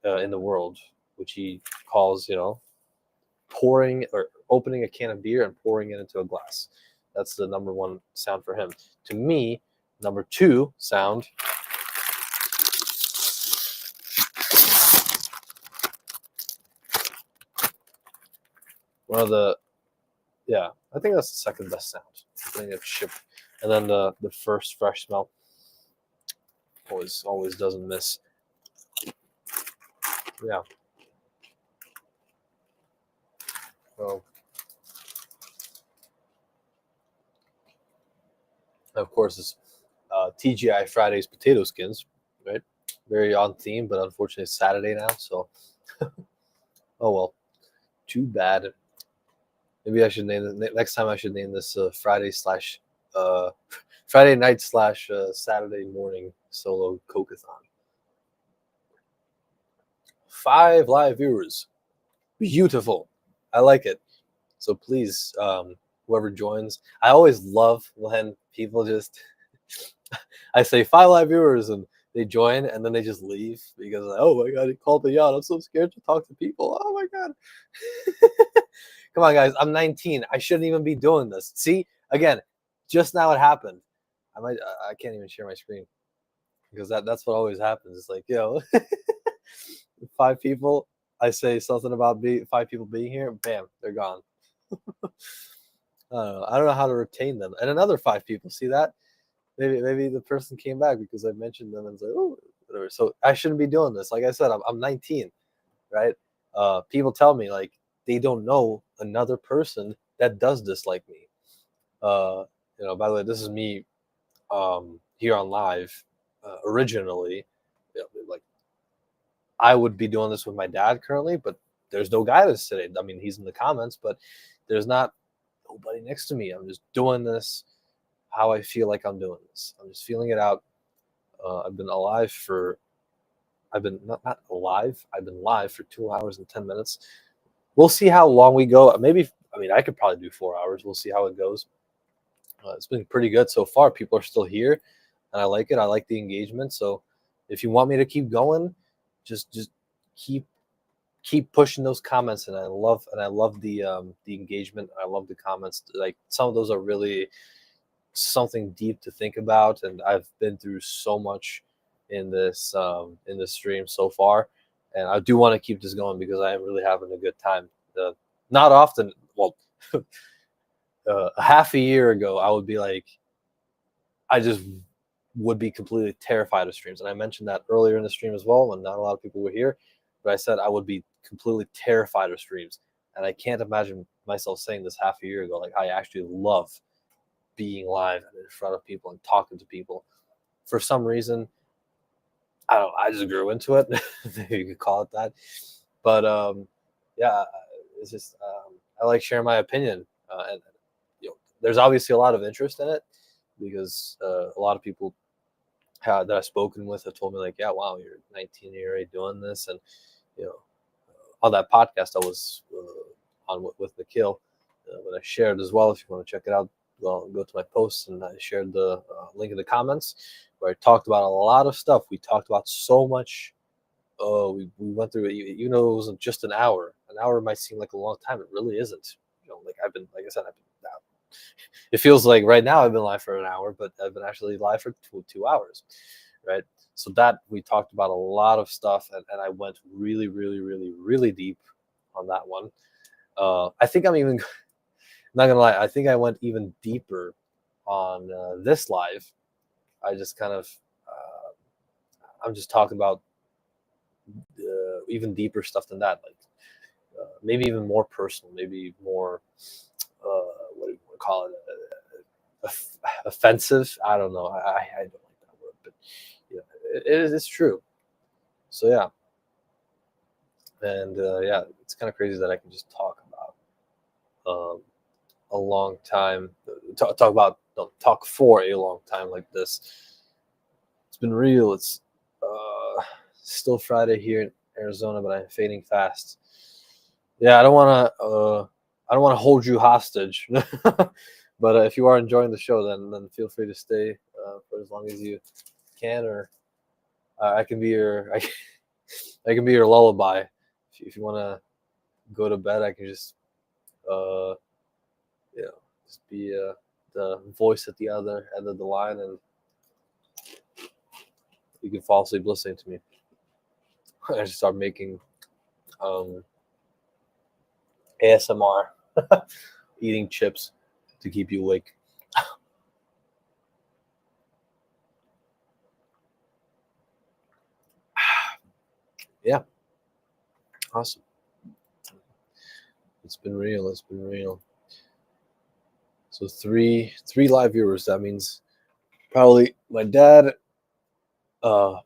in the world, which he calls, pouring or opening a can of beer and pouring it into a glass. That's the number one sound for him. To me, number 2 sound I think that's the second best sound. Opening a chip, and then the first fresh smell always doesn't miss. Yeah. Well, of course, it's TGI Fridays potato skins, right? Very on theme, but unfortunately it's Saturday now, so oh well, too bad. Maybe I should name it next time. I should name this Friday night / Saturday morning solo Cokeathon. 5 live viewers, beautiful. I like it. So please, whoever joins, I always love when people just I say 5 live viewers and they join and then they just leave because, oh my god, he called me out. I'm so scared to talk to people. Oh my god. Come on, guys. I'm 19. I shouldn't even be doing this. See, again, just now it happened. I can't even share my screen. because that's what always happens. It's like, 5 people. I say something about 5 people being here, bam, they're gone. I don't know how to retain them. And another 5 people, see that? Maybe the person came back because I mentioned them and it's like, oh, whatever. So I shouldn't be doing this. Like I said, I'm 19, right? People tell me like they don't know another person that does dislike me. By the way, this is me here on live originally. Like I would be doing this with my dad currently, but there's no guidance today. I mean, he's in the comments, but there's not nobody next to me. I'm just doing this how I feel like I'm doing this. I'm just feeling it out. I've been alive for, I've been not alive. I've been live for 2 hours and 10 minutes. We'll see how long we go. Maybe, I mean, I could probably do 4 hours. We'll see how it goes. It's been pretty good so far. People are still here, and I like it. I like the engagement. So, if you want me to keep going, just keep pushing those comments. And I love the engagement. I love the comments. Like some of those are really something deep to think about, and I've been through so much in this stream so far, and I do want to keep this going because I am really having a good time. Not often, well. Half a year ago, I would be like, I just would be completely terrified of streams. And I mentioned that earlier in the stream as well when not a lot of people were here. But I said I would be completely terrified of streams. And I can't imagine myself saying this half a year ago. Like, I actually love being live and in front of people and talking to people. For some reason, I don't know, I just grew into it. You could call it that. But yeah, it's just I like sharing my opinion. And there's obviously a lot of interest in it because a lot of people that I've spoken with have told me like, yeah, wow, you're 19, you're already doing this. And, on that podcast I was on with Nikhil, when I shared as well, if you want to check it out, well, go to my posts, and I shared the link in the comments where I talked about a lot of stuff. We talked about so much. We went through it. It wasn't just an hour. An hour might seem like a long time. It really isn't. Like I said, I've been it feels like right now I've been live for an hour, but I've been actually live for 2 hours, right? So that we talked about a lot of stuff, and I went really, really, really, really deep on that one. I think I'm even not gonna lie. I think I went even deeper on this live. I just kind of I'm just talking about even deeper stuff than that, like maybe even more personal, maybe more what do you want to call it? Offensive. I don't know. I don't like that word, but it's true. So yeah, and yeah, it's kind of crazy that I can just talk about a long time, talk for a long time like this. It's been real. It's still Friday here in Arizona, but I'm fading fast. Yeah, I don't want to hold you hostage. But if you are enjoying the show, then feel free to stay for as long as you can, or I can be your I can be your lullaby. If you want to go to bed, I can just just be the voice at the other end of the line, and you can fall asleep listening to me. I just start making ASMR, eating chips to keep you awake. Yeah, awesome. It's been real. It's been real. So three live viewers. That means probably my dad,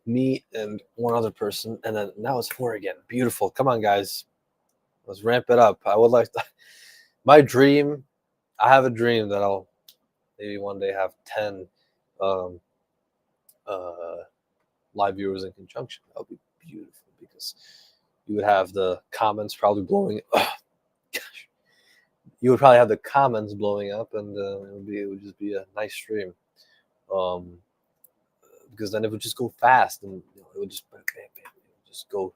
me, and one other person, and then now it's 4 again. Beautiful. Come on, guys. Let's ramp it up. I would like to. My dream. I have a dream that I'll maybe one day have 10 um, live viewers in conjunction. That would be beautiful because you would have the comments probably blowing. Gosh, you would probably have the comments blowing up, and it would just be a nice stream. Because then it would just go fast, and it would just bam, bam, bam, just go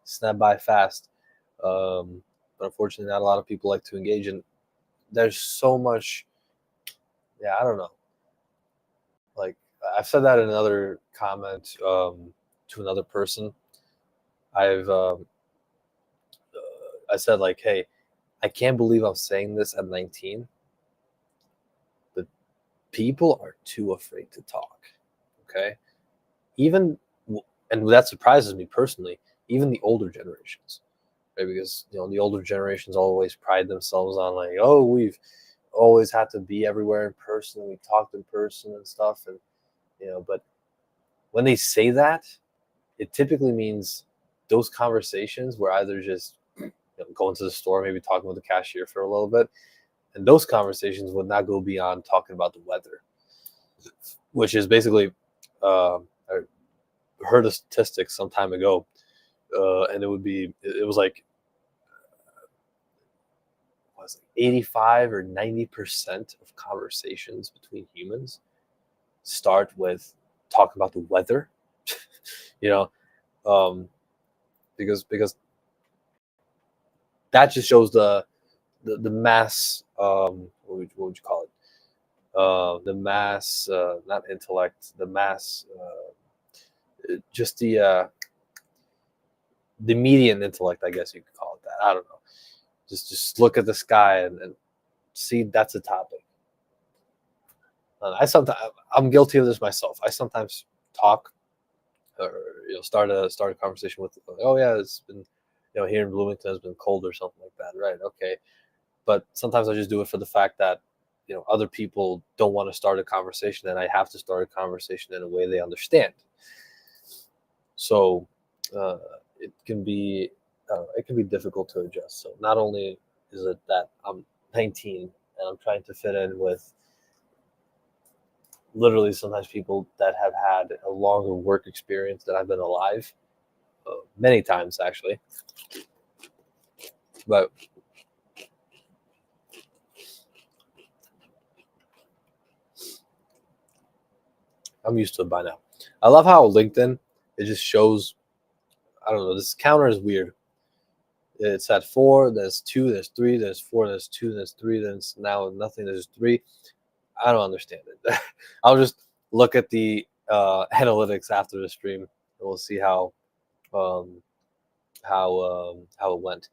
snap by fast. But unfortunately, not a lot of people like to engage, and there's so much. Yeah, I don't know. Like I've said that in another comment to another person. I've I said like, hey, I can't believe I'm saying this at 19, but people are too afraid to talk. Okay, even and that surprises me personally. Even the older generations, right? Because the older generations always pride themselves on like, oh, we've always had to be everywhere in person. We talked in person and stuff, and but when they say that, it typically means those conversations were either just going to the store, maybe talking with the cashier for a little bit, and those conversations would not go beyond talking about the weather, which is basically, I heard a statistic some time ago, and it was like 85 or 90% of conversations between humans start with talking about the weather, you know, because that just shows the mass, what would you call it? The mass, not intellect, the mass, just the median intellect, I guess you could call it that. I don't know. Just look at the sky and see that's a topic. I'm guilty of this myself. I sometimes talk or start a conversation with, oh yeah, it's been here in Bloomington it's been cold or something like that, right? Okay, but sometimes I just do it for the fact that other people don't want to start a conversation, and I have to start a conversation in a way they understand. So it can be difficult to adjust. So not only is it that I'm 19 and I'm trying to fit in with literally sometimes people that have had a longer work experience than I've been alive, many times actually, but I'm used to it by now. I love how LinkedIn, it just shows, I don't know, this counter is weird. It's at 4, there's 2, there's 3, there's 4, there's 2, there's 3, there's now nothing, there's 3. I don't understand it. I'll just look at the analytics after the stream, and we'll see how it went.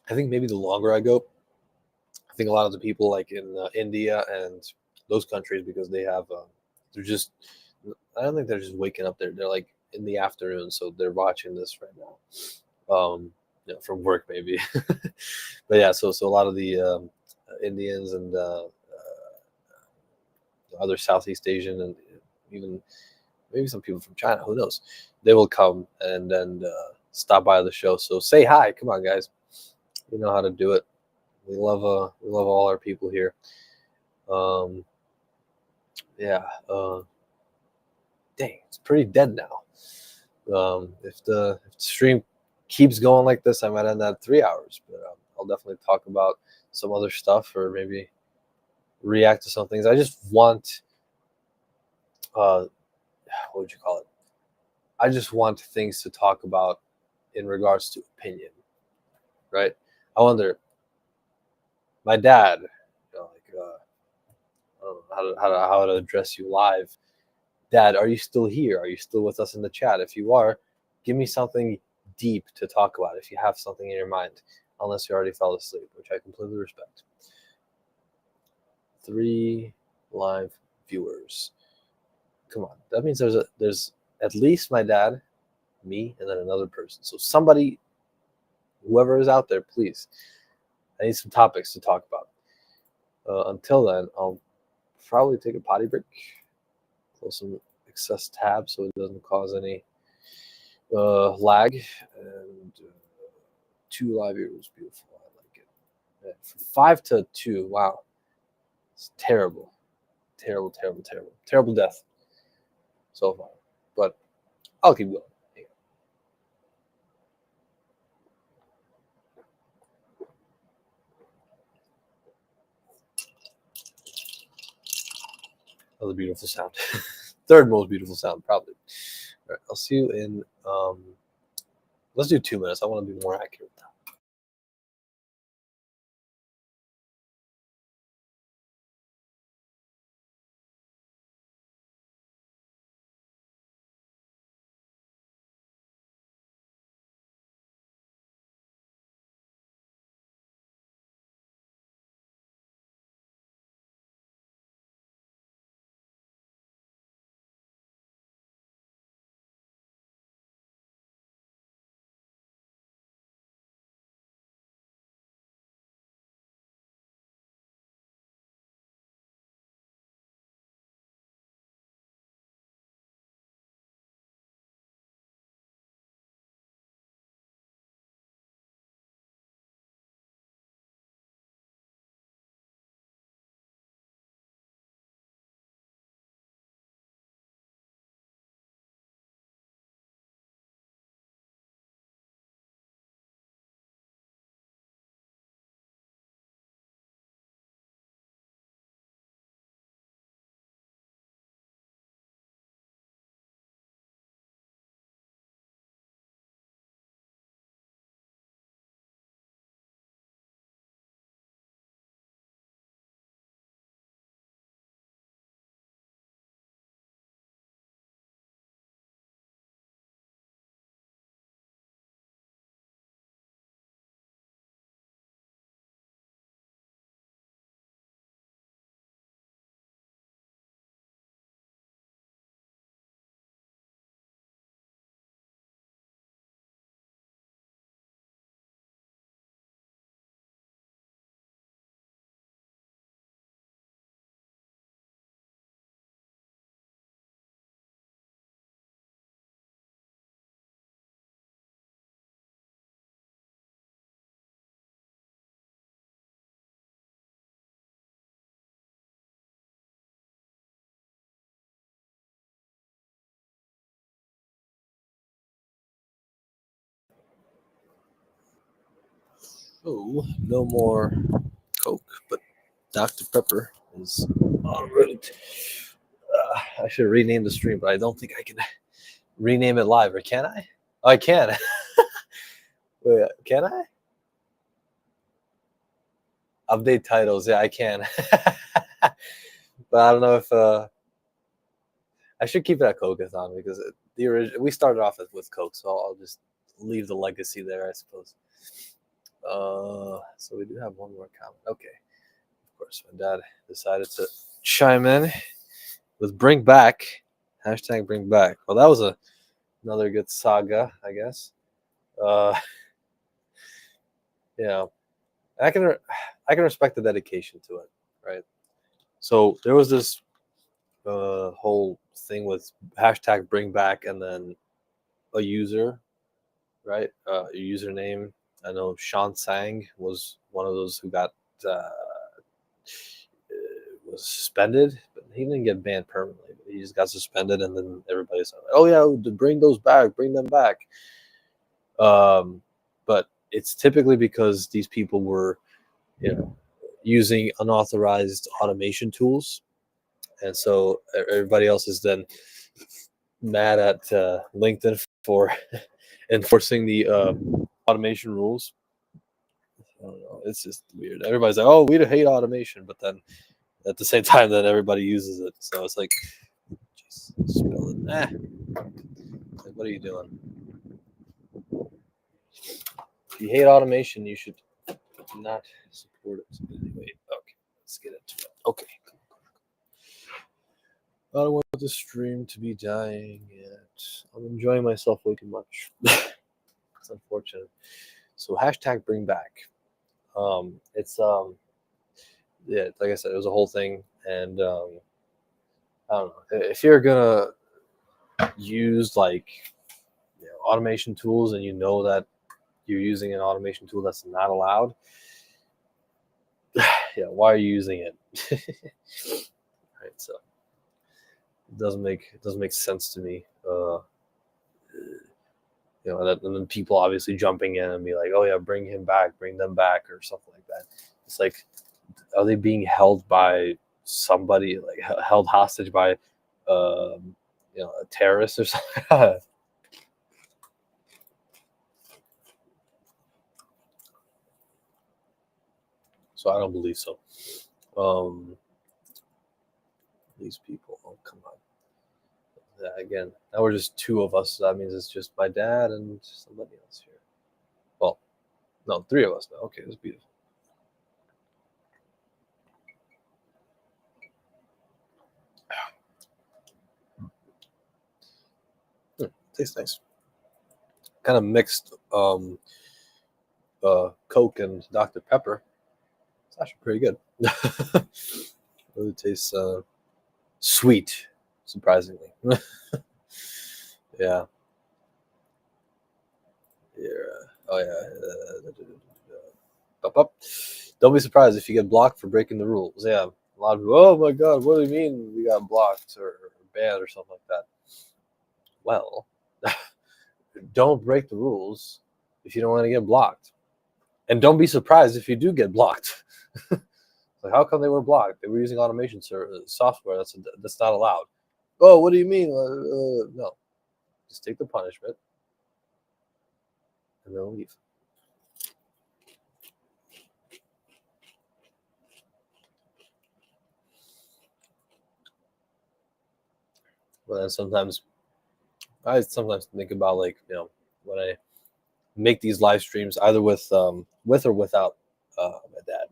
I think maybe the longer I go, I think a lot of the people like in India and those countries, because they have, they're just, I don't think they're just waking up. They're like in the afternoon, so they're watching this right now, from work maybe. But yeah, so a lot of the Indians and other Southeast Asian and even maybe some people from China, who knows? They will come and then stop by the show. So say hi, come on, guys. You know how to do it. We love all our people here. Yeah. Dang, it's pretty dead now. If the stream keeps going like this, I might end at 3 hours. But I'll definitely talk about some other stuff or maybe react to some things. I just want, what would you call it? I just want things to talk about in regards to opinion, right? I wonder, my dad, I don't know how to address you live. Dad, are you still here? Are you still with us in the chat? If you are, give me something deep to talk about if you have something in your mind, unless you already fell asleep, which I completely respect. 3 live viewers. Come on, that means there's at least my dad, me, and then another person. So somebody, whoever is out there, please. I need some topics to talk about. Until then, I'll probably take a potty break, close some access tabs so it doesn't cause any lag. And 2 live viewers, beautiful. I like it. Yeah, from 5 to 2, wow, it's terrible, terrible death so far. But I'll keep going. Another beautiful sound. Third most beautiful sound, probably. All right, I'll see you in. Let's do 2 minutes. I want to be more accurate with that. Oh, no more Coke, but Dr. Pepper is already. I should rename the stream, but I don't think I can rename it live, or can I? Oh, I can. Wait, can I? Update titles. Yeah, I can. But I don't know if I should keep it at Cokeathon because we started off with Coke, so I'll just leave the legacy there, I suppose. So we do have one more comment. Okay. Of course, my dad decided to chime in with bring back, hashtag bring back. Well, that was another good saga, I guess. Yeah, I can respect the dedication to it, right? So there was this whole thing with hashtag bring back and then a user, right? A username. I know Sean Sang was one of those who got was suspended, but he didn't get banned permanently. He just got suspended, and then everybody's like, "Oh yeah, bring those back, bring them back." But it's typically because these people were, using unauthorized automation tools, and so everybody else is then mad at LinkedIn for enforcing the automation rules. I don't know. It's just weird. Everybody's like, "Oh, we hate automation," but then at the same time, then everybody uses it. So it's like, just spill it. Like, what are you doing? If you hate automation, you should not support it. Anyway, okay, let's get into it. Okay. I don't want the stream to be dying yet. I'm enjoying myself way too much. It's unfortunate. So hashtag bring back. It's yeah, like I said, it was a whole thing, and I don't know if you're gonna use like automation tools and you know that you're using an automation tool that's not allowed. Yeah, why are you using it? Right, so it doesn't make sense to me. And then people obviously jumping in and be like, "Oh yeah, bring him back, bring them back," or something like that. It's like, are they being held by somebody, like held hostage by, a terrorist or something? So I don't believe so. These people, oh come on. Yeah, again, now we're just two of us. So that means it's just my dad and somebody else here. Well, no, three of us now. Okay, that's beautiful. Tastes nice. Kind of mixed Coke and Dr. Pepper. It's actually pretty good. Really tastes sweet, surprisingly. Yeah. Yeah. Oh yeah. Don't be surprised if you get blocked for breaking the rules. Yeah. A lot of people, oh my god, what do you mean we got blocked or banned or something like that? Well, don't break the rules if you don't want to get blocked. And don't be surprised if you do get blocked. Like, how come they were blocked? They were using automation software that's not allowed. Oh, what do you mean? No, just take the punishment and then leave. But then I sometimes think about, like, when I make these live streams, either with or without my dad.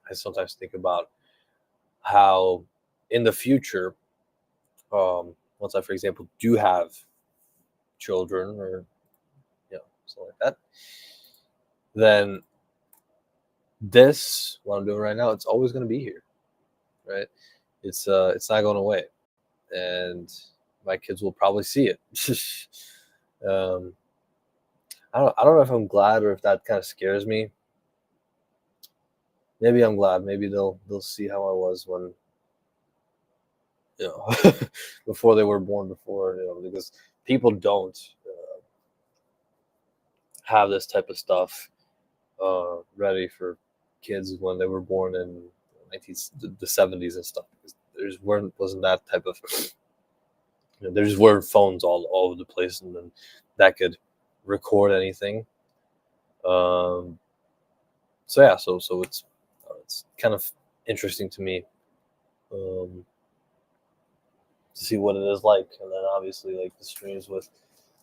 I sometimes think about how in the future, once I, for example, do have children or something like that, then what I'm doing right now, it's always going to be here, right? It's not going away, and my kids will probably see it. I don't know if I'm glad or if that kind of scares me. Maybe I'm glad. Maybe they'll see how I was when, before they were born. Because people don't have this type of stuff ready for kids when they were born in the 70s and stuff. Because there just wasn't that type of, there just weren't phones all over the place, and then that could record anything. So yeah, so it's kind of interesting to me to see what it is like, and then obviously like the streams with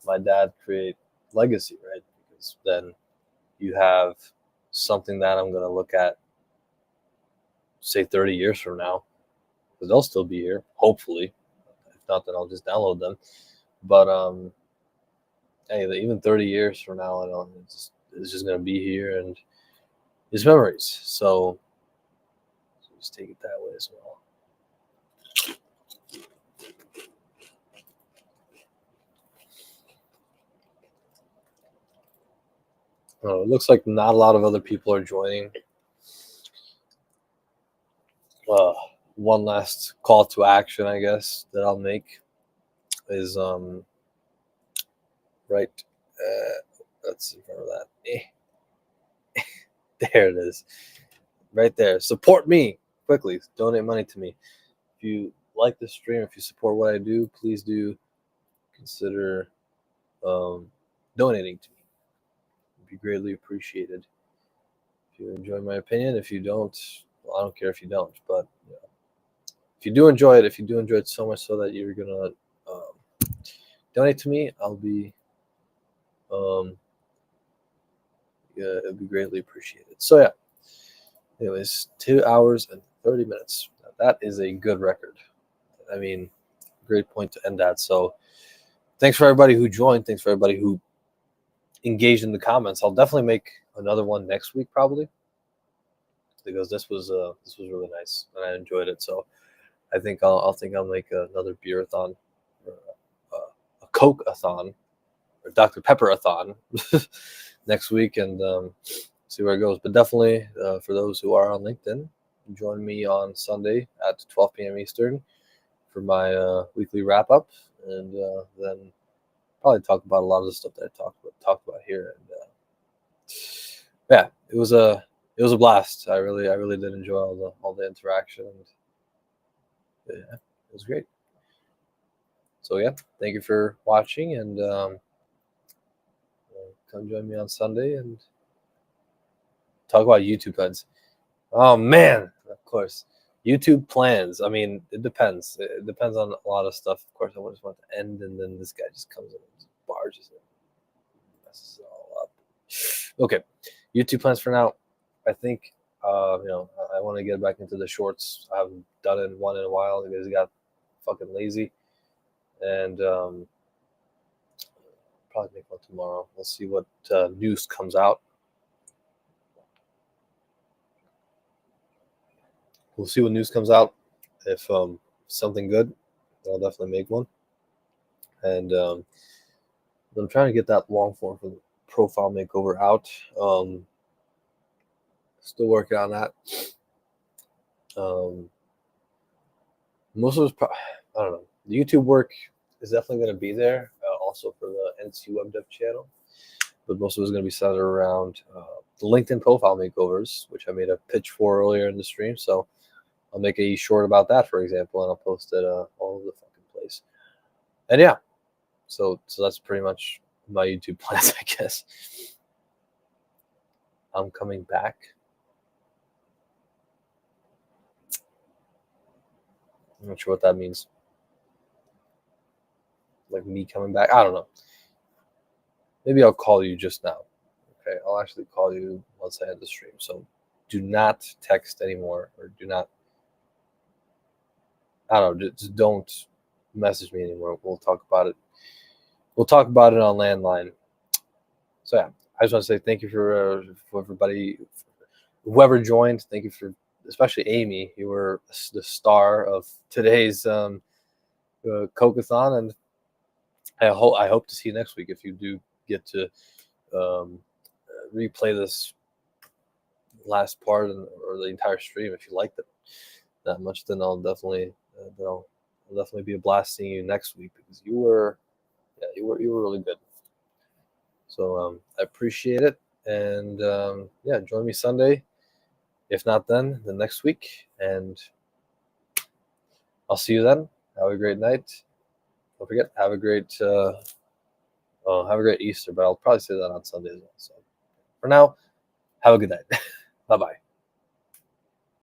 my dad create legacy, right? Because then you have something that I'm gonna look at, say 30 years from now, because they'll still be here, hopefully. If not, then I'll just download them. But hey, even 30 years from now, it's just gonna be here, and it's memories. So just take it that way as well. It looks like not a lot of other people are joining. One last call to action, I guess, that I'll make is right. That's in front of that. There it is, right there. Support me quickly. Donate money to me. If you like the stream, if you support what I do, please do consider donating to me. It'd be greatly appreciated. If you enjoy my opinion, if you don't, well, I don't care if you don't, but if you do enjoy it so much so that you're gonna donate to me, I'll be it'd be greatly appreciated. So yeah, anyways, 2 hours and 30 minutes. Now, that is a good record. I mean, great point to end at. So thanks for everybody who joined. Thanks for everybody who engaged in the comments. I'll definitely make another one next week probably, because this was really nice and I enjoyed it. So I think I'll make another beer-a-thon, or a Cokeathon, or Dr. Pepper-a-thon next week, and see where it goes. But definitely, for those who are on LinkedIn, join me on Sunday at 12 p.m. Eastern for my weekly wrap-up, and then probably talk about a lot of the stuff that I talked about here. And yeah, it was a blast. I really did enjoy all the interaction. And, yeah, it was great. So yeah, thank you for watching, and come join me on Sunday and talk about YouTube plans. Oh man, of course, YouTube plans. I mean, it depends. It depends on a lot of stuff. Of course, I just want to end, and then this guy just comes in and just barges in, messes it all up. Okay, YouTube plans for now. I think I want to get back into the shorts. I haven't done one in a while because I got fucking lazy, and probably make one tomorrow. We'll see what news comes out. We'll see what news comes out. If something good, I'll definitely make one. And I'm trying to get that long form for the profile makeover out. Still working on that. Most of it's I don't know. The YouTube work is definitely going to be there, also for the NC Web Dev channel. But most of it is going to be centered around the LinkedIn profile makeovers, which I made a pitch for earlier in the stream. So I'll make a short about that, for example, and I'll post it all over the fucking place. And yeah, so that's pretty much my YouTube plans, I guess. I'm coming back. I'm not sure what that means. Like me coming back? I don't know. Maybe I'll call you just now. Okay, I'll actually call you once I end the stream. So do not text anymore, or do not. I don't know. Just don't message me anymore. We'll talk about it. We'll talk about it on landline. So yeah, I just want to say thank you for everybody, whoever joined. Thank you for, especially Amy. You were the star of today's Cokeathon, and I hope to see you next week. If you do get to replay this last part or the entire stream, if you liked it that much, then I'll definitely be a blast seeing you next week, because you were really good. So I appreciate it. And yeah, join me Sunday. If not then next week. And I'll see you then. Have a great night. Don't forget, have a great Easter, but I'll probably say that on Sunday as well. So for now, have a good night. Bye-bye.